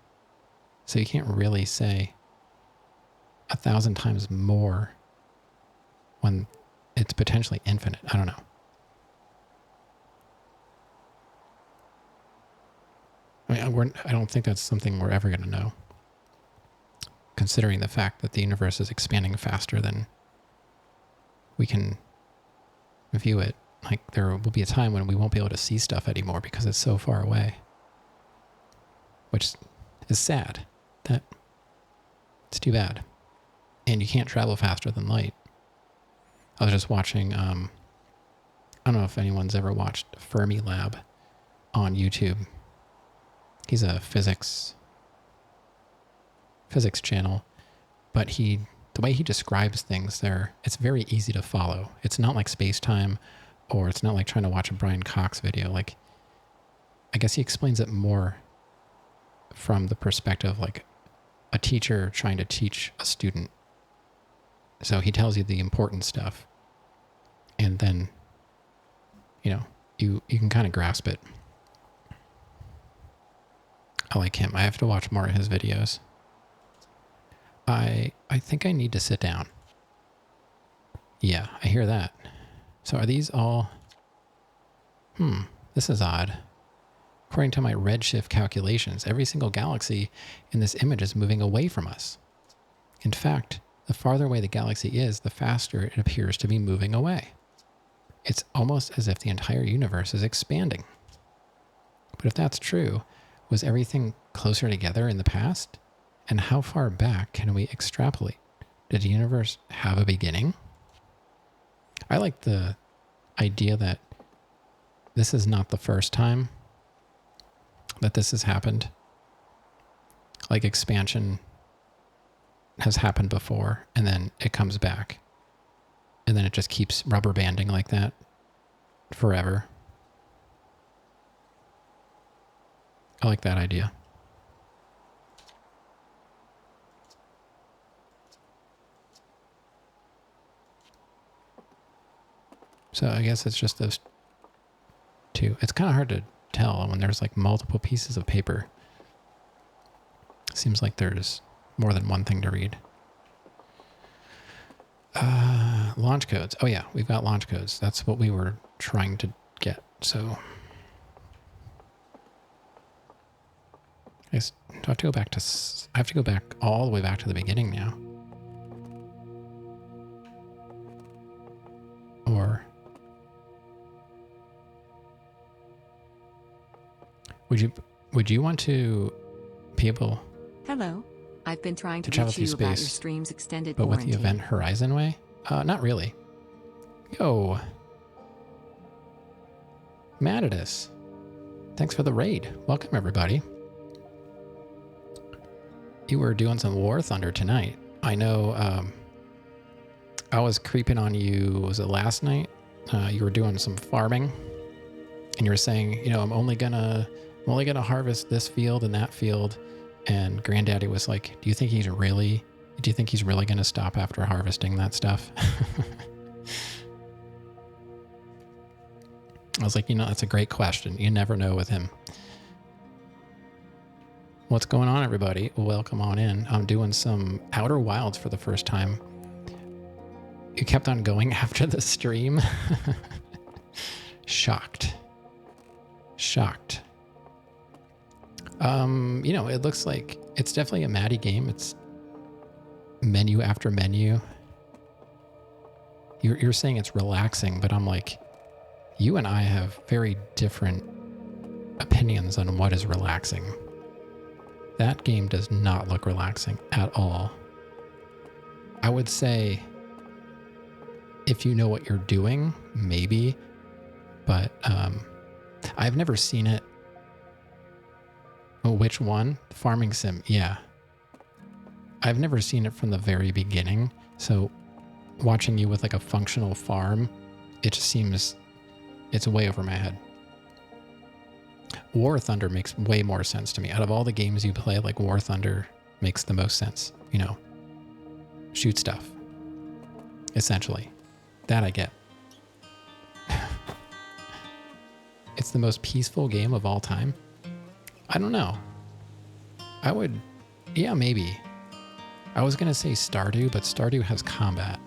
[SPEAKER 1] So you can't really say 1,000 times more when it's potentially infinite. I don't know. I mean, I don't think that's something we're ever going to know, considering the fact that the universe is expanding faster than we can view it. Like, there will be a time when we won't be able to see stuff anymore because it's so far away, which is sad. It's too bad. And you can't travel faster than light. I was just watching, I don't know if anyone's ever watched Fermilab on YouTube. He's a physics channel, but the way he describes things there, it's very easy to follow. It's not like space-time, or it's not like trying to watch a Brian Cox video. Like, I guess he explains it more from the perspective like a teacher trying to teach a student. So he tells you the important stuff, and then, you can kind of grasp it. I like him. I have to watch more of his videos. I think I need to sit down. Yeah, I hear that. So are these all... this is odd. According to my redshift calculations, every single galaxy in this image is moving away from us. In fact, the farther away the galaxy is, the faster it appears to be moving away. It's almost as if the entire universe is expanding. But if that's true, was everything closer together in the past? And how far back can we extrapolate? Did the universe have a beginning? I like the idea that this is not the first time that this has happened. Like, expansion has happened before, and then it comes back. And then it just keeps rubber banding like that forever. I like that idea. So I guess it's just those two. It's kind of hard to tell when there's like multiple pieces of paper. Seems like there's more than one thing to read. Launch codes. Oh yeah, we've got launch codes. That's what we were trying to get. So I guess, do I have to go back to... I have to go back all the way back to the beginning now. Or... Would you want to be able...
[SPEAKER 3] Hello. I've been trying to
[SPEAKER 1] travel
[SPEAKER 3] reach you
[SPEAKER 1] through
[SPEAKER 3] about your
[SPEAKER 1] space,
[SPEAKER 3] stream's extended
[SPEAKER 1] but with
[SPEAKER 3] warranty.
[SPEAKER 1] the Event Horizon way? Not really. Yo. Matidus. Thanks for the raid. Welcome, everybody. You were doing some War Thunder tonight. I know, I was creeping on you, was it last night? You were doing some farming, and you were saying, I'm only gonna harvest this field and that field. And Granddaddy was like, do you think he's really gonna stop after harvesting that stuff? I was like, that's a great question. You never know with him. What's going on, everybody? Welcome on in. I'm doing some Outer Wilds for the first time. You kept on going after the stream? Shocked. It looks like it's definitely a Maddie game. It's menu after menu. You're saying it's relaxing, but I'm like, you and I have very different opinions on what is relaxing. That game does not look relaxing at all. I would say if you know what you're doing, maybe. But I've never seen it. Oh, which one? Farming Sim, yeah. I've never seen it from the very beginning. So watching you with like a functional farm, it just seems it's way over my head. War Thunder makes way more sense to me. Out of all the games you play, like War Thunder makes the most sense. You know, shoot stuff. Essentially. That I get. It's the most peaceful game of all time. I don't know. I would, yeah, maybe. I was going to say Stardew, but Stardew has combat.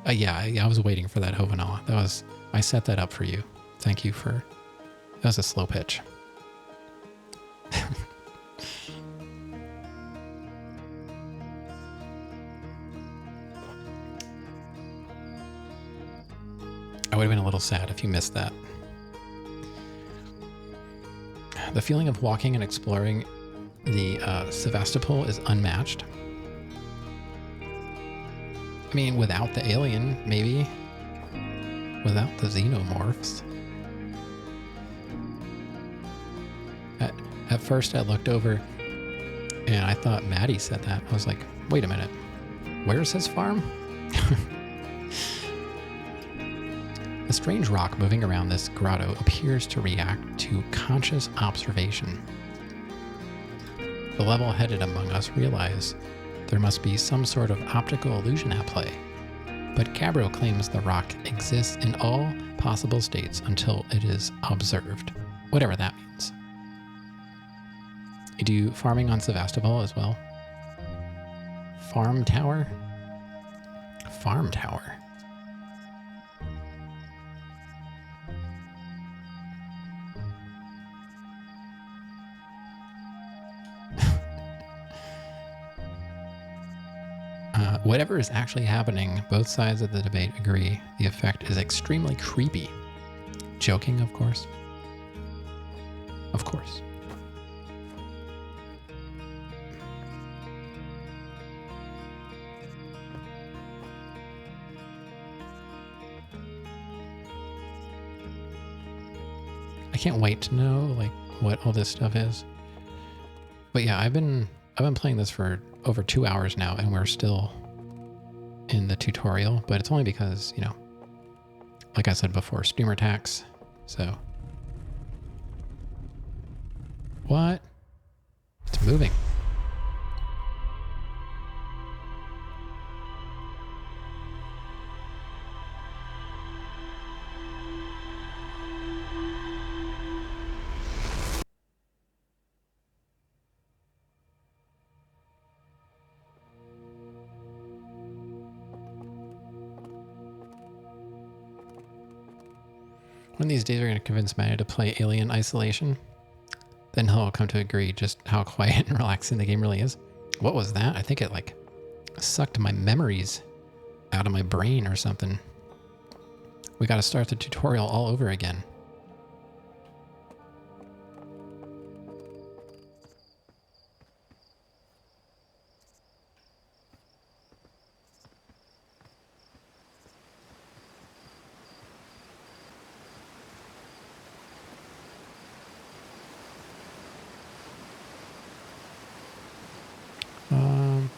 [SPEAKER 1] Yeah, I was waiting for that, Hovanala. I set that up for you. Thank you for, that was a slow pitch. I would have been a little sad if you missed that. The feeling of walking and exploring the Sevastopol is unmatched. I mean, without the alien, maybe. Without the xenomorphs. At first I looked over and I thought Maddie said that. I was like, wait a minute. Where's his farm? A strange rock moving around this grotto appears to react to conscious observation. The level-headed among us realize there must be some sort of optical illusion at play, but Gabbro claims the rock exists in all possible states until it is observed, whatever that means. You do farming on Sevastopol as well? Farm tower? Farm tower. Whatever is actually happening, both sides of the debate agree the effect is extremely creepy. Joking, of course. Of course. I can't wait to know like what all this stuff is. But yeah, I've been playing this for over 2 hours now, and we're still in the tutorial, but it's only because, you know, like I said before, streamer tax. So what? It's moving. One of these days we're going to convince Maddie to play Alien Isolation. Then he'll come to agree just how quiet and relaxing the game really is. What was that? I think it like sucked my memories out of my brain or something. We got to start the tutorial all over again.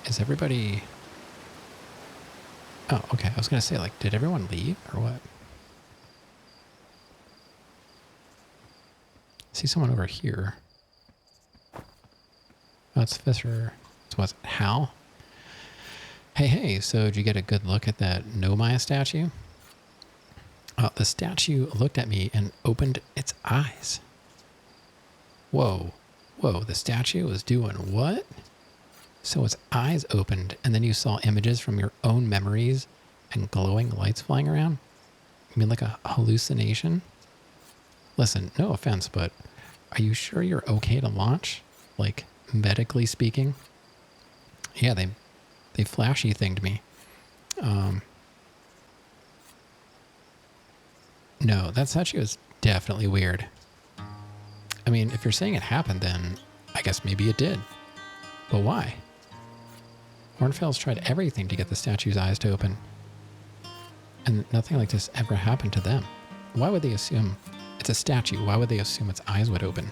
[SPEAKER 1] Is everybody... Oh, okay. I was going to say, like, did everyone leave or what? I see someone over here. Oh, it's Fisher. So what's it, Hal? Hey, so did you get a good look at that Nomai statue? The statue looked at me and opened its eyes. Whoa, the statue was doing what? So its eyes opened, and then you saw images from your own memories and glowing lights flying around? You mean like a hallucination? Listen, no offense, but are you sure you're okay to launch? Like, medically speaking? Yeah, they flashy thinged me. No, that statue is definitely weird. I mean, if you're saying it happened, then I guess maybe it did. But why? Hornfels tried everything to get the statue's eyes to open. And nothing like this ever happened to them. Why would they assume it's a statue? Why would they assume its eyes would open?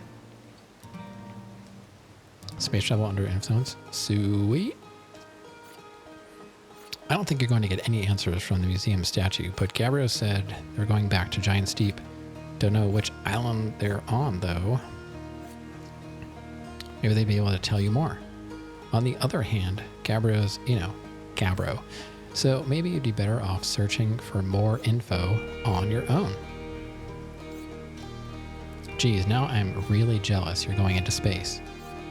[SPEAKER 1] Space travel under influence. Sweet. I don't think you're going to get any answers from the museum statue, but Gabbro said they're going back to Giant's Deep. Don't know which island they're on, though. Maybe they'd be able to tell you more. On the other hand, Gabbro's, Gabbro. So maybe you'd be better off searching for more info on your own. Geez, now I'm really jealous you're going into space.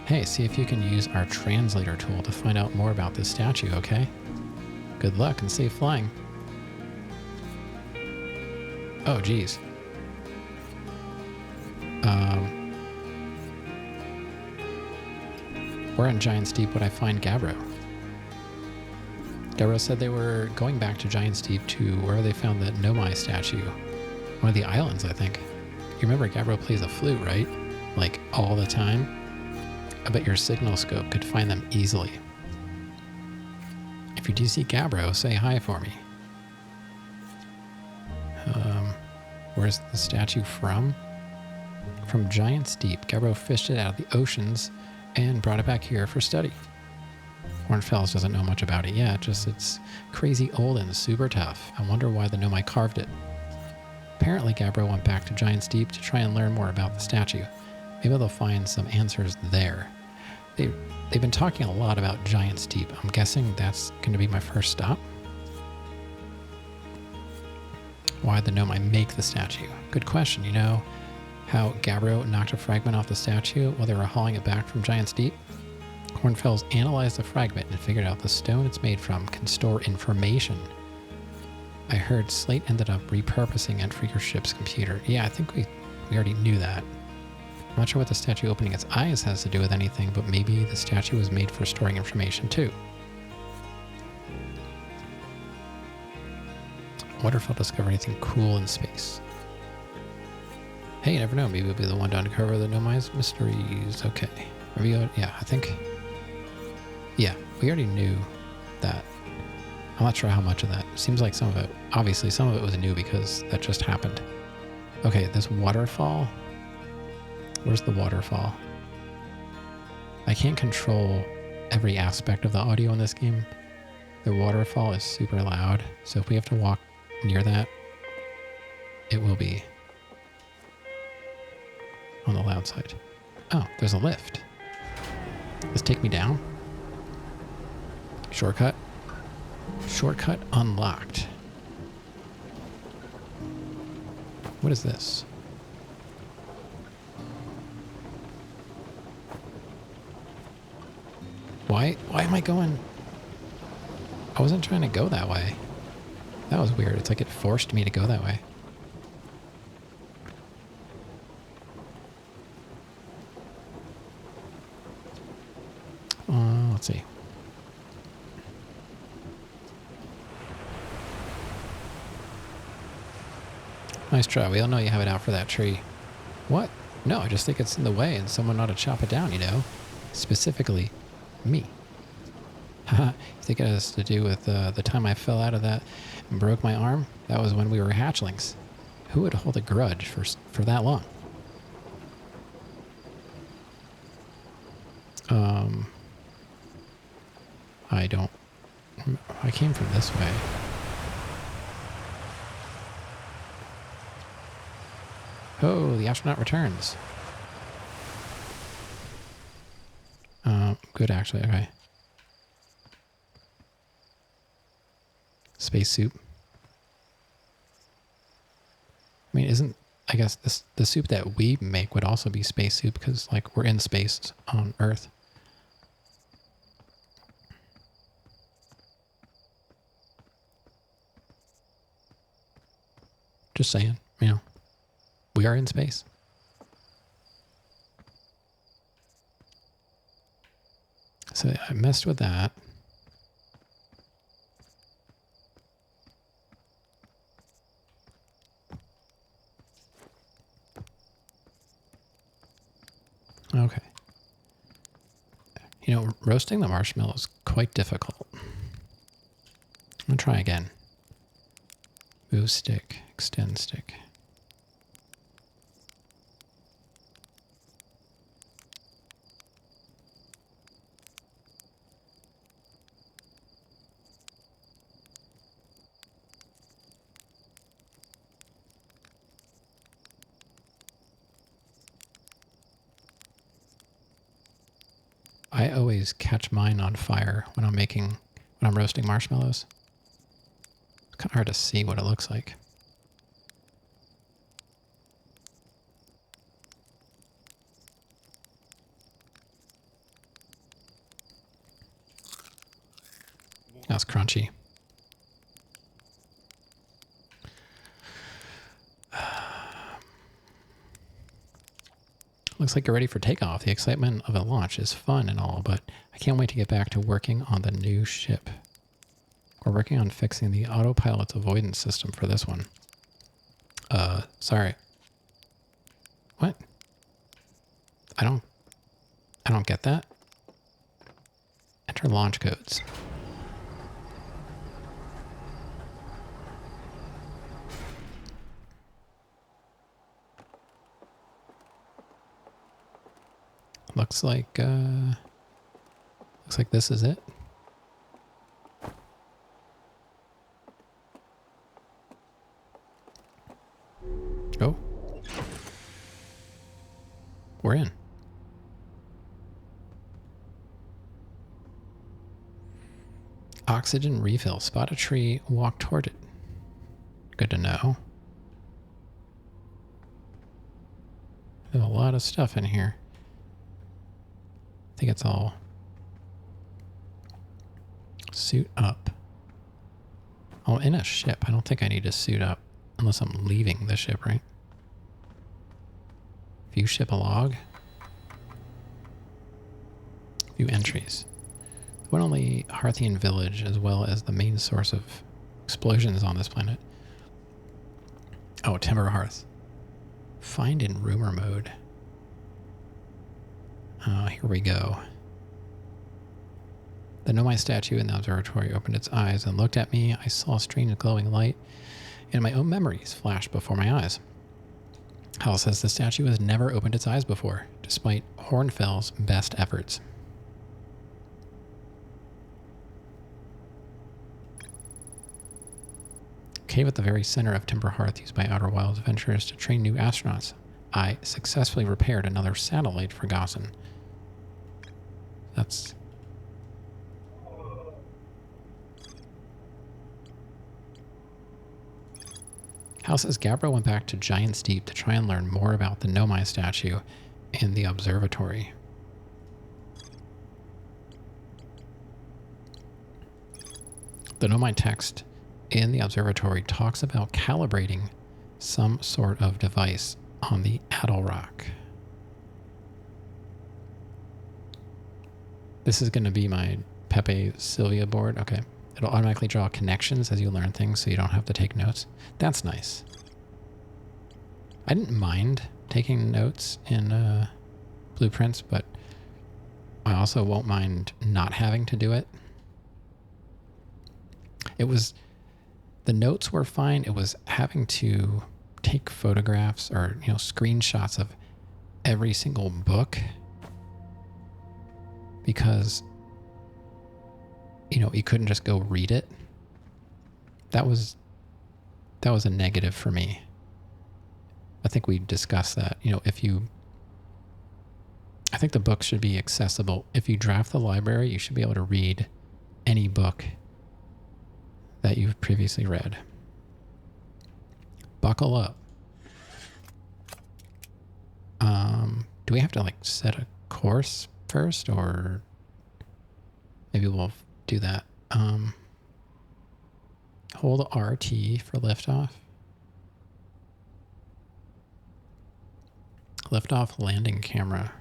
[SPEAKER 1] Hey, see if you can use our translator tool to find out more about this statue, okay? Good luck and safe flying. Oh, geez. Where in Giant's Deep would I find Gabbro? Gabbro said they were going back to Giant's Deep to where they found the Nomai statue. One of the islands, I think. You remember Gabbro plays a flute, right? Like, all the time? I bet your signal scope could find them easily. If you do see Gabbro, say hi for me. Where's the statue from? From Giant's Deep. Gabbro fished it out of the oceans and brought it back here for study. Hornfels doesn't know much about it yet, just it's crazy old and super tough. I wonder why the Nomai carved it. Apparently Gabbro went back to Giant's Deep to try and learn more about the statue. Maybe they'll find some answers there. They've been talking a lot about Giant's Deep. I'm guessing that's going to be my first stop. Why'd the Nomai make the statue? Good question. You know how Gabbro knocked a fragment off the statue while they were hauling it back from Giant's Deep? Hornfels analyzed the fragment and figured out the stone it's made from can store information. I heard Slate ended up repurposing it for your ship's computer. Yeah, I think we already knew that. I'm not sure what the statue opening its eyes has to do with anything, but maybe the statue was made for storing information too. I wonder if I'll discover anything cool in space. Hey, you never know. Maybe we'll be the one to uncover the Nomai's mysteries. Okay. Yeah, I think... Yeah, we already knew that. I'm not sure how much of that. Seems like some of it... Obviously, some of it was new because that just happened. Okay, this waterfall... Where's the waterfall? I can't control every aspect of the audio in this game. The waterfall is super loud, so if we have to walk near that, it will be on the loud side. Oh, there's a lift. Let's take me down. Shortcut. Shortcut unlocked. What is this? Why am I going? I wasn't trying to go that way. That was weird. It's like it forced me to go that way. Let's see. Nice try. We all know you have it out for that tree. What? No, I just think it's in the way and someone ought to chop it down, you know? Specifically, me. Haha, you think it has to do with the time I fell out of that and broke my arm? That was when we were hatchlings. Who would hold a grudge for that long? I came from this way. Oh, the astronaut returns. Good actually, okay. Space soup. I mean, I guess the soup that we make would also be space soup because, like, we're in space on Earth. Just saying, you know, we are in space. So I messed with that. Okay. You know, roasting the marshmallow is quite difficult. try again. Move stick, extend stick. I always catch mine on fire when I'm roasting marshmallows. It's kind of hard to see what it looks like. That's crunchy. Looks like you're ready for takeoff. The excitement of a launch is fun and all, but I can't wait to get back to working on the new ship. We're working on fixing the autopilot's avoidance system for this one. Sorry. What? I don't get that. Enter launch codes. Looks like this is it. Oh. We're in. Oxygen refill. Spot a tree, walk toward it. Good to know. There's a lot of stuff in here. I think it's all suit up. Oh, in a ship. I don't think I need to suit up unless I'm leaving the ship, right? View ship log. View entries. Went on the Harthian village as well as the main source of explosions on this planet. Oh, Timber Hearth. Find in rumor mode. Here we go. The Nomai statue in the observatory opened its eyes and looked at me. I saw a strange glowing light, and my own memories flashed before my eyes. Hal says the statue has never opened its eyes before, despite Hornfell's best efforts. Cave at the very center of Timber Hearth used by Outer Wilds adventurers to train new astronauts. I successfully repaired another satellite for Gossan. That's... Hal says Gabbro went back to Giant's Deep to try and learn more about the Nomai statue in the observatory. The Nomai text in the observatory talks about calibrating some sort of device on the Adelrock. This is going to be my Pepe Sylvia board. Okay. It'll automatically draw connections as you learn things so you don't have to take notes. That's nice. I didn't mind taking notes in Blueprints, but I also won't mind not having to do it. The notes were fine. It was having to take photographs or, screenshots of every single book because, you couldn't just go read it. That was a negative for me. I think we discussed that. I think the book should be accessible. If you draft the library, you should be able to read any book that you've previously read. Buckle up. Do we have to set a course first, or maybe we'll do that? Hold RT for liftoff. Liftoff landing camera.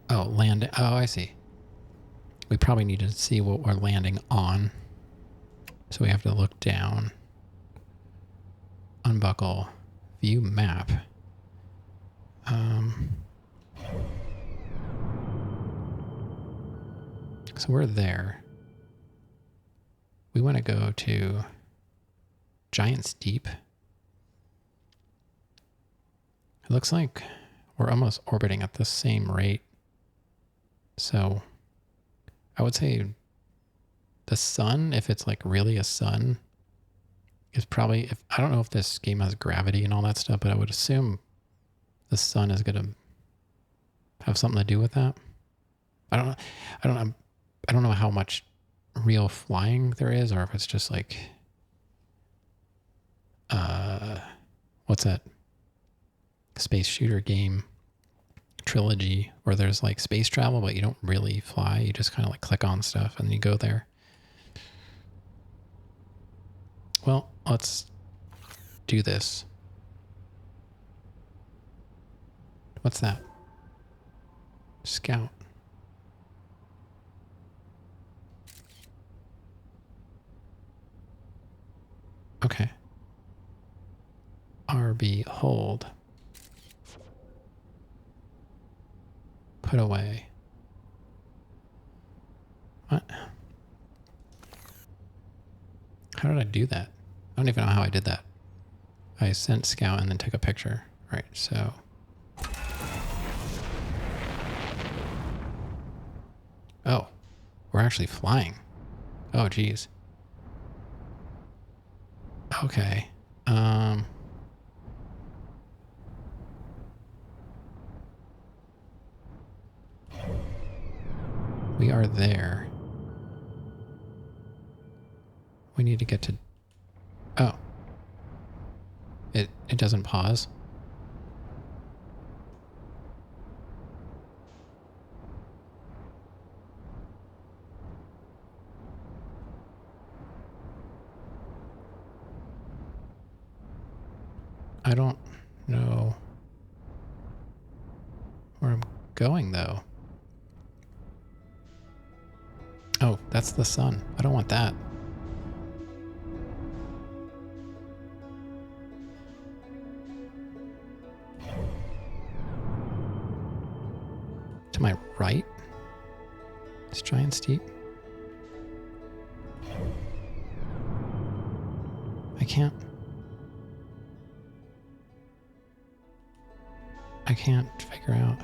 [SPEAKER 1] Oh, land. Oh, I see. We probably need to see what we're landing on. So we have to look down. Unbuckle. View map. So we're there. We want to go to Giant's Deep. It looks like we're almost orbiting at the same rate. So I would say the sun, if it's like really a sun, is probably, if I don't know if this game has gravity and all that stuff, but I would assume the sun is going to have something to do with that. I don't know how much real flying there is, or if it's just like, what's that space shooter game trilogy where there's like space travel, but you don't really fly. You just kind of like click on stuff and you go there. Well, let's do this. What's that? Scout. Okay. RB hold. Put away. What? How did I do that? I don't even know how I did that. I sent scout and then took a picture. Right, so. Oh, we're actually flying. Oh, geez. Okay. We are there. We need to get to... Oh. It doesn't pause. I don't know where I'm going, though. Oh, that's the sun. I don't want that. To my right? It's Giant's Deep. I can't figure out.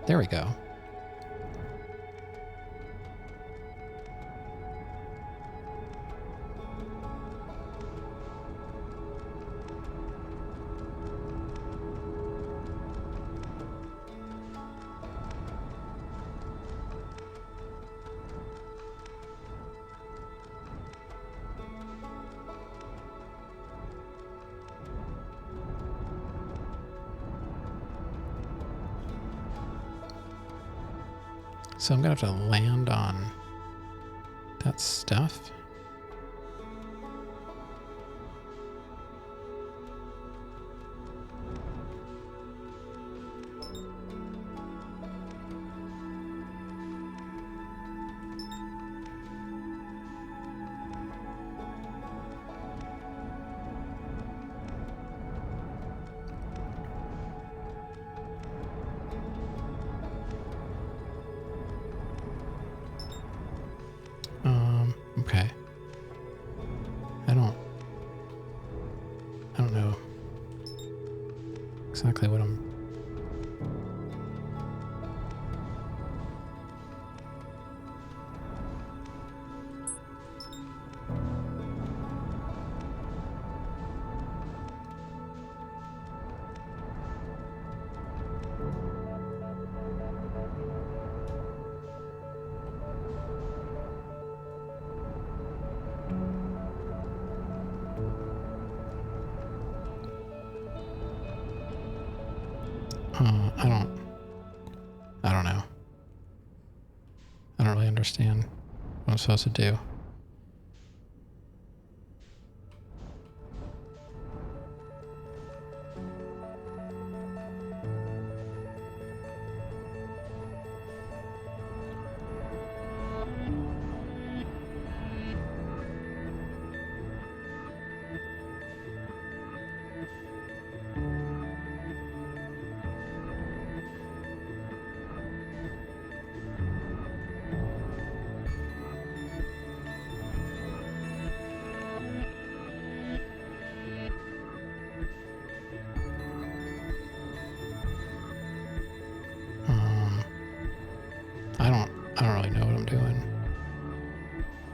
[SPEAKER 1] There we go. So I'm gonna have to land on that stuff. Okay. I don't know exactly what I'm... I don't know. I don't really understand what I'm supposed to do.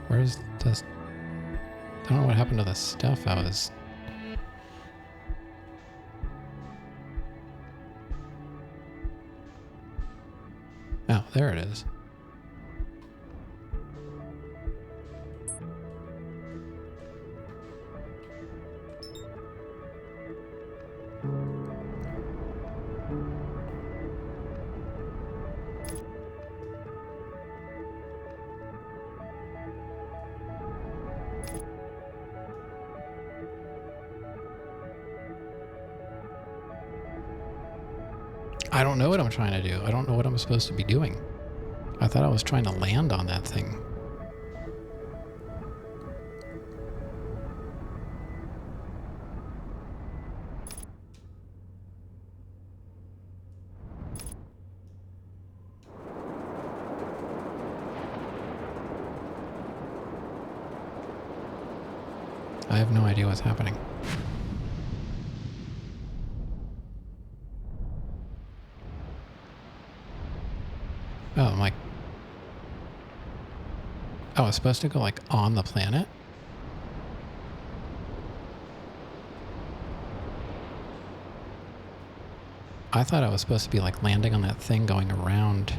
[SPEAKER 1] Where's this? I don't know what happened to the stuff I was... Oh, there it is. I don't know what I'm trying to do. I don't know what I'm supposed to be doing. I thought I was trying to land on that thing. I have no idea what's happening. Oh, I'm like... Oh, it's supposed to go like on the planet? I thought I was supposed to be like landing on that thing going around.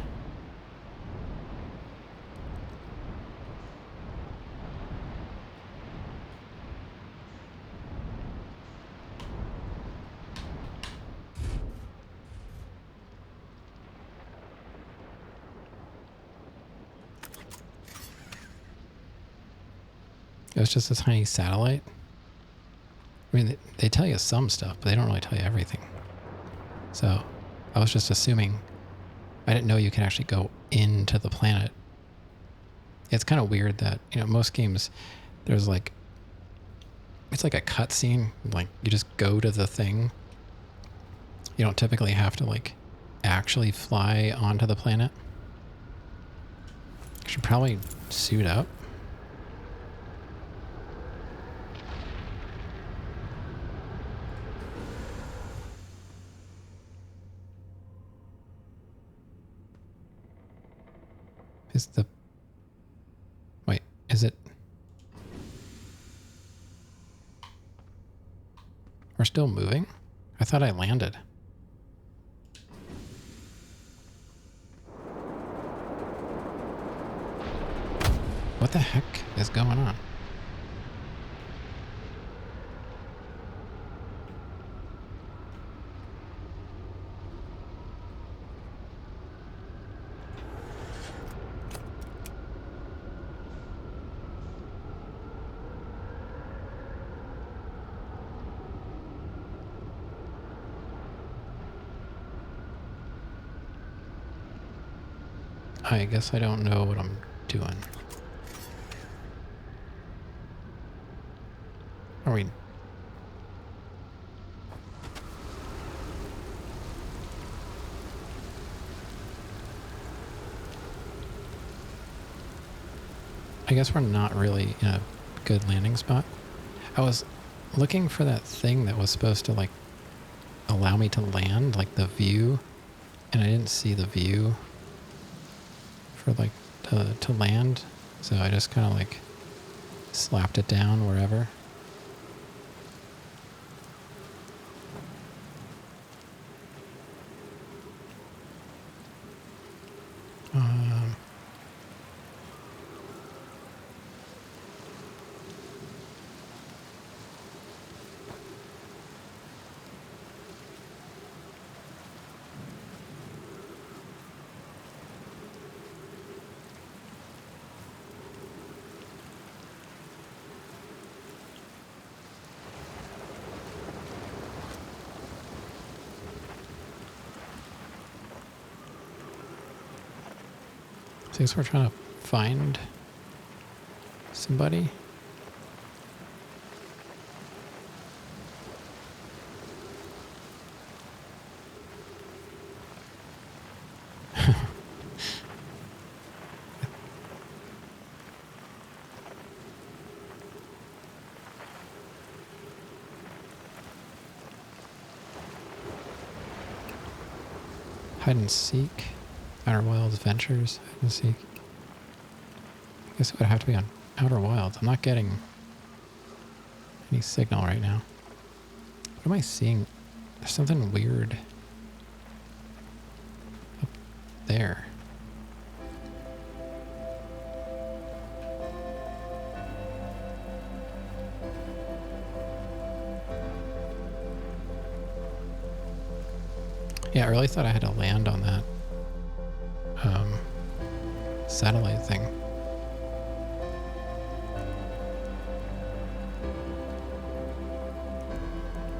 [SPEAKER 1] It was just a tiny satellite. I mean, they tell you some stuff, but they don't really tell you everything. So I was just assuming. I didn't know you can actually go into the planet. It's kind of weird that, you know, most games, there's like, it's like a cutscene. Like you just go to the thing. You don't typically have to like actually fly onto the planet. I should probably suit up. Is the... Wait, is it... We're still moving? I thought I landed. What the heck is going on? I guess I don't know what I'm doing. Are we... I guess we're not really in a good landing spot. I was looking for that thing that was supposed to like allow me to land, like the view, and I didn't see the view for like to land, so I just kind of like slapped it down wherever. I guess we're trying to find somebody. Hide and seek. Outer Wilds Adventures. Hide and seek. I guess it would have to be on Outer Wilds. I'm not getting any signal right now. What am I seeing? There's something weird up there. Yeah, I really thought I had to land on that satellite thing.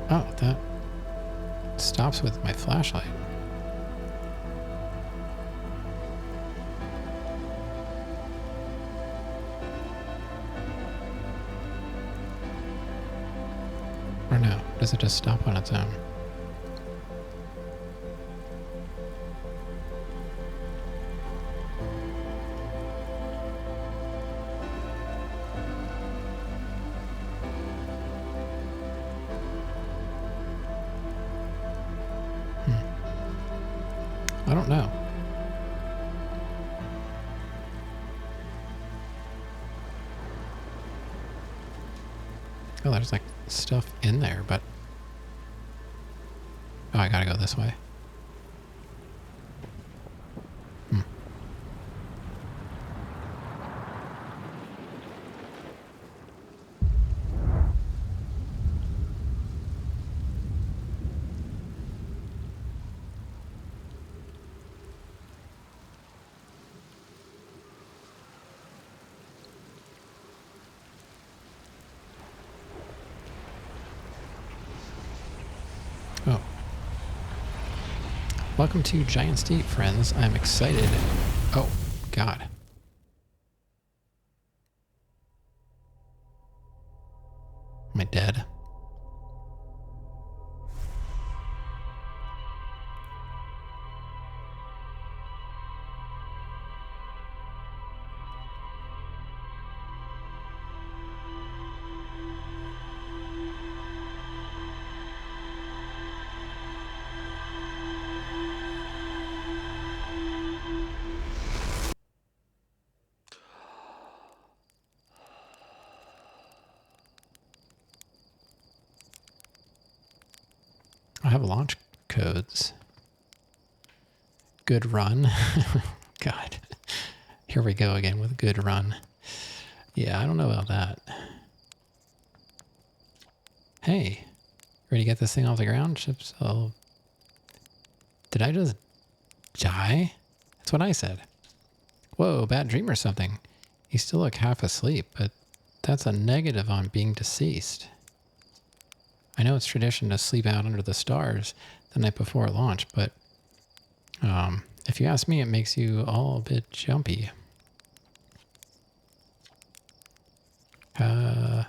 [SPEAKER 1] Oh, that stops with my flashlight. Or no, does it just stop on its own? I don't know. Oh, there's like stuff in there, but... Oh, I gotta go this way. Oh. Welcome to Giant Steep, friends. I'm excited. Oh, God. Am I dead? I have launch codes. Good run. God. Here we go again with good run. Yeah, I don't know about that. Hey, ready to get this thing off the ground? Ships. Oh. Did I just die? That's what I said. Whoa, bad dream or something. You still look half asleep, but that's a negative on being deceased. I know it's tradition to sleep out under the stars the night before launch, but if you ask me, it makes you all a bit jumpy. Where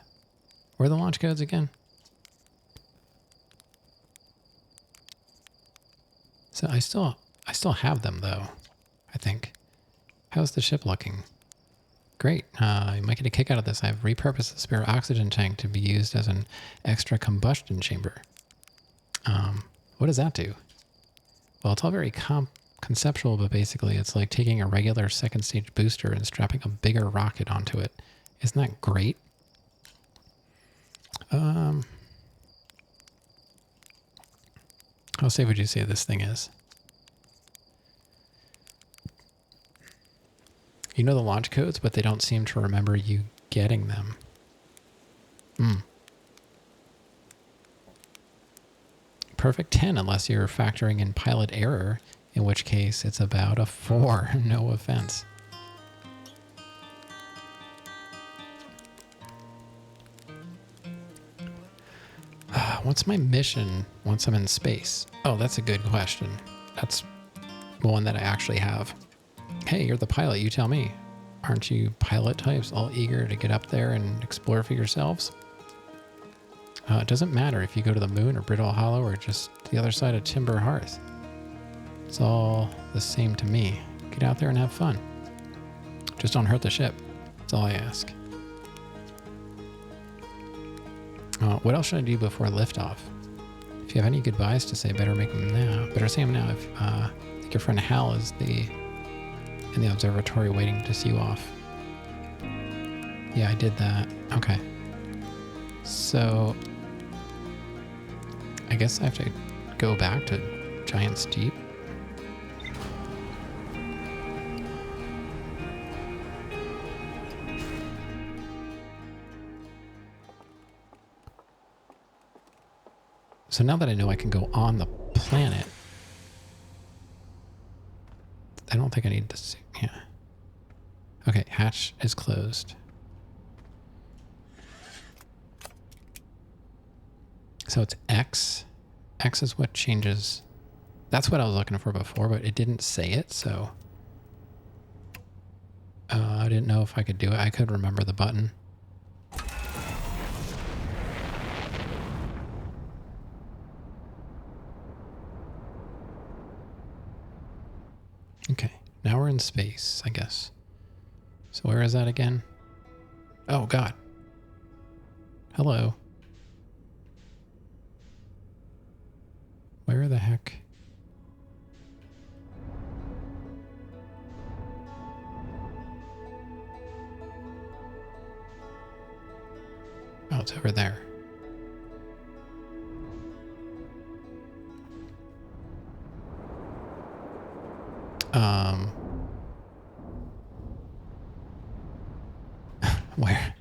[SPEAKER 1] are the launch codes again? So I still have them though, I think. How's the ship looking? Great. You might get a kick out of this. I've repurposed the spare oxygen tank to be used as an extra combustion chamber. What does that do? Well, it's all very conceptual, but basically it's like taking a regular second stage booster and strapping a bigger rocket onto it. Isn't that great? How safe would you say this thing is? You know the launch codes, but they don't seem to remember you getting them. Perfect 10 unless you're factoring in pilot error, in which case it's about a 4. No offense. What's my mission once I'm in space? Oh, that's a good question. That's one that I actually have. Hey, you're the pilot, you tell me. Aren't you pilot types all eager to get up there and explore for yourselves? It doesn't matter if you go to the moon or Brittle Hollow or just the other side of Timber Hearth. It's all the same to me. Get out there and have fun. Just don't hurt the ship. That's all I ask. What else should I do before liftoff? If you have any goodbyes to say, better make them now. Better say them now. If I think your friend Hal is in the observatory waiting to see you off. Yeah, I did that. Okay. So I guess I have to go back to Giant's Deep. So now that I know I can go on the planet, I don't think I need this. Yeah. Okay, hatch is closed. So it's X. X is what changes. That's what I was looking for before, but it didn't say it, so I didn't know if I could do it. I could remember the button. Okay, now we're in space, I guess. So where is that again? Oh, God. Hello. Where the heck? Oh, it's over there. Where?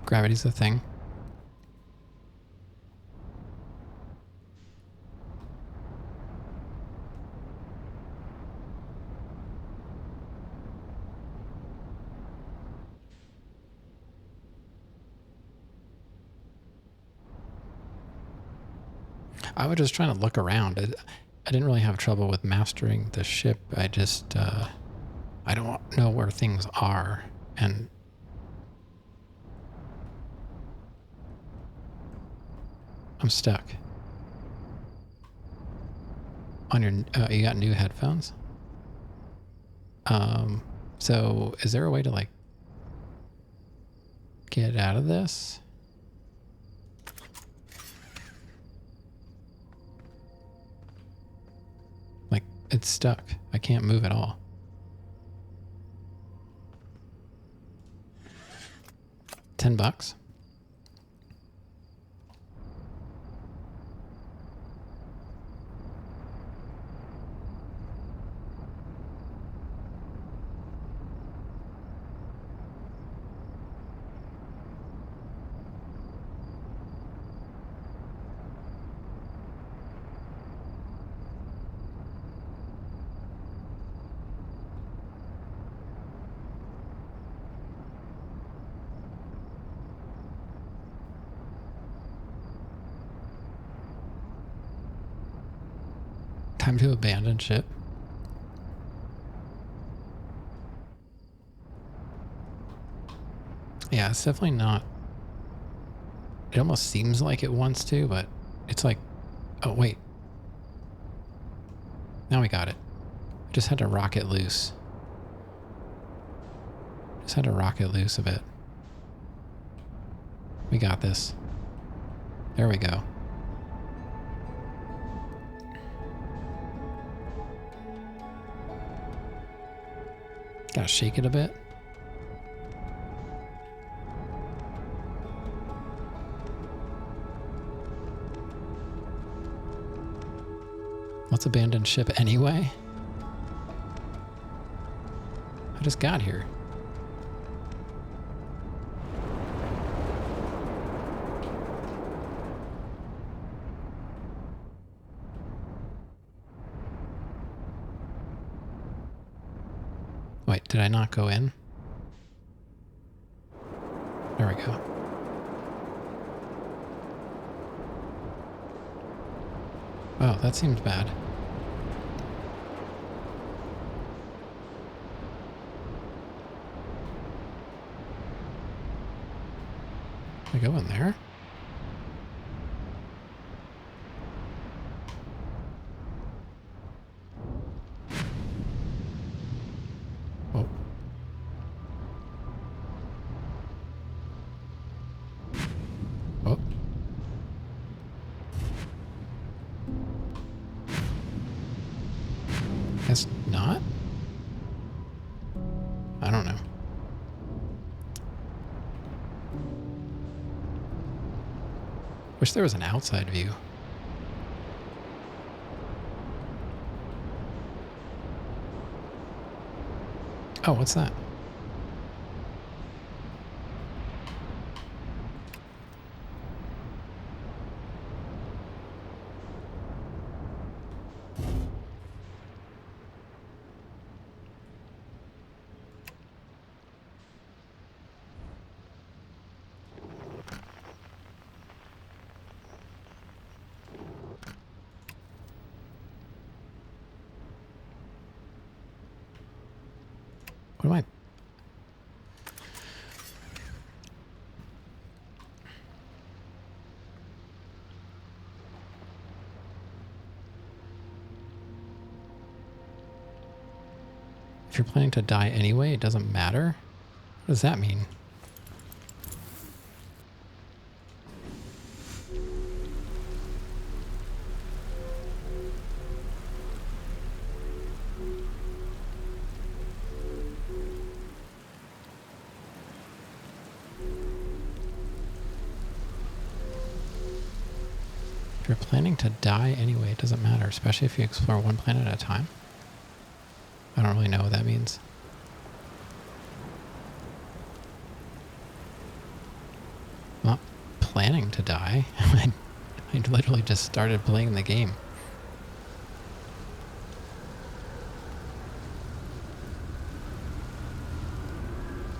[SPEAKER 1] Gravity's the thing. I was just trying to look around. I didn't really have trouble with mastering the ship. I just, I don't know where things are. And I'm stuck. On your, you got new headphones? So is there a way to like get out of this? Like it's stuck. I can't move at all. $10? Time to abandon ship. Yeah, it's definitely not. It almost seems like it wants to, but it's like, oh, wait. Now we got it. Just had to rock it loose. Just had to rock it loose a bit. We got this. There we go. Gotta shake it a bit. Let's abandon ship anyway. I just got here. Wait, did I not go in? There we go. Oh, that seems bad. Can I go in there? Oh. not? I don't know. Wish there was an outside view. Oh, what's that? What am I? If you're planning to die anyway, it doesn't matter? What does that mean? If you're planning to die anyway, it doesn't matter, especially if you explore one planet at a time. I don't really know what that means. I'm not planning to die. I literally just started playing the game.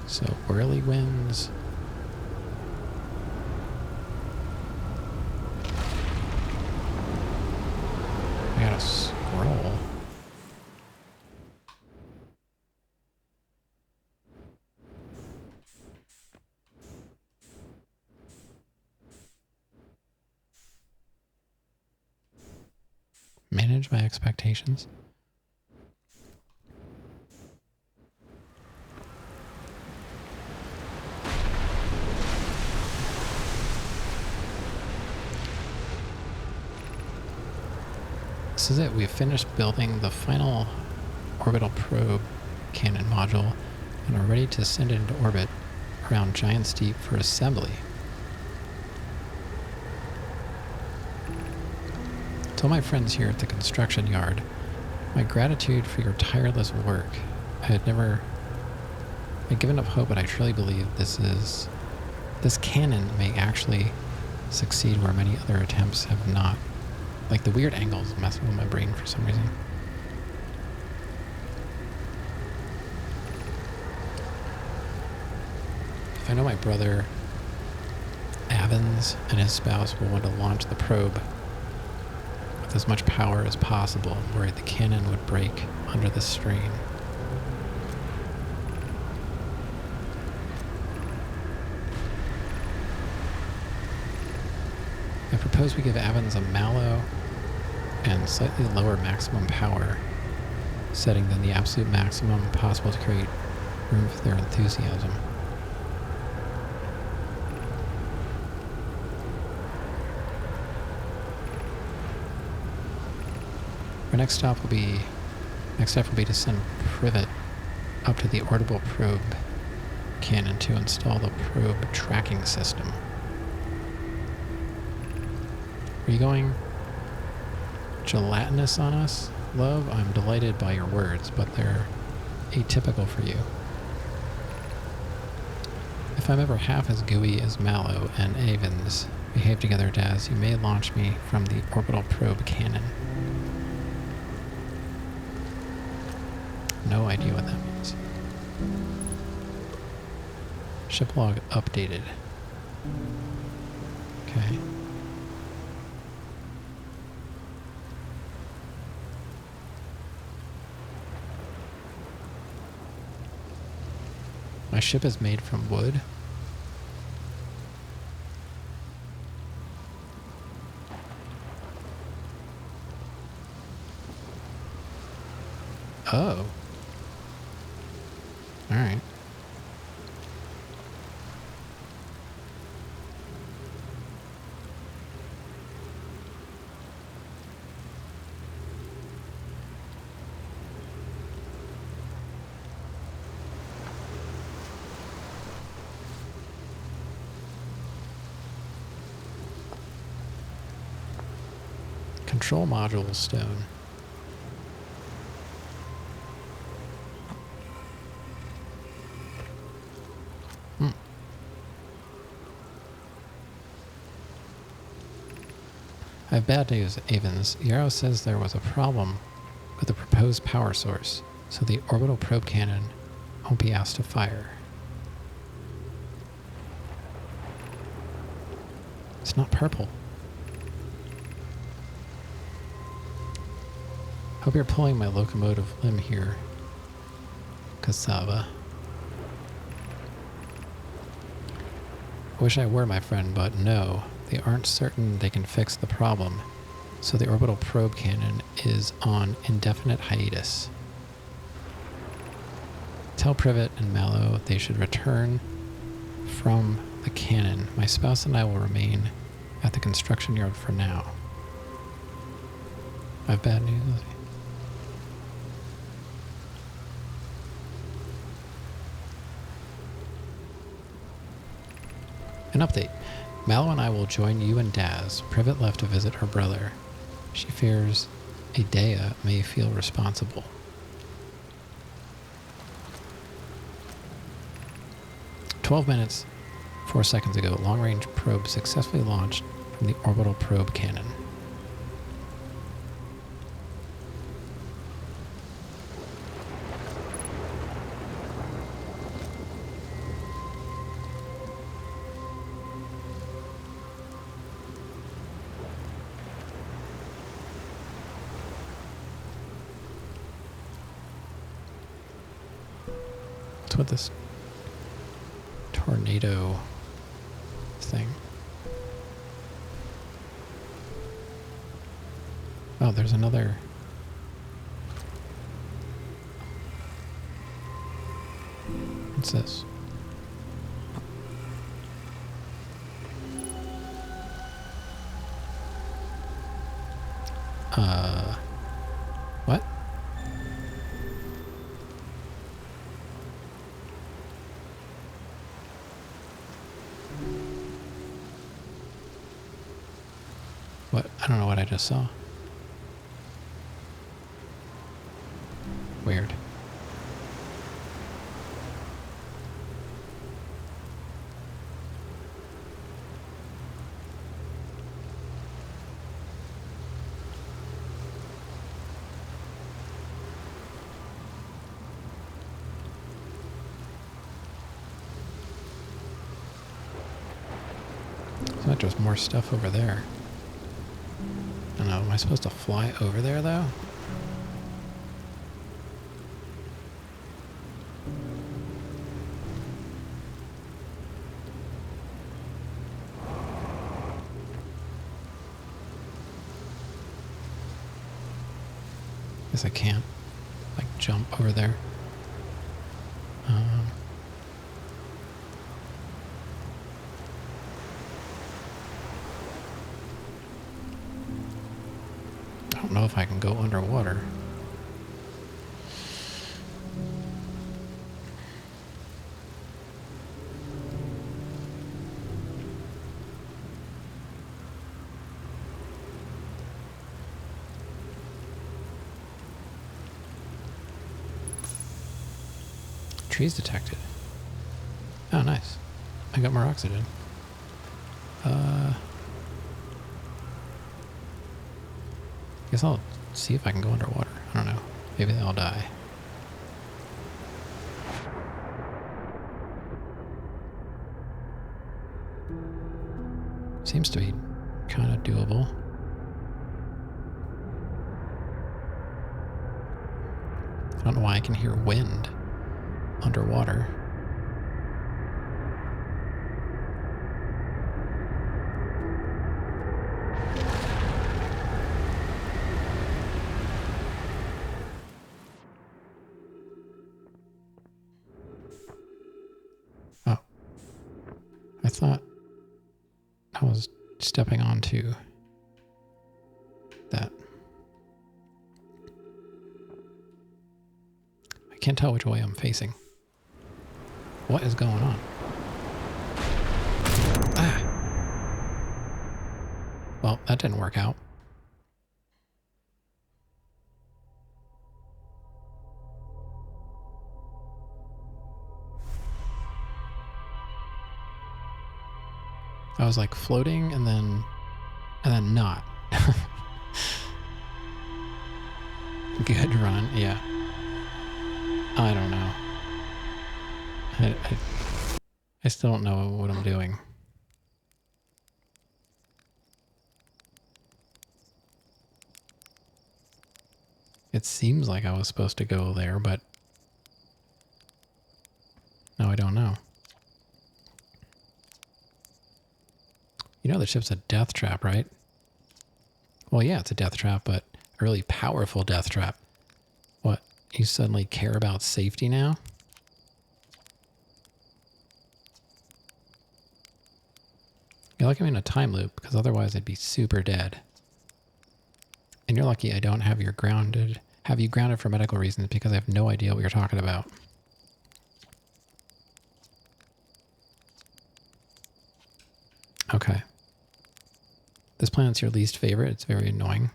[SPEAKER 1] So, whirlywinds. I got a scroll. Manage my expectations. This is it. We've finished building the final orbital probe cannon module and are ready to send it into orbit around Giant's Deep for assembly. Tell my friends here at the construction yard my gratitude for your tireless work. I'd given up hope, but I truly believe this cannon may actually succeed where many other attempts have not. Like, the weird angles messing with my brain for some reason. If I know my brother Avens and his spouse will want to launch the probe with as much power as possible, I'm worried the cannon would break under the strain. I propose we give Avens a Mallow and slightly lower maximum power setting than the absolute maximum possible to create room for their enthusiasm. Our next step will be to send Privet up to the orbital probe cannon to install the probe tracking system. Are you going gelatinous on us, love? I'm delighted by your words, but they're atypical for you. If I'm ever half as gooey as Mallow and Avens behave together, Daz, you may launch me from the orbital probe cannon. No idea what that means. Ship log updated. Okay. My ship is made from wood. Oh. All right. Control module stone. I have bad news, Avens. Yarrow says there was a problem with the proposed power source, so the orbital probe cannon won't be asked to fire. It's not purple. Hope you're pulling my locomotive limb here, Cassava. I wish I were, my friend, but no. They aren't certain they can fix the problem, so the orbital probe cannon is on indefinite hiatus. Tell Privet and Mallow they should return from the cannon. My spouse and I will remain at the construction yard for now. I have bad news. An update. Mallow and I will join you and Daz. Privet left to visit her brother. She fears Adea may feel responsible. 12 minutes, 4 seconds ago, long-range probe successfully launched from the orbital probe cannon. With this tornado thing. Oh, there's another. What's this? What? What? I don't know what I just saw. Weird. So there's more stuff over there. I don't know, am I supposed to fly over there though? Guess I can't, like, jump over there. I don't know if I can go underwater. Trees detected. Oh, nice. I got more oxygen. Guess I'll see if I can go underwater. I don't know. Maybe I'll die. Seems to be kind of doable. I don't know why I can hear wind underwater. Oh. I thought I was stepping onto that. I can't tell which way I'm facing. What is going on? Ah! Well, that didn't work out. I was like floating and then not. Good run, yeah. I don't know. I still don't know what I'm doing. It seems like I was supposed to go there, but now I don't know. You know the ship's a death trap, right? Well, yeah, it's a death trap, but a really powerful death trap. What? You suddenly care about safety now? You're lucky I'm in a time loop, because otherwise I'd be super dead. And you're lucky I don't have you grounded for medical reasons, because I have no idea what you're talking about. Okay. This planet's your least favorite. It's very annoying.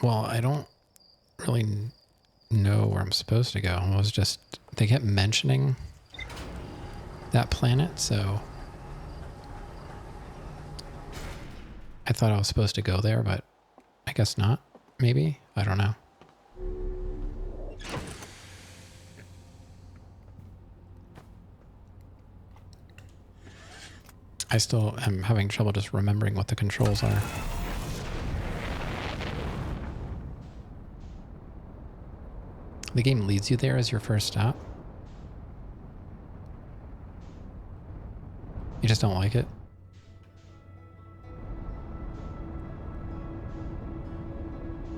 [SPEAKER 1] Well, I don't really know where I'm supposed to go. I was just, they kept mentioning that planet, so I thought I was supposed to go there, but I guess not. Maybe? I don't know. I still am having trouble just remembering what the controls are. The game leads you there as your first stop. You just don't like it?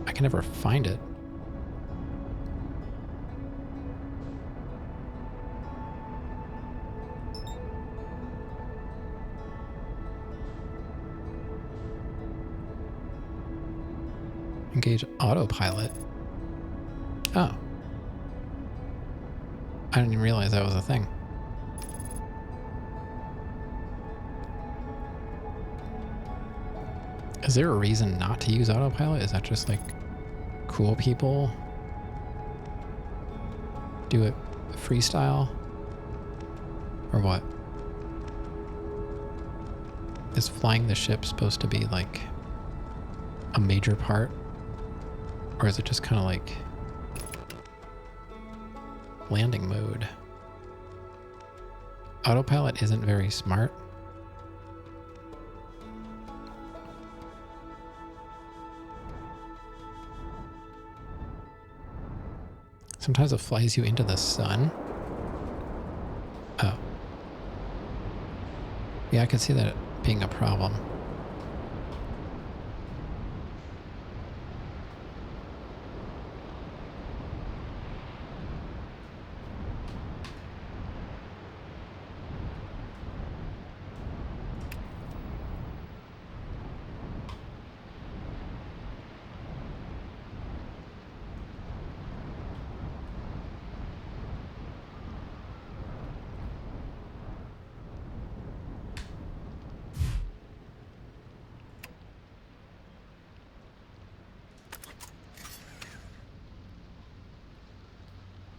[SPEAKER 1] I can never find it. Engage autopilot. Oh. I didn't even realize that was a thing. Is there a reason not to use autopilot? Is that just like cool people do it freestyle? Or what? Is flying the ship supposed to be like a major part? Or is it just kind of like landing mode? Autopilot isn't very smart. Sometimes it flies you into the sun. Oh. Yeah, I could see that being a problem.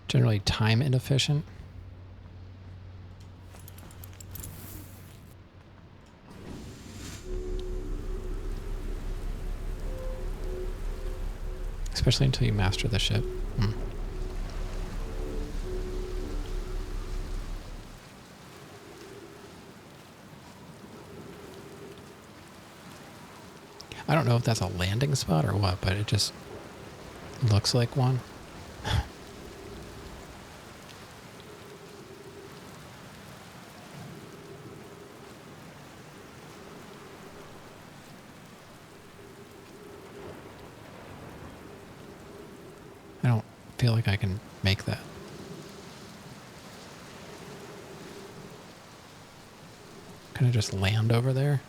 [SPEAKER 1] Generally time inefficient. Especially until you master the ship. I don't know if that's a landing spot or what, but it just looks like one. I don't feel like I can make that. Can I just land over there?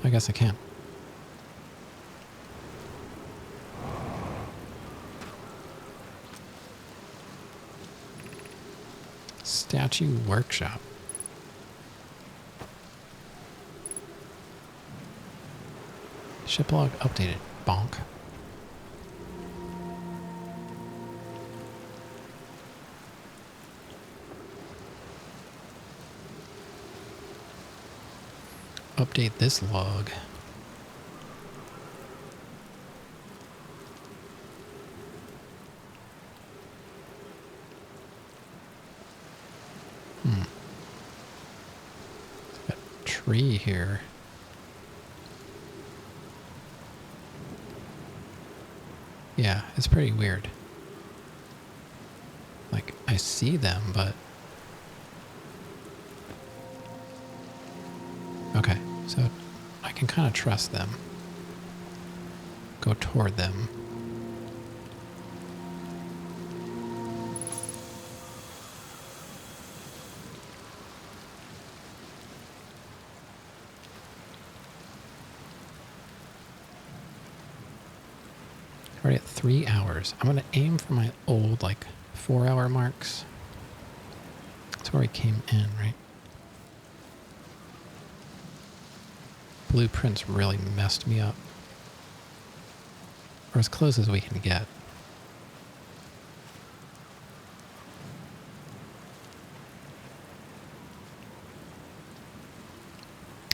[SPEAKER 1] I guess I can. Statue Workshop. Ship log updated. Bonk. update this log. Got a tree here. Yeah, it's pretty weird. Like, I see them, but... Okay, so I can kind of trust them. Go toward them. Already at 3 hours. I'm going to aim for my old, like, 4-hour marks. That's where we came in, right? Blueprints really messed me up. Or as close as we can get.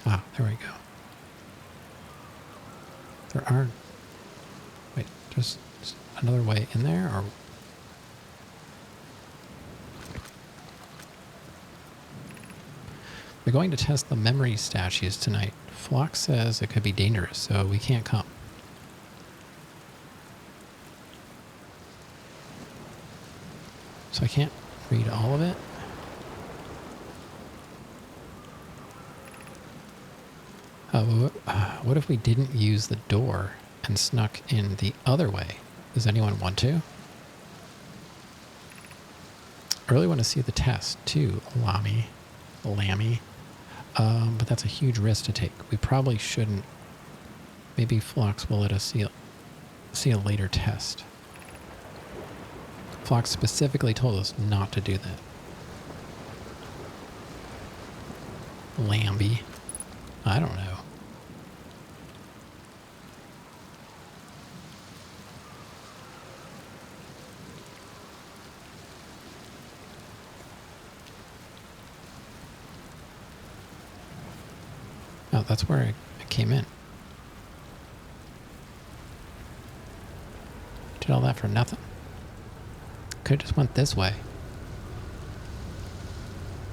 [SPEAKER 1] Ah, there we go. There aren't... Wait, just another way in there, or... We're going to test the memory statues tonight. Flock says it could be dangerous, so we can't come. So I can't read all of it. What if we didn't use the door and snuck in the other way? Does anyone want to? I really want to see the test too, Lammy. But that's a huge risk to take. We probably shouldn't. Maybe Phlox will let us see a later test. Phlox specifically told us not to do that. Lambie. I don't know. Oh, that's where I came in. Did all that for nothing. Could have just went this way.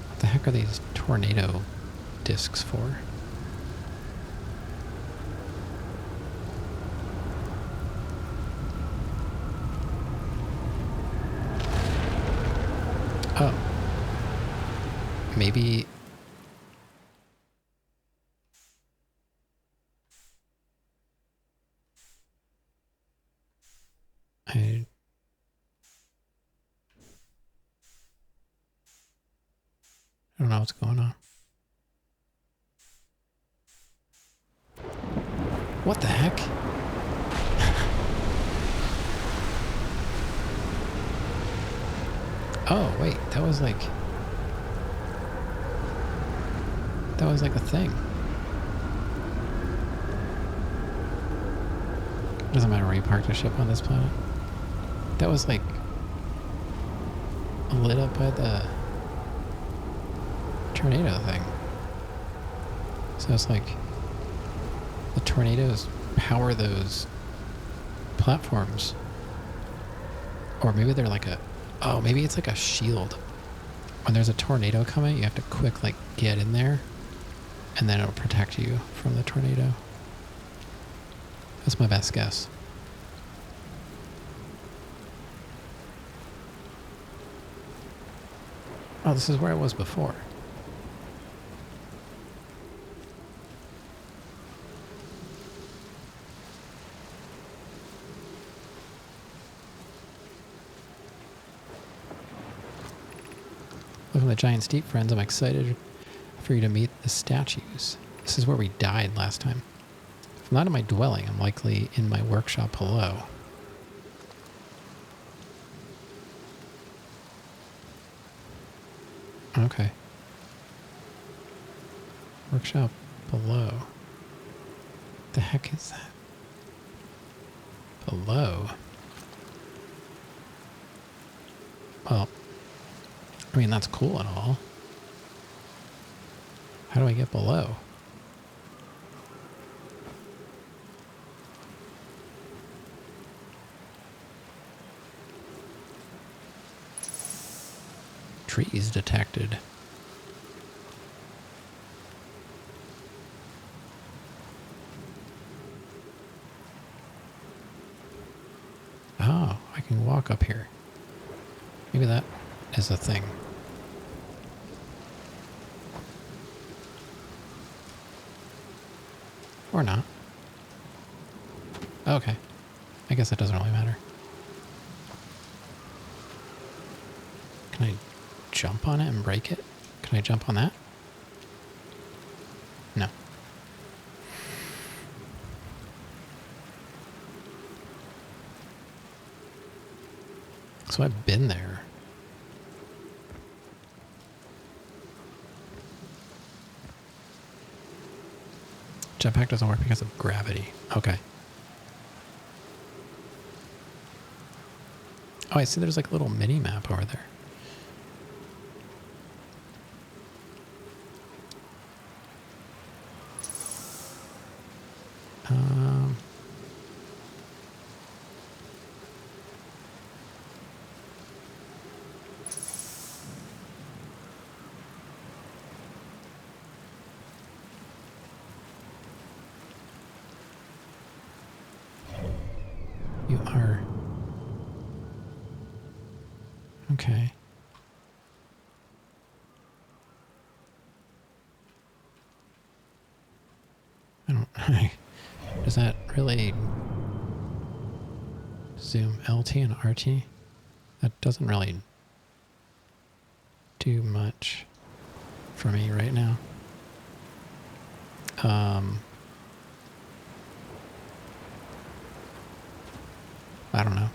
[SPEAKER 1] What the heck are these tornado discs for? Oh. Maybe... I don't know what's going on. What the heck? Oh, wait, that was like a thing. Doesn't matter where you parked a ship on this planet. That was like lit up by the tornado thing. So it's like the tornadoes power those platforms. Or maybe they're like maybe it's like a shield. When there's a tornado coming, you have to quick like get in there and then it'll protect you from the tornado. That's my best guess. Oh, this is where I was before. Welcome to Giant Steep, friends. I'm excited for you to meet the statues. This is where we died last time. If I'm not in my dwelling, I'm likely in my workshop below. Okay. Workshop below. The heck is that? Below? Well, I mean, that's cool and all. How do I get below? trees detected. Oh, I can walk up here. Maybe that is a thing. Or not. Okay. I guess it doesn't really matter. Can I jump on it and break it? Can I jump on that? No. So I've been there. Jetpack doesn't work because of gravity. Okay. Oh, I see there's like a little mini map over there. You are... Okay. I don't... Does that really zoom LT and RT? That doesn't really do much for me right now. I don't know.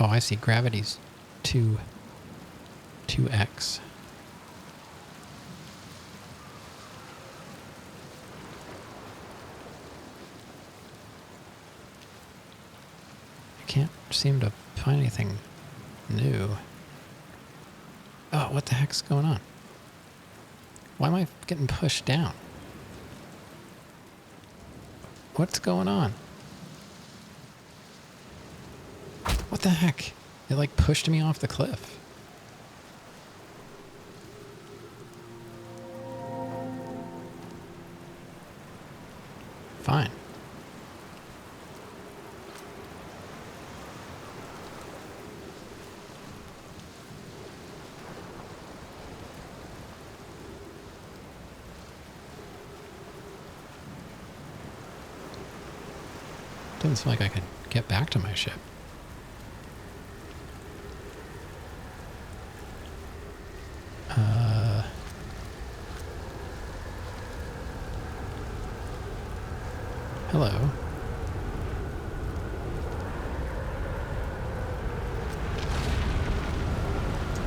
[SPEAKER 1] Oh, I see. Gravity's 2x. I can't seem to find anything new. Oh, what the heck's going on? Why am I getting pushed down? What's going on? What the heck? It like pushed me off the cliff. Fine. Doesn't seem like I could get back to my ship. Hello.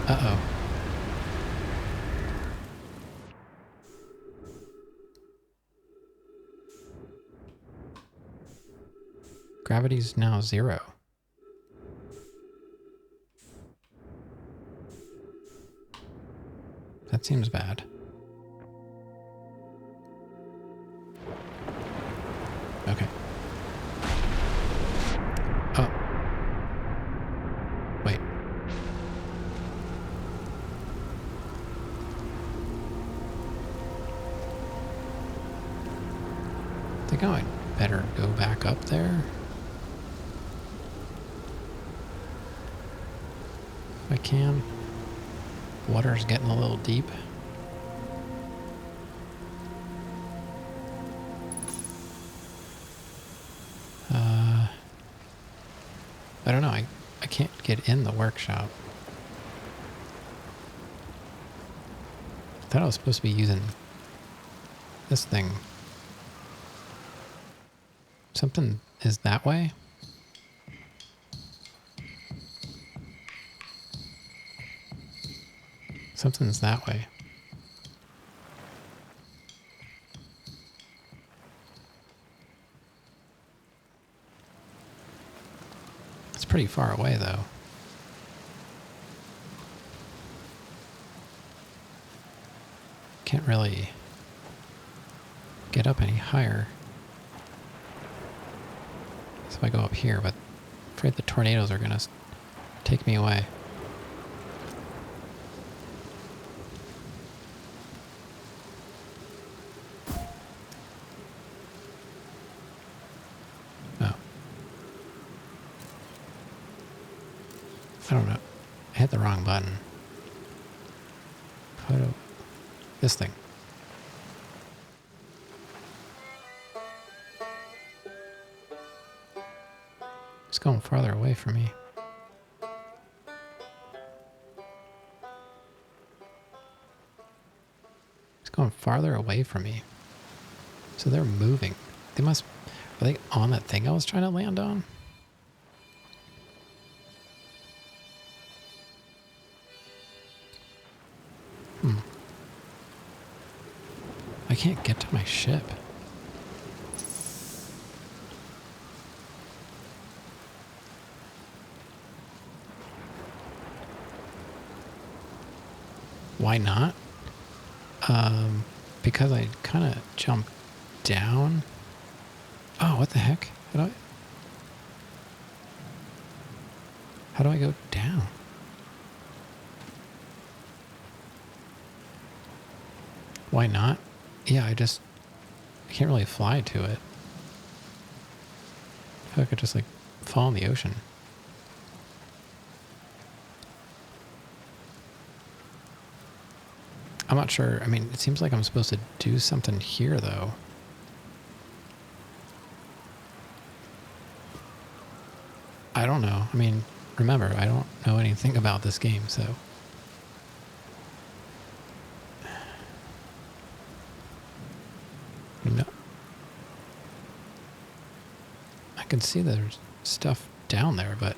[SPEAKER 1] Uh-oh. Gravity's now 0. That seems bad. Okay. Oh. Wait. I think I better go back up there. If I can. Water's getting a little deep. I don't know. I can't get in the workshop. I thought I was supposed to be using this thing. Something is that way? Something's that way. It's pretty far away, though. Can't really get up any higher. So I go up here, but afraid the tornadoes are gonna take me away. Oh. I don't know. I hit the wrong button. Photo. This thing. It's going farther away from me. It's going farther away from me. So they're moving. They must... Are they on that thing I was trying to land on? I can't get to my ship. Why not? Because I kind of jumped down. Oh, what the heck? How do I go down? Why not? Yeah, I can't really fly to it. I feel like I could just like fall in the ocean. I'm not sure. I mean, it seems like I'm supposed to do something here, though. I don't know. I mean, remember, I don't know anything about this game, so... No. I can see there's stuff down there, but...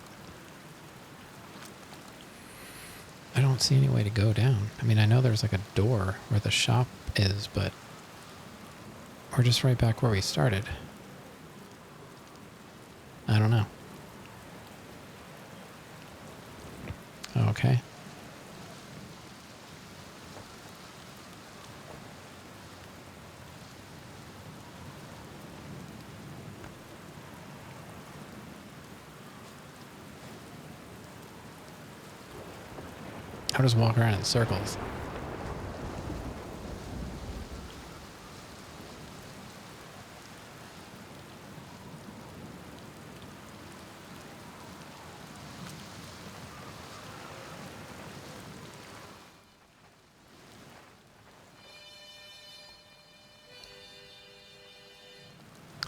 [SPEAKER 1] I don't see any way to go down. I mean, I know there's like a door where the shop is, but we're just right back where we started. I don't know. Okay. I'll just walk around in circles.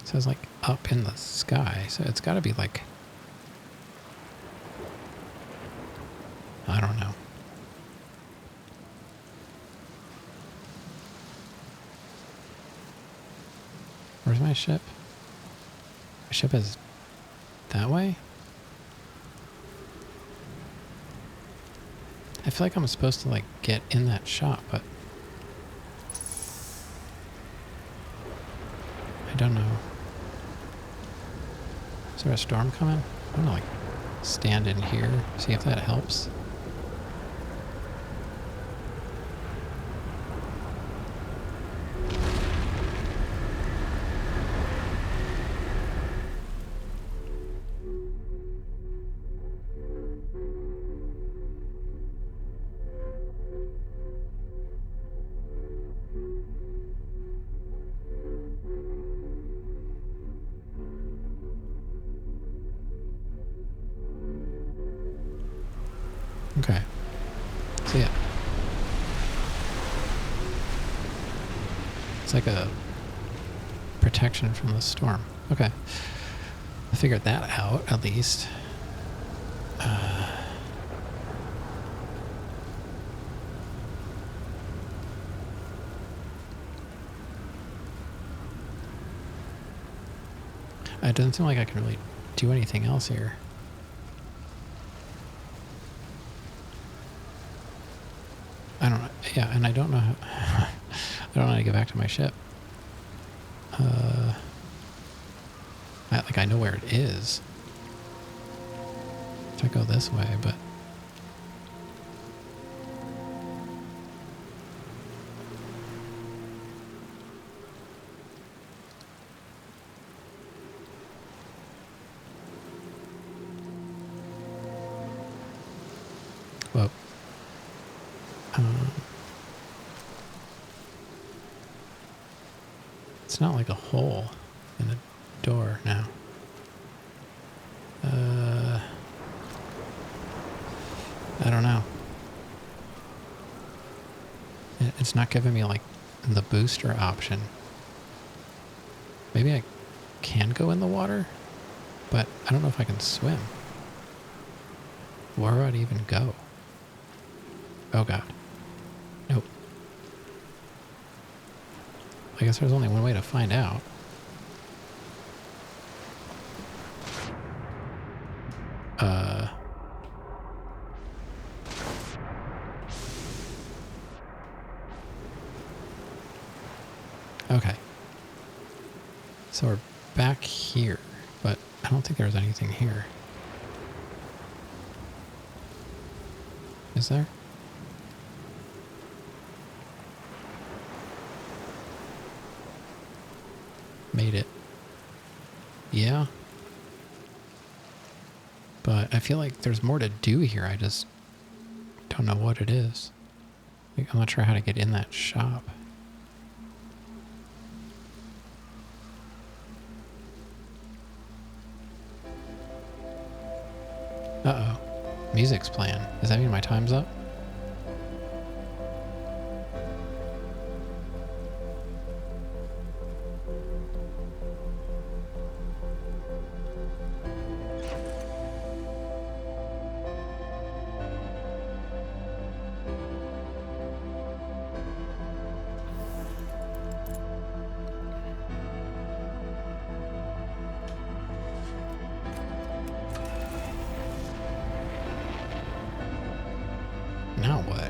[SPEAKER 1] It says like up in the sky, so it's got to be like... I don't know. Where's my ship? My ship is that way? I feel like I'm supposed to like get in that shop, but I don't know. Is there a storm coming? I'm gonna like stand in here, see if that helps. Okay. So yeah. It's like a protection from the storm. Okay. I figured that out, at least. It doesn't seem like I can really do anything else here. I don't know. Yeah, and I don't know how... I don't know how to get back to my ship. I know where it is. If I go this way, but... Whoa. It's not like a hole in the door now. I don't know. It's not giving me like the booster option. Maybe I can go in the water, but I don't know if I can swim. Where would I even go? Oh god. Nope. I guess there's only one way to find out. Okay. So we're back here, but I don't think there's anything here. Is there? Made it. Yeah. But I feel like there's more to do here. I just don't know what it is. Like, I'm not sure how to get in that shop. Uh-oh. Music's playing. Does that mean my time's up? Now what?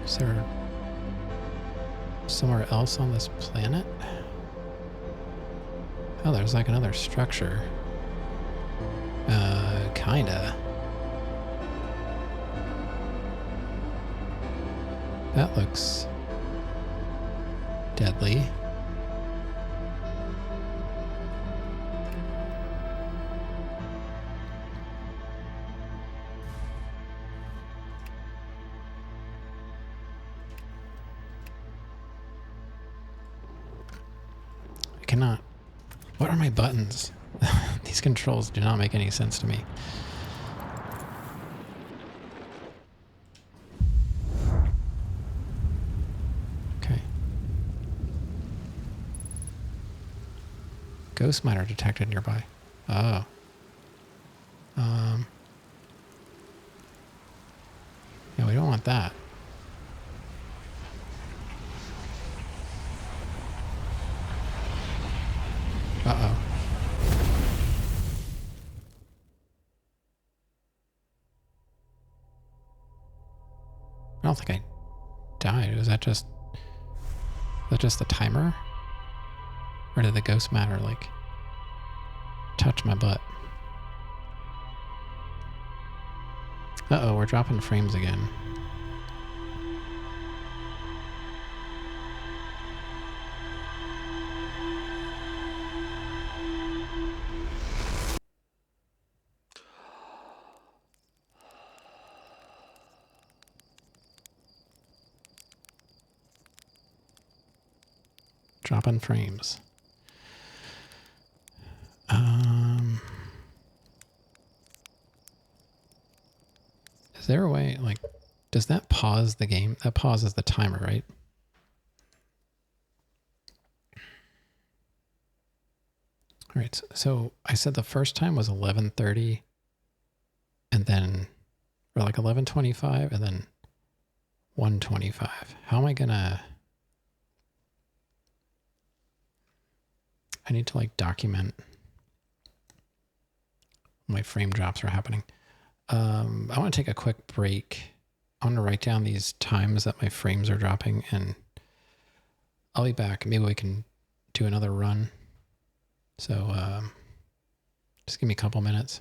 [SPEAKER 1] Is there somewhere else on this planet? Oh, there's like another structure. Kinda. That looks deadly. I cannot. What are my buttons? These controls do not make any sense to me. Okay. Ghost miner detected nearby. Oh. Yeah, we don't want that. Uh-oh. I don't think I died. Was that just the timer? Or did the ghost matter like touch my butt? Uh-oh, we're dropping frames again. Dropping frames. Is there a way, like, does that pause the game? That pauses the timer, right? All right, so I said the first time was 11:30 and then, or like 11:25 and then 1:25. How am I gonna, I need to like document my frame drops are happening. I want to take a quick break. I want to write down these times that my frames are dropping and I'll be back. Maybe we can do another run. So just give me a couple minutes.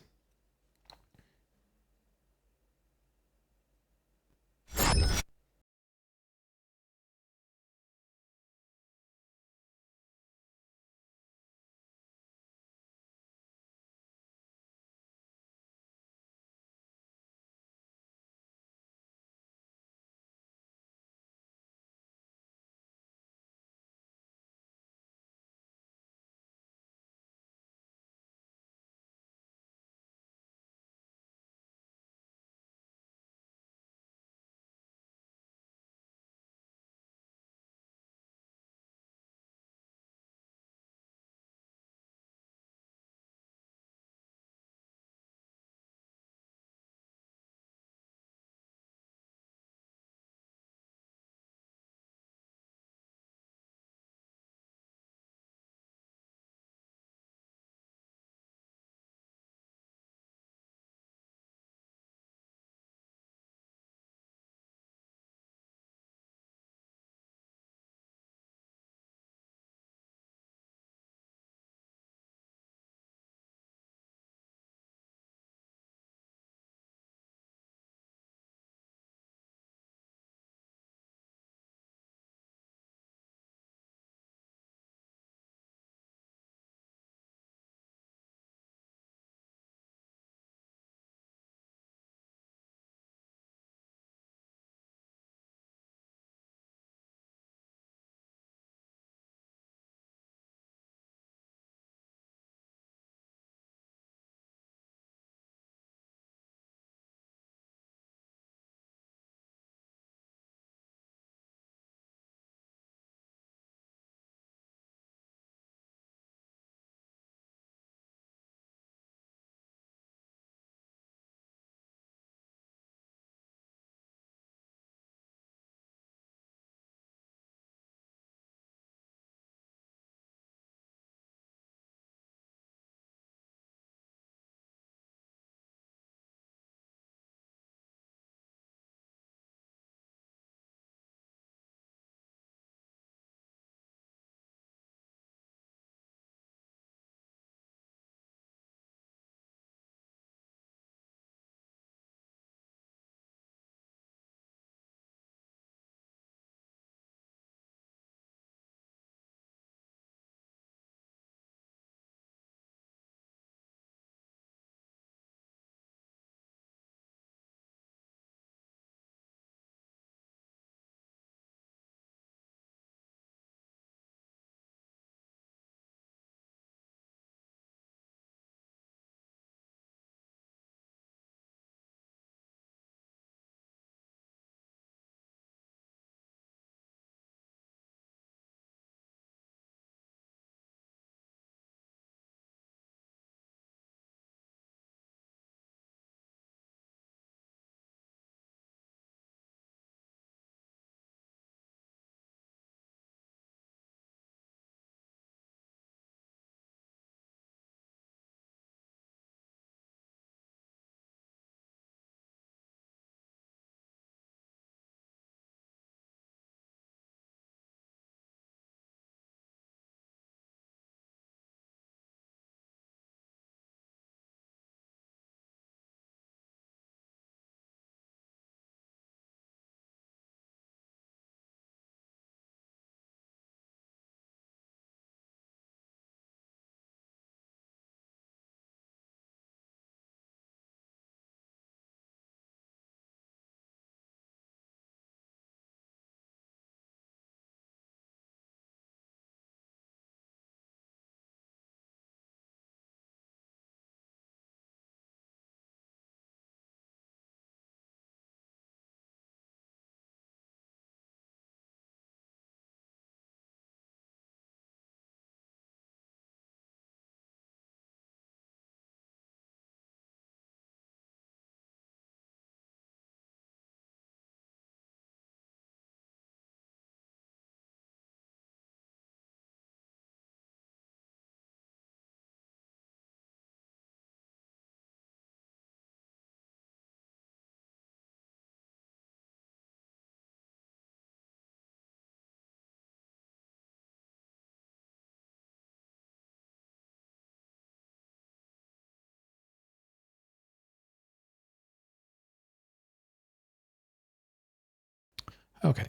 [SPEAKER 1] Okay,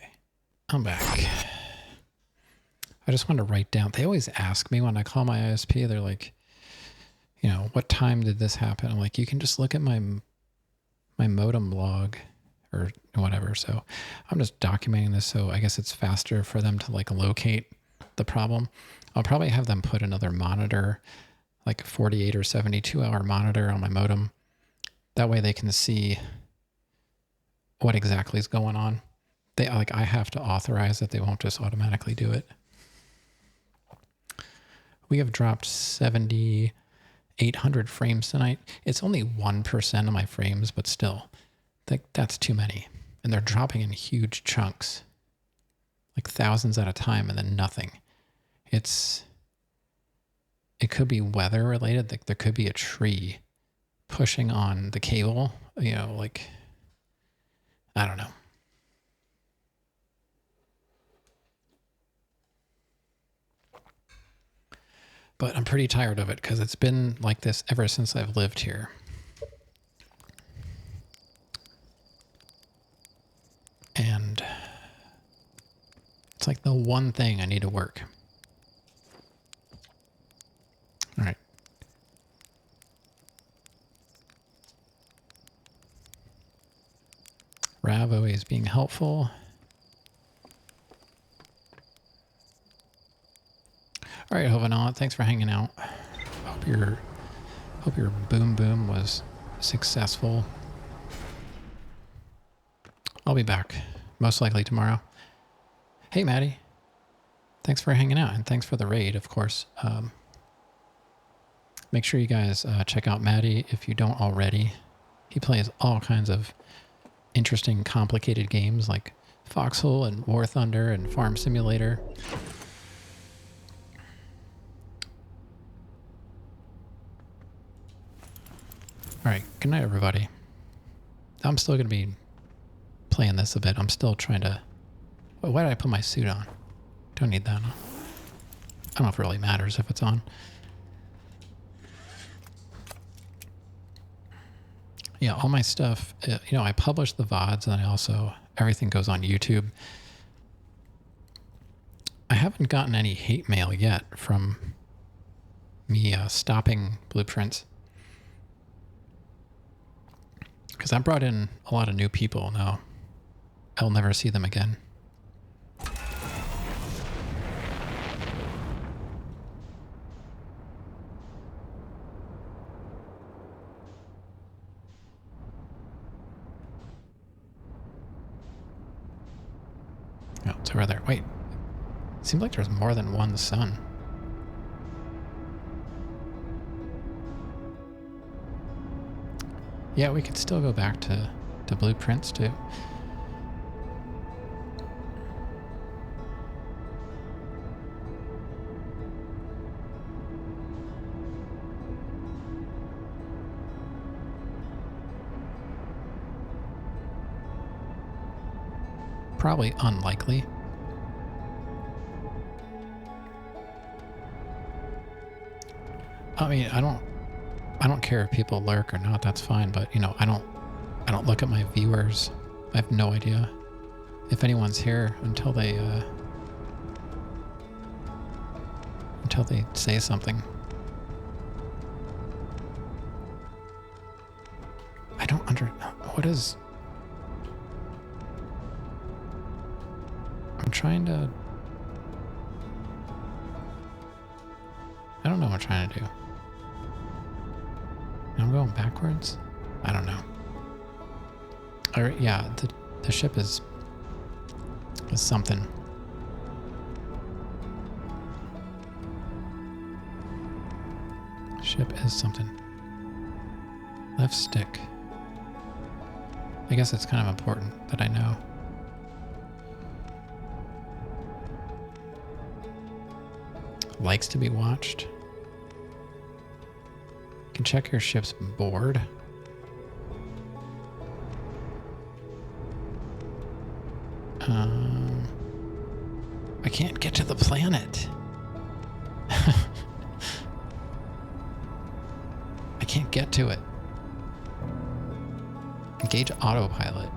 [SPEAKER 1] I'm back. I just want to write down. They always ask me when I call my ISP, they're like, you know, what time did this happen? I'm like, you can just look at my modem log or whatever. So I'm just documenting this. So I guess it's faster for them to like locate the problem. I'll probably have them put another monitor, like a 48 or 72 hour monitor on my modem. That way they can see what exactly is going on. They like, I have to authorize it. They won't just automatically do it. We have dropped 7,800 frames tonight. It's only 1% of my frames, but still, that's too many. And they're dropping in huge chunks, like thousands at a time, and then nothing. It could be weather related. Like there could be a tree pushing on the cable, you know, like, I don't know. But I'm pretty tired of it because it's been like this ever since I've lived here. And it's like the one thing I need to work. All right. Rav always being helpful. All right, Hovanot, thanks for hanging out. Hope your boom boom was successful. I'll be back, most likely tomorrow. Hey, Maddie. Thanks for hanging out, and thanks for the raid, of course. Make sure you guys check out Maddie if you don't already. He plays all kinds of interesting, complicated games like Foxhole and War Thunder and Farm Simulator. All right, good night, everybody. I'm still going to be playing this a bit. I'm still trying to... Why did I put my suit on? Don't need that on. I don't know if it really matters if it's on. Yeah, all my stuff, you know, I publish the VODs and I also... Everything goes on YouTube. I haven't gotten any hate mail yet from me stopping Blueprints. Because I brought in a lot of new people now. I'll never see them again. Oh, it's over there. Wait. It seems like there's more than one sun. Yeah, we could still go back to Blueprints too. Probably unlikely. I mean, I don't care if people lurk or not, that's fine, but you know, I don't look at my viewers. I have no idea if anyone's here until they say something. I don't what is... I'm trying to... I don't know what I'm trying to do. I'm going backwards? I don't know. Alright, yeah, the ship is something. Ship is something. Left stick. I guess it's kind of important that I know. Likes to be watched. You can check your ship's board. I can't get to the planet. I can't get to it. Engage autopilot.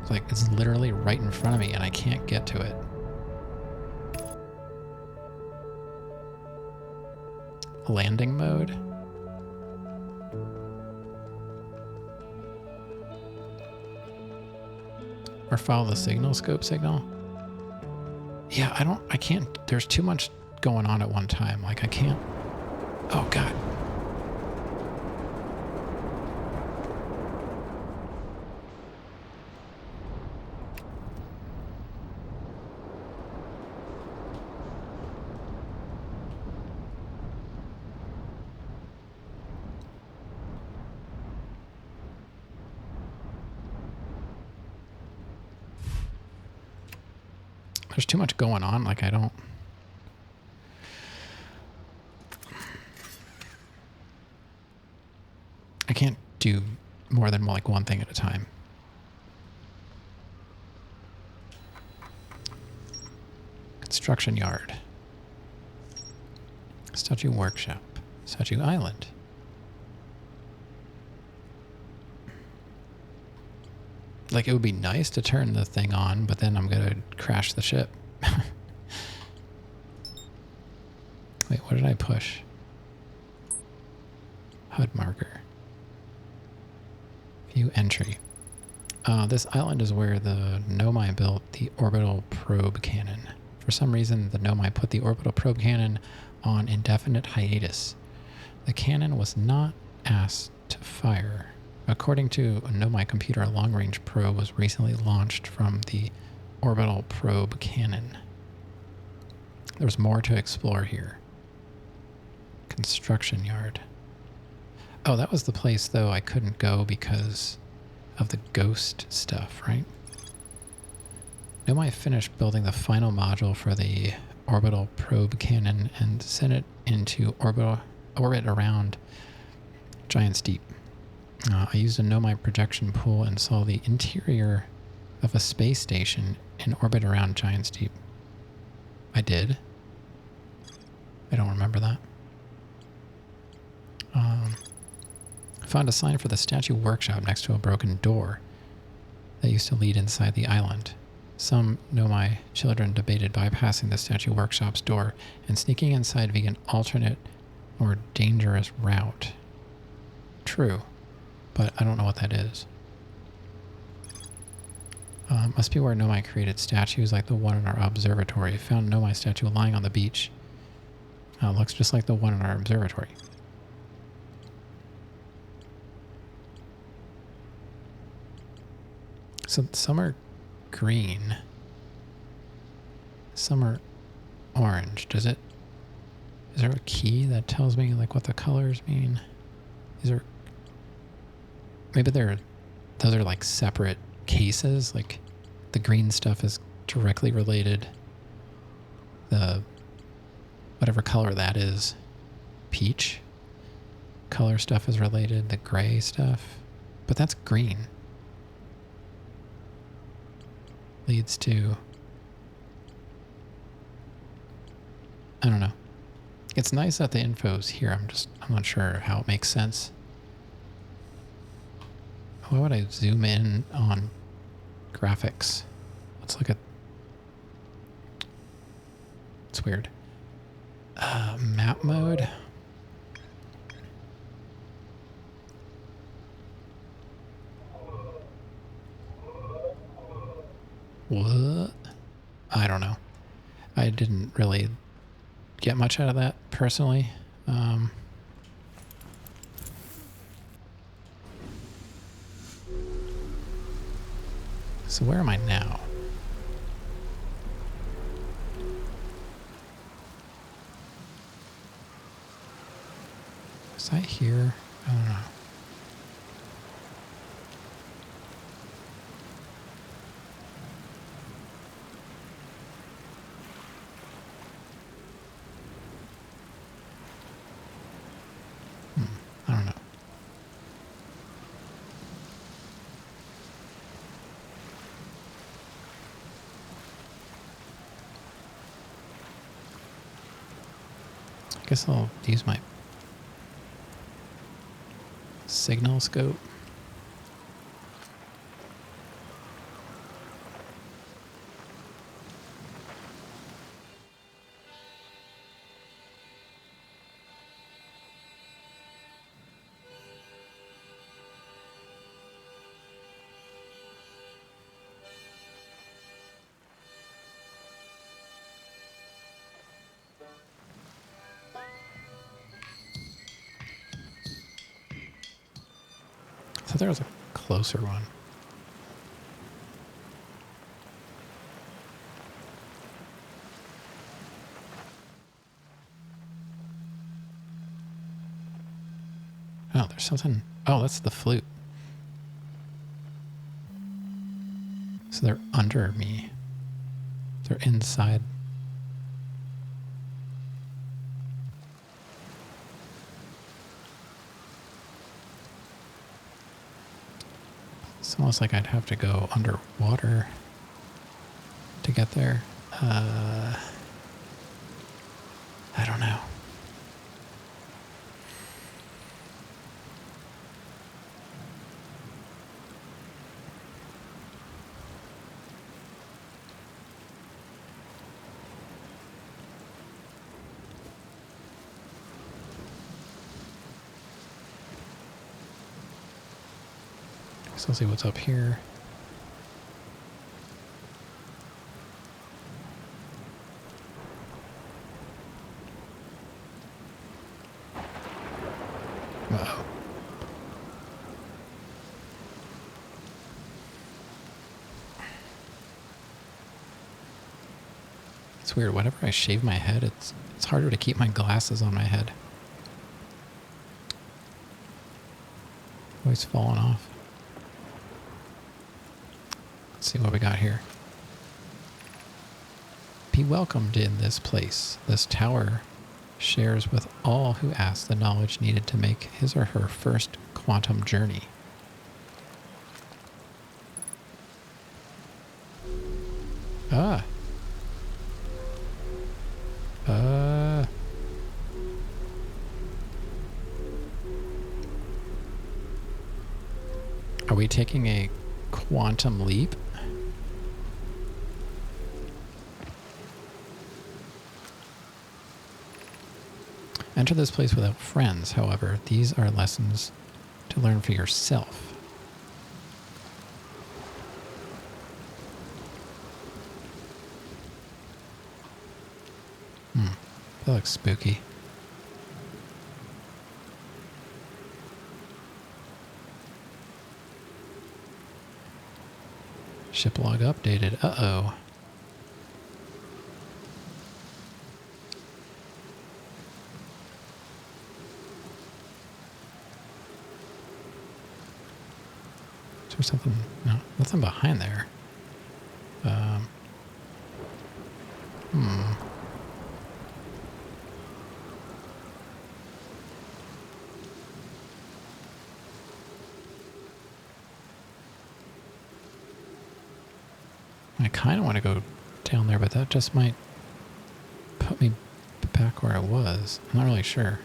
[SPEAKER 1] Like, it's literally right in front of me and I can't get to it. Landing mode? Or follow the signal, scope signal? Yeah, I can't, there's too much going on at one time. Like, I can't, oh God. There's too much going on, like I can't do more than like one thing at a time. Construction yard. Statue workshop. Statue Island. Like, it would be nice to turn the thing on, but then I'm gonna crash the ship. Wait, what did I push? HUD marker. View entry. This island is where the Nomai built the orbital probe cannon. For some reason, the Nomai put the orbital probe cannon on indefinite hiatus. The cannon was not asked to fire. According to a Nomai computer, a long-range probe was recently launched from the orbital probe cannon. There's more to explore here. Construction yard. Oh, that was the place, though, I couldn't go because of the ghost stuff, right? Nomai finished building the final module for the orbital probe cannon and sent it into orbit around Giant's Deep. I used a Nomai projection pool and saw the interior of a space station in orbit around Giant's Deep. I did. I don't remember that. Found a sign for the statue workshop next to a broken door that used to lead inside the island. Some Nomai children debated bypassing the statue workshop's door and sneaking inside via an alternate or dangerous route. True, but I don't know what that is. Must be where Nomai created statues like the one in our observatory. Found Nomai statue lying on the beach. Looks just like the one in our observatory. So some are green. Some are orange. Is there a key that tells me like what the colors mean? Maybe those are like separate cases, like the green stuff is directly related. The whatever color that is, peach color stuff is related, the gray stuff, but that's green. Leads to, I don't know. It's nice that the info's here. I'm not sure how it makes sense. Why would I zoom in on graphics? Let's look at, it's weird. Map mode. What? I don't know. I didn't really get much out of that personally. So where am I now? Is that here? I don't know. I don't know. I guess I'll use my signal scope. thought there was a closer one. Oh, there's something. Oh, that's the flute. So they're under me. They're inside. It's almost like I'd have to go underwater to get there. I don't know. So let's see what's up here. Uh-oh. It's weird. Whenever I shave my head, it's harder to keep my glasses on my head. Always falling off. Let's see what we got here. Be welcomed in this place. This tower shares with all who ask the knowledge needed to make his or her first quantum journey. Ah. Are we taking a quantum leap? Enter this place without friends, however. These are lessons to learn for yourself. That looks spooky. Ship log updated. Uh-oh. Is there something? No, nothing behind there. I kind of want to go down there, but that just might put me back where I was. I'm not really sure.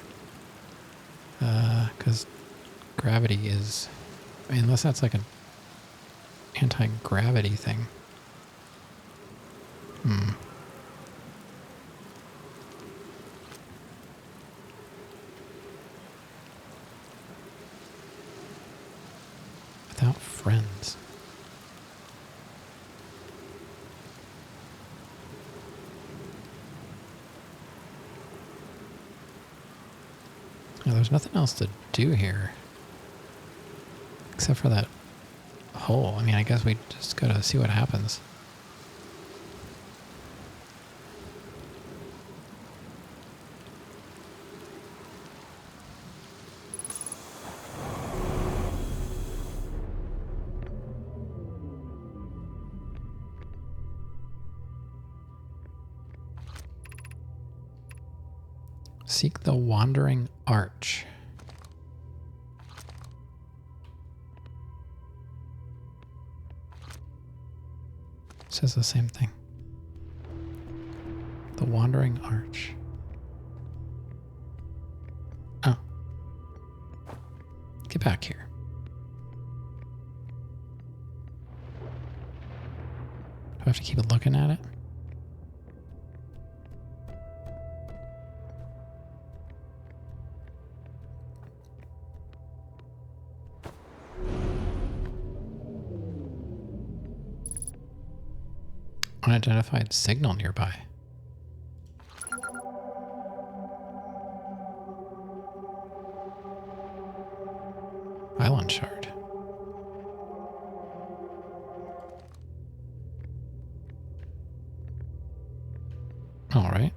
[SPEAKER 1] Because gravity is... I mean, unless that's like an anti-gravity thing. Without friends. Now, there's nothing else to do here. Except for that hole. I mean, I guess we just gotta see what happens. Seek the Wandering Arch. Says the same thing. The Wandering Arch. Oh. Get back here. Do I have to keep looking at it? Unidentified signal nearby. Island shard. All right.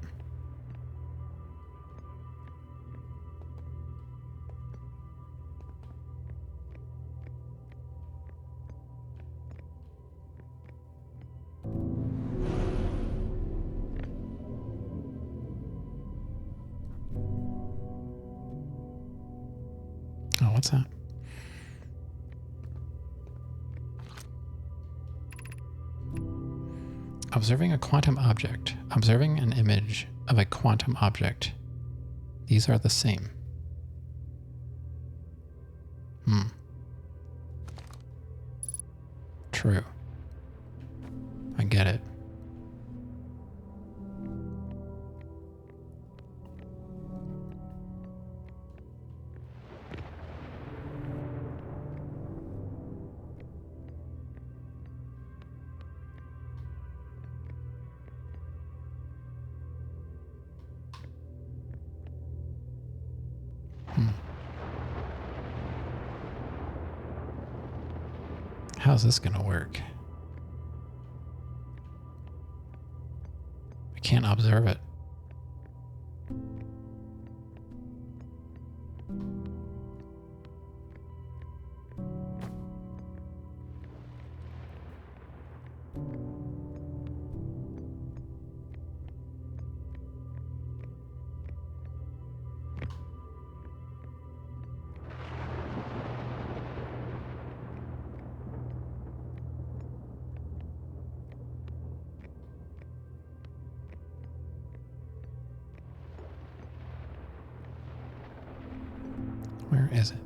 [SPEAKER 1] Oh, what's that? Observing a quantum object. Observing an image of a quantum object. These are the same. True. I get it. How's this going to work? I can't observe it. Where is it?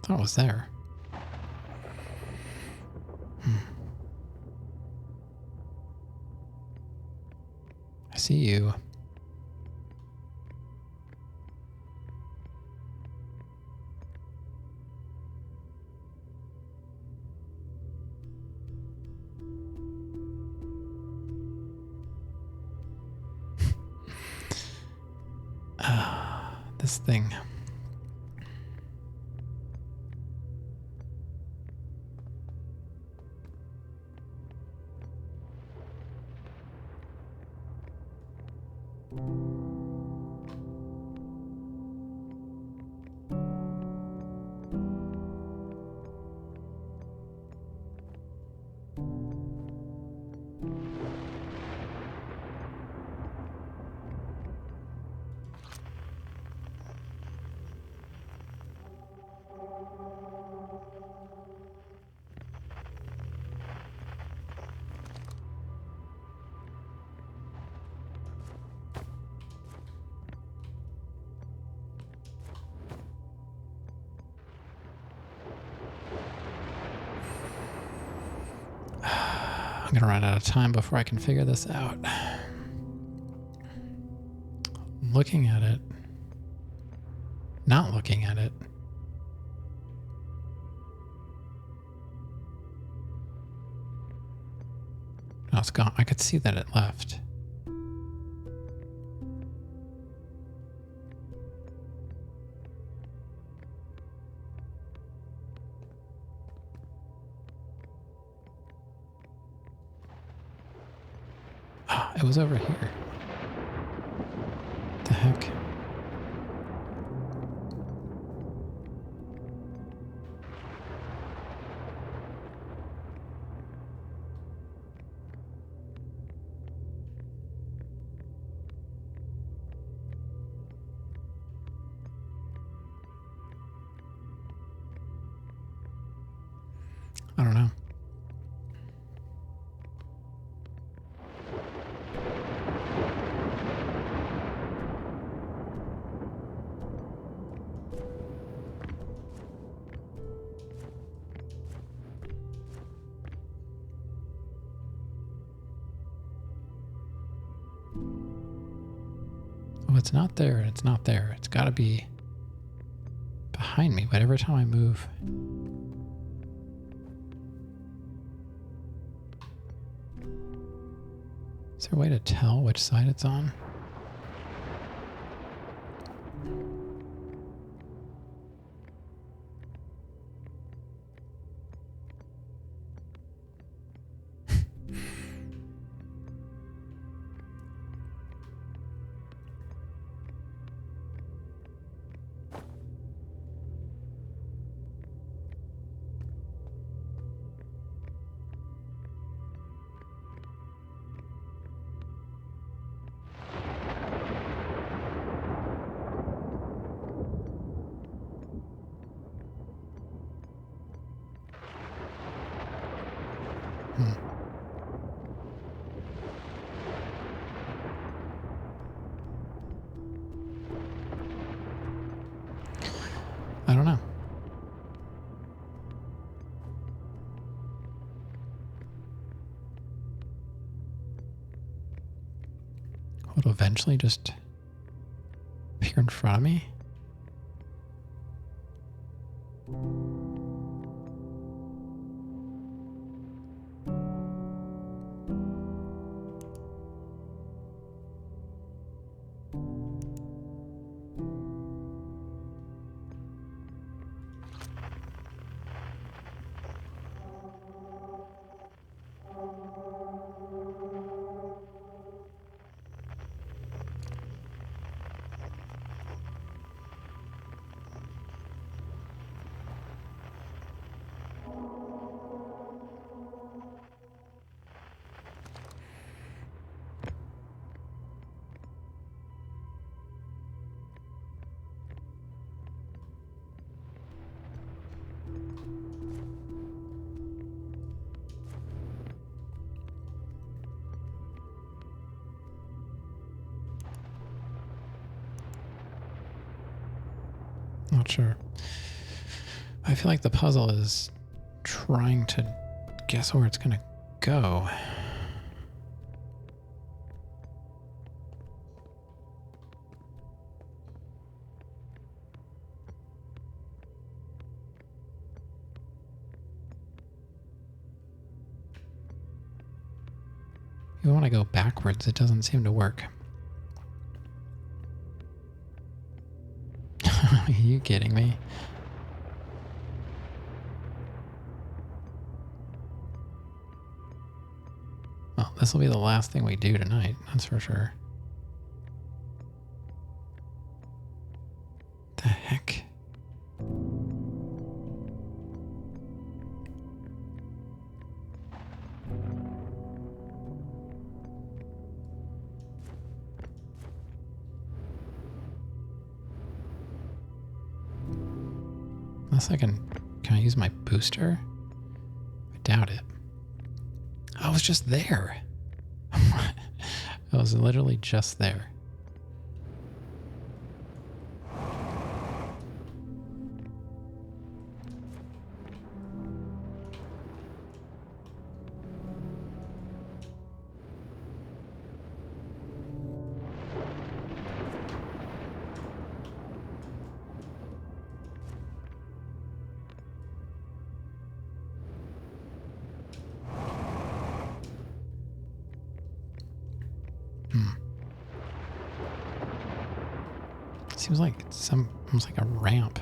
[SPEAKER 1] Thought it was there. I see you. This thing. I'm going to run out of time before I can figure this out. Looking at it. Not looking at it. No, it's gone. I could see that it left. It was over here. What the heck? I don't know. Oh, it's not there. It's not there. It's got to be behind me, but every time I move... Is there a way to tell which side it's on? I don't know. Will it eventually just appear in front of me? Not sure. I feel like the puzzle is trying to guess where it's going to go. You want to go backwards, it doesn't seem to work. Are you kidding me? Well, this will be the last thing we do tonight, that's for sure. The heck? Unless can I use my booster? I doubt it. I was just there. I was literally just there. Seems like it's almost like a ramp.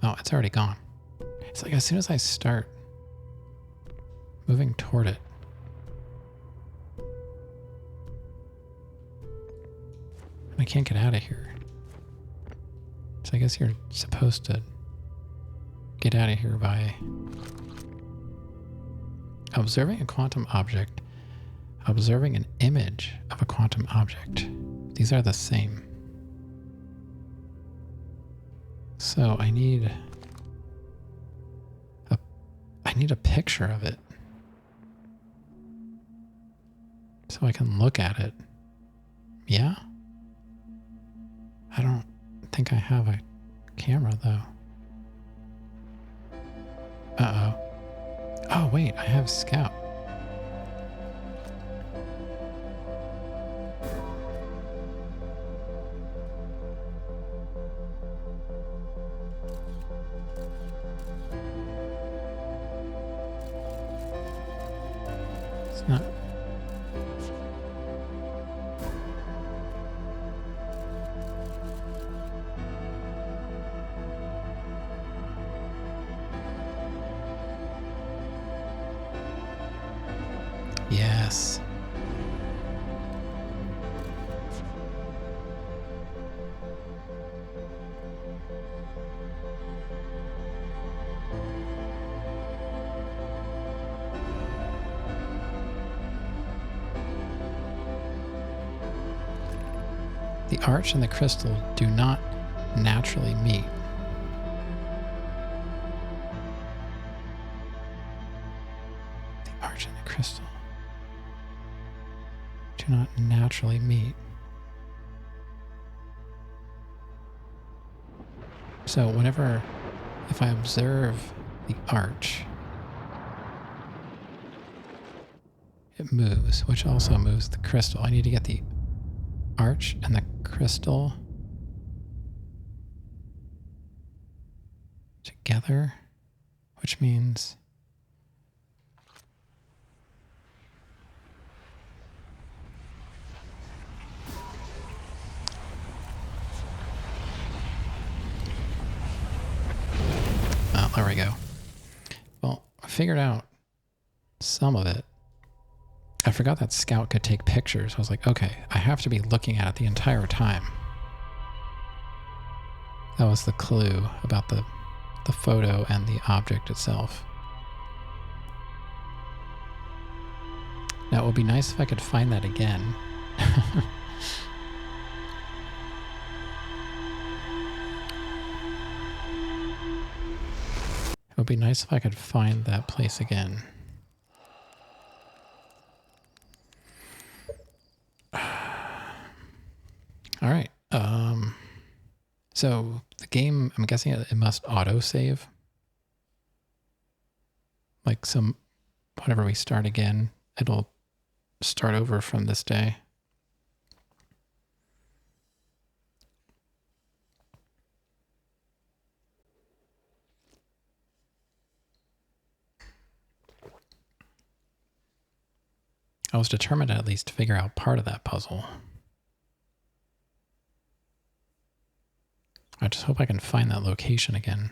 [SPEAKER 1] Oh, it's already gone. It's like as soon as I start moving toward it, I can't get out of here. So I guess you're supposed to get out of here by observing a quantum object. Observing an image of a quantum object. These are the same. So I need a picture of it so I can look at it. Yeah? I don't think I have a camera though. Uh-oh. Oh wait, I have Scout. Not. Yes. The arch and the crystal do not naturally meet. The arch and the crystal do not naturally meet. So whenever, if I observe the arch, it moves, which also moves the crystal. I need to get the arch and the crystal together, which means oh, there we go. Well, I figured out some of it. I forgot that Scout could take pictures. I was like, okay, I have to be looking at it the entire time. That was the clue about the photo and the object itself. Now, it would be nice if I could find that again. It would be nice if I could find that place again. All right. So the game, I'm guessing it must auto-save. Like whenever we start again, it'll start over from this day. I was determined to at least figure out part of that puzzle. I just hope I can find that location again.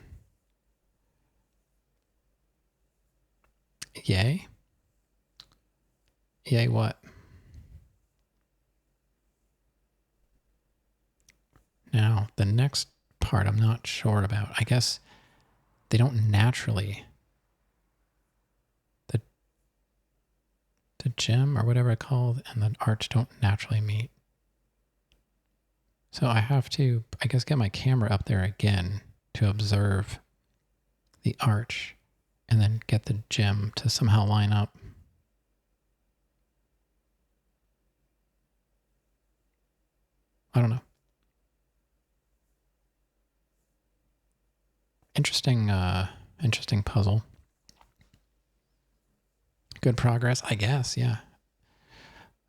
[SPEAKER 1] Yay? Yay what? Now, the next part I'm not sure about. I guess they don't naturally... The gem or whatever it's called and the arch don't naturally meet. So I have to, I guess, get my camera up there again to observe the arch and then get the gem to somehow line up. I don't know. Interesting, interesting puzzle. Good progress, I guess, yeah.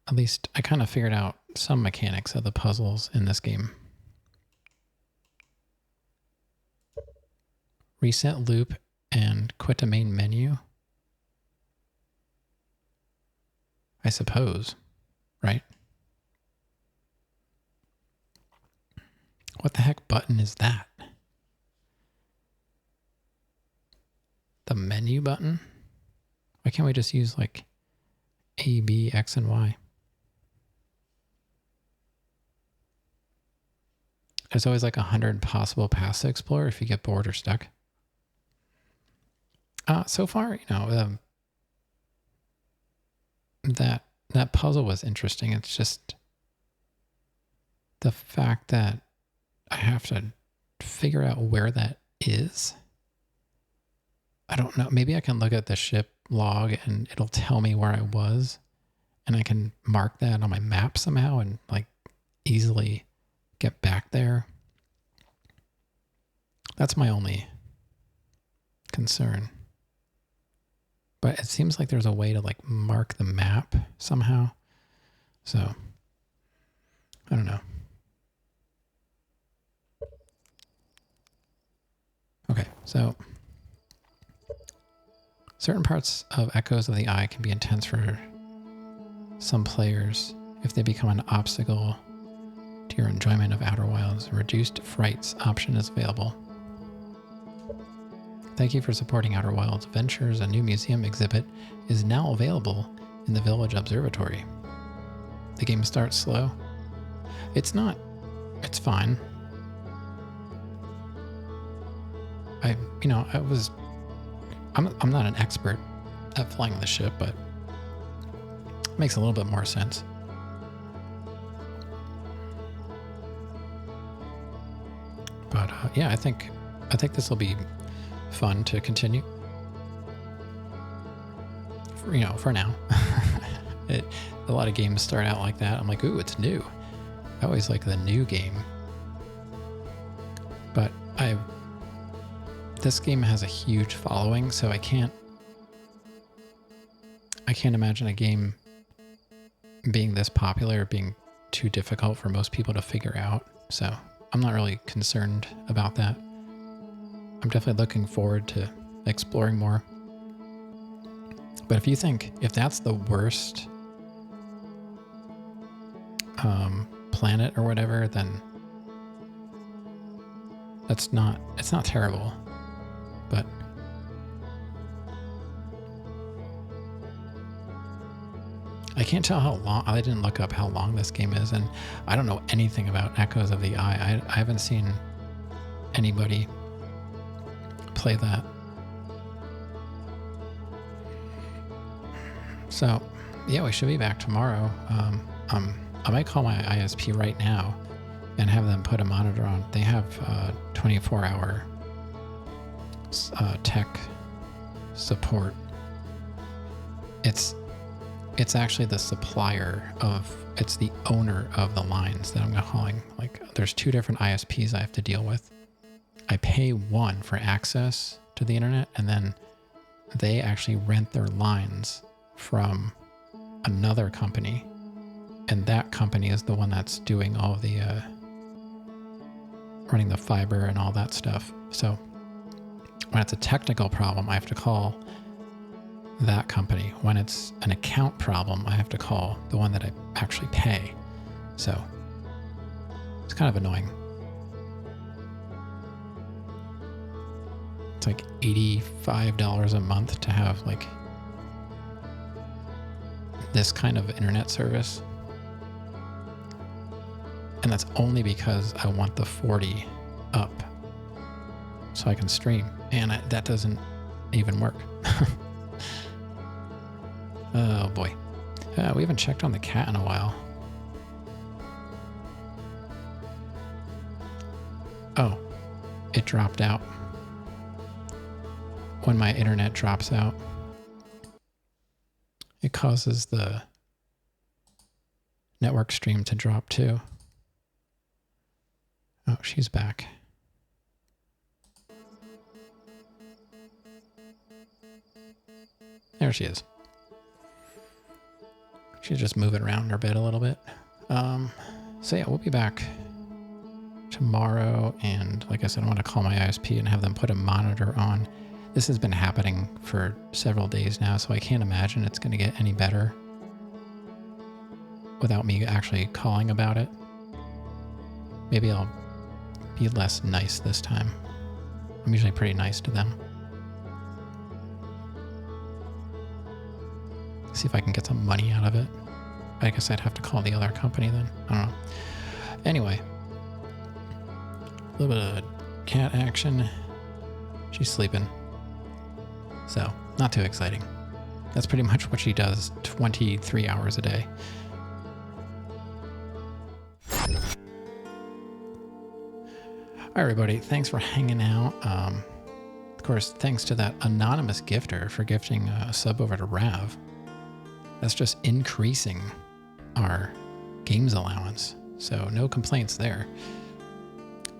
[SPEAKER 1] At least I kind of figured out some mechanics of the puzzles in this game. Reset loop and quit the main menu. I suppose, right? What the heck button is that? The menu button? Why can't we just use like A, B, X, and Y? There's always like 100 possible paths to explore if you get bored or stuck. So far, you know, that puzzle was interesting. It's just the fact that I have to figure out where that is. I don't know. Maybe I can look at the ship log and it'll tell me where I was, and I can mark that on my map somehow and like easily get back there. That's my only concern. But it seems like there's a way to like mark the map somehow. So I don't know. Okay, so certain parts of Echoes of the Eye can be intense for some players if they become an obstacle to your enjoyment of Outer Wilds. Reduced frights option is available. Thank you for supporting Outer Wilds Ventures. A new museum exhibit is now available in the Village Observatory. The game starts slow. It's not. It's fine. I'm not an expert at flying the ship, but it makes a little bit more sense. But yeah, I think this will be fun to continue. For now. A lot of games start out like that. I'm like, ooh, it's new. I always like the new game. But this game has a huge following, so I can't imagine a game being this popular, being too difficult for most people to figure out. So I'm not really concerned about that. I'm definitely looking forward to exploring more. But if that's the worst planet or whatever, then it's not terrible. But I can't tell how long. I didn't look up how long this game is, and I don't know anything about Echoes of the Eye. I haven't seen anybody play that. So yeah, we should be back tomorrow. I might call my ISP right now and have them put a monitor on. They have 24-hour tech support. It's actually the supplier it's the owner of the lines that I'm calling. Like, there's two different ISPs I have to deal with. I pay one for access to the internet, and then they actually rent their lines from another company, and that company is the one that's doing all the running the fiber and all that stuff. So when it's a technical problem, I have to call that company. When it's an account problem, I have to call the one that I actually pay. So it's kind of annoying. It's like $85 a month to have like this kind of internet service. And that's only because I want the 40 up so I can stream. And that doesn't even work. Oh boy. We haven't checked on the cat in a while. Oh, it dropped out. When my internet drops out, it causes the network stream to drop too. Oh, she's back. There she is. She's just moving around in her bed a little bit. So yeah, we'll be back tomorrow. And like I said, I want to call my ISP and have them put a monitor on. This has been happening for several days now, so I can't imagine it's going to get any better without me actually calling about it. Maybe I'll be less nice this time. I'm usually pretty nice to them. See if I can get some money out of it. I guess I'd have to call the other company then. I don't know. Anyway, a little bit of cat action. She's sleeping. So, not too exciting. That's pretty much what she does 23 hours a day. All right, everybody. Thanks for hanging out. Of course, thanks to that anonymous gifter for gifting a sub over to Rav. That's just increasing our games allowance. So no complaints there.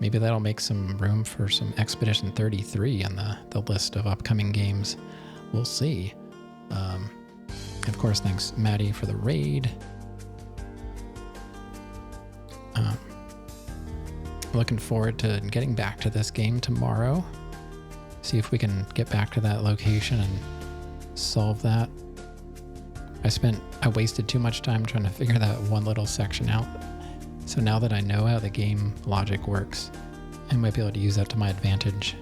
[SPEAKER 1] Maybe that'll make some room for some Expedition 33 on the list of upcoming games. We'll see. Of course, thanks Maddie for the raid. Looking forward to getting back to this game tomorrow. See if we can get back to that location and solve that. I wasted too much time trying to figure that one little section out. So now that I know how the game logic works, I might be able to use that to my advantage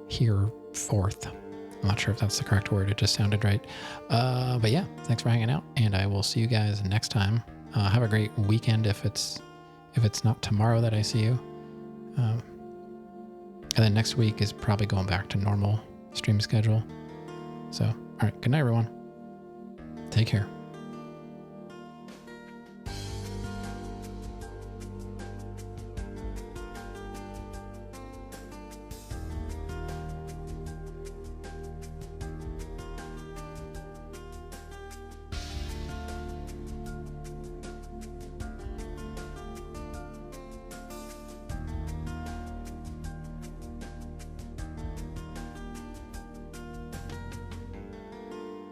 [SPEAKER 1] here forth. I'm not sure if that's the correct word. It just sounded right. But yeah, thanks for hanging out, and I will see you guys next time. Have a great weekend if it's not tomorrow that I see you. And then next week is probably going back to normal stream schedule. So, all right. Good night, everyone. Take care.